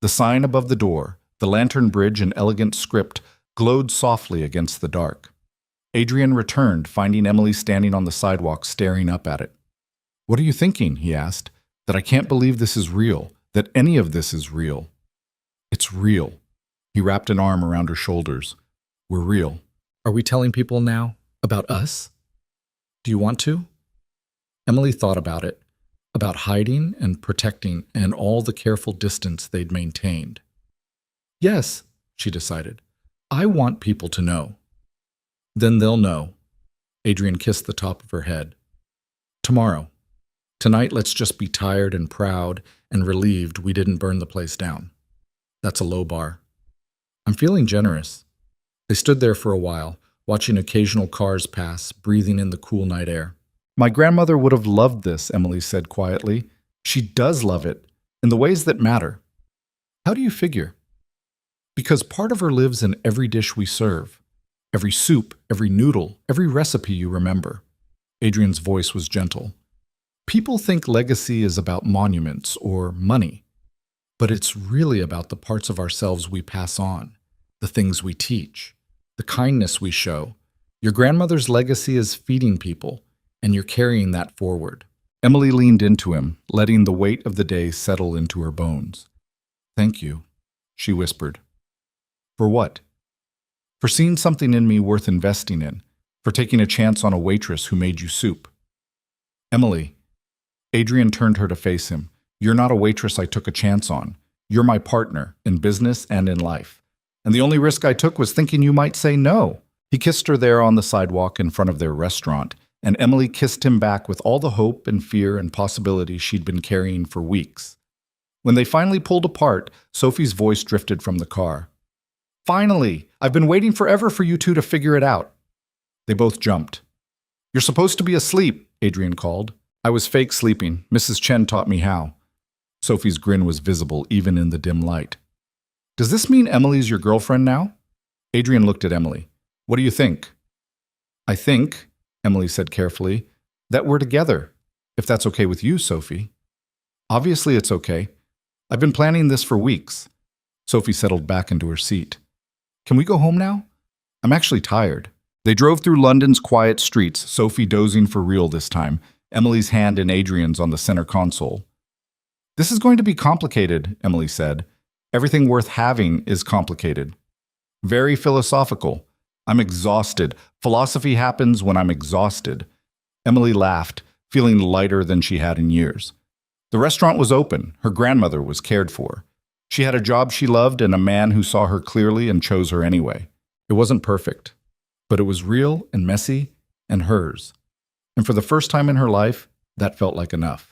The sign above the door, the lantern bridge and elegant script glowed softly against the dark. Adrian returned, finding Emily standing on the sidewalk staring up at it. "What are you thinking?" he asked. "That I can't believe this is real, that any of this is real." "It's real." He wrapped an arm around her shoulders. "We're real." "Are we telling people now? About us? Do you want to?" Emily thought about it, about hiding and protecting and all the careful distance they'd maintained. "Yes," she decided. "I want people to know." "Then they'll know." Adrian kissed the top of her head. "Tomorrow. Tonight, let's just be tired and proud and relieved we didn't burn the place down." "That's a low bar." "I'm feeling generous." They stood there for a while, watching occasional cars pass, breathing in the cool night air. "My grandmother would have loved this," Emily said quietly. "She does love it, in the ways that matter." "How do you figure?" "Because part of her lives in every dish we serve. Every soup, every noodle, every recipe you remember." Adrian's voice was gentle. "People think legacy is about monuments or money, but it's really about the parts of ourselves we pass on, the things we teach, the kindness we show. Your grandmother's legacy is feeding people, and you're carrying that forward." Emily leaned into him, letting the weight of the day settle into her bones. "Thank you," she whispered. "For what?" "For seeing something in me worth investing in, for taking a chance on a waitress who made you soup." "Emily," Adrian turned her to face him, "you're not a waitress I took a chance on. You're my partner, in business and in life. And the only risk I took was thinking you might say no." He kissed her there on the sidewalk in front of their restaurant, and Emily kissed him back with all the hope and fear and possibility she'd been carrying for weeks. When they finally pulled apart, Sophie's voice drifted from the car. "Finally! I've been waiting forever for you two to figure it out." They both jumped. "You're supposed to be asleep," Adrian called. "I was fake sleeping. Mrs. Chen taught me how." Sophie's grin was visible even in the dim light. "Does this mean Emily's your girlfriend now?" Adrian looked at Emily. "What do you think?" "I think," Emily said carefully, "that we're together, if that's okay with you, Sophie." "Obviously it's okay. I've been planning this for weeks." Sophie settled back into her seat. "Can we go home now? I'm actually tired." They drove through London's quiet streets, Sophie dozing for real this time, Emily's hand in Adrian's on the center console. "This is going to be complicated," Emily said. "Everything worth having is complicated." "Very philosophical. I'm exhausted. Philosophy happens when I'm exhausted." Emily laughed, feeling lighter than she had in years. The restaurant was open. Her grandmother was cared for. She had a job she loved and a man who saw her clearly and chose her anyway. It wasn't perfect, but it was real and messy and hers. And for the first time in her life, that felt like enough.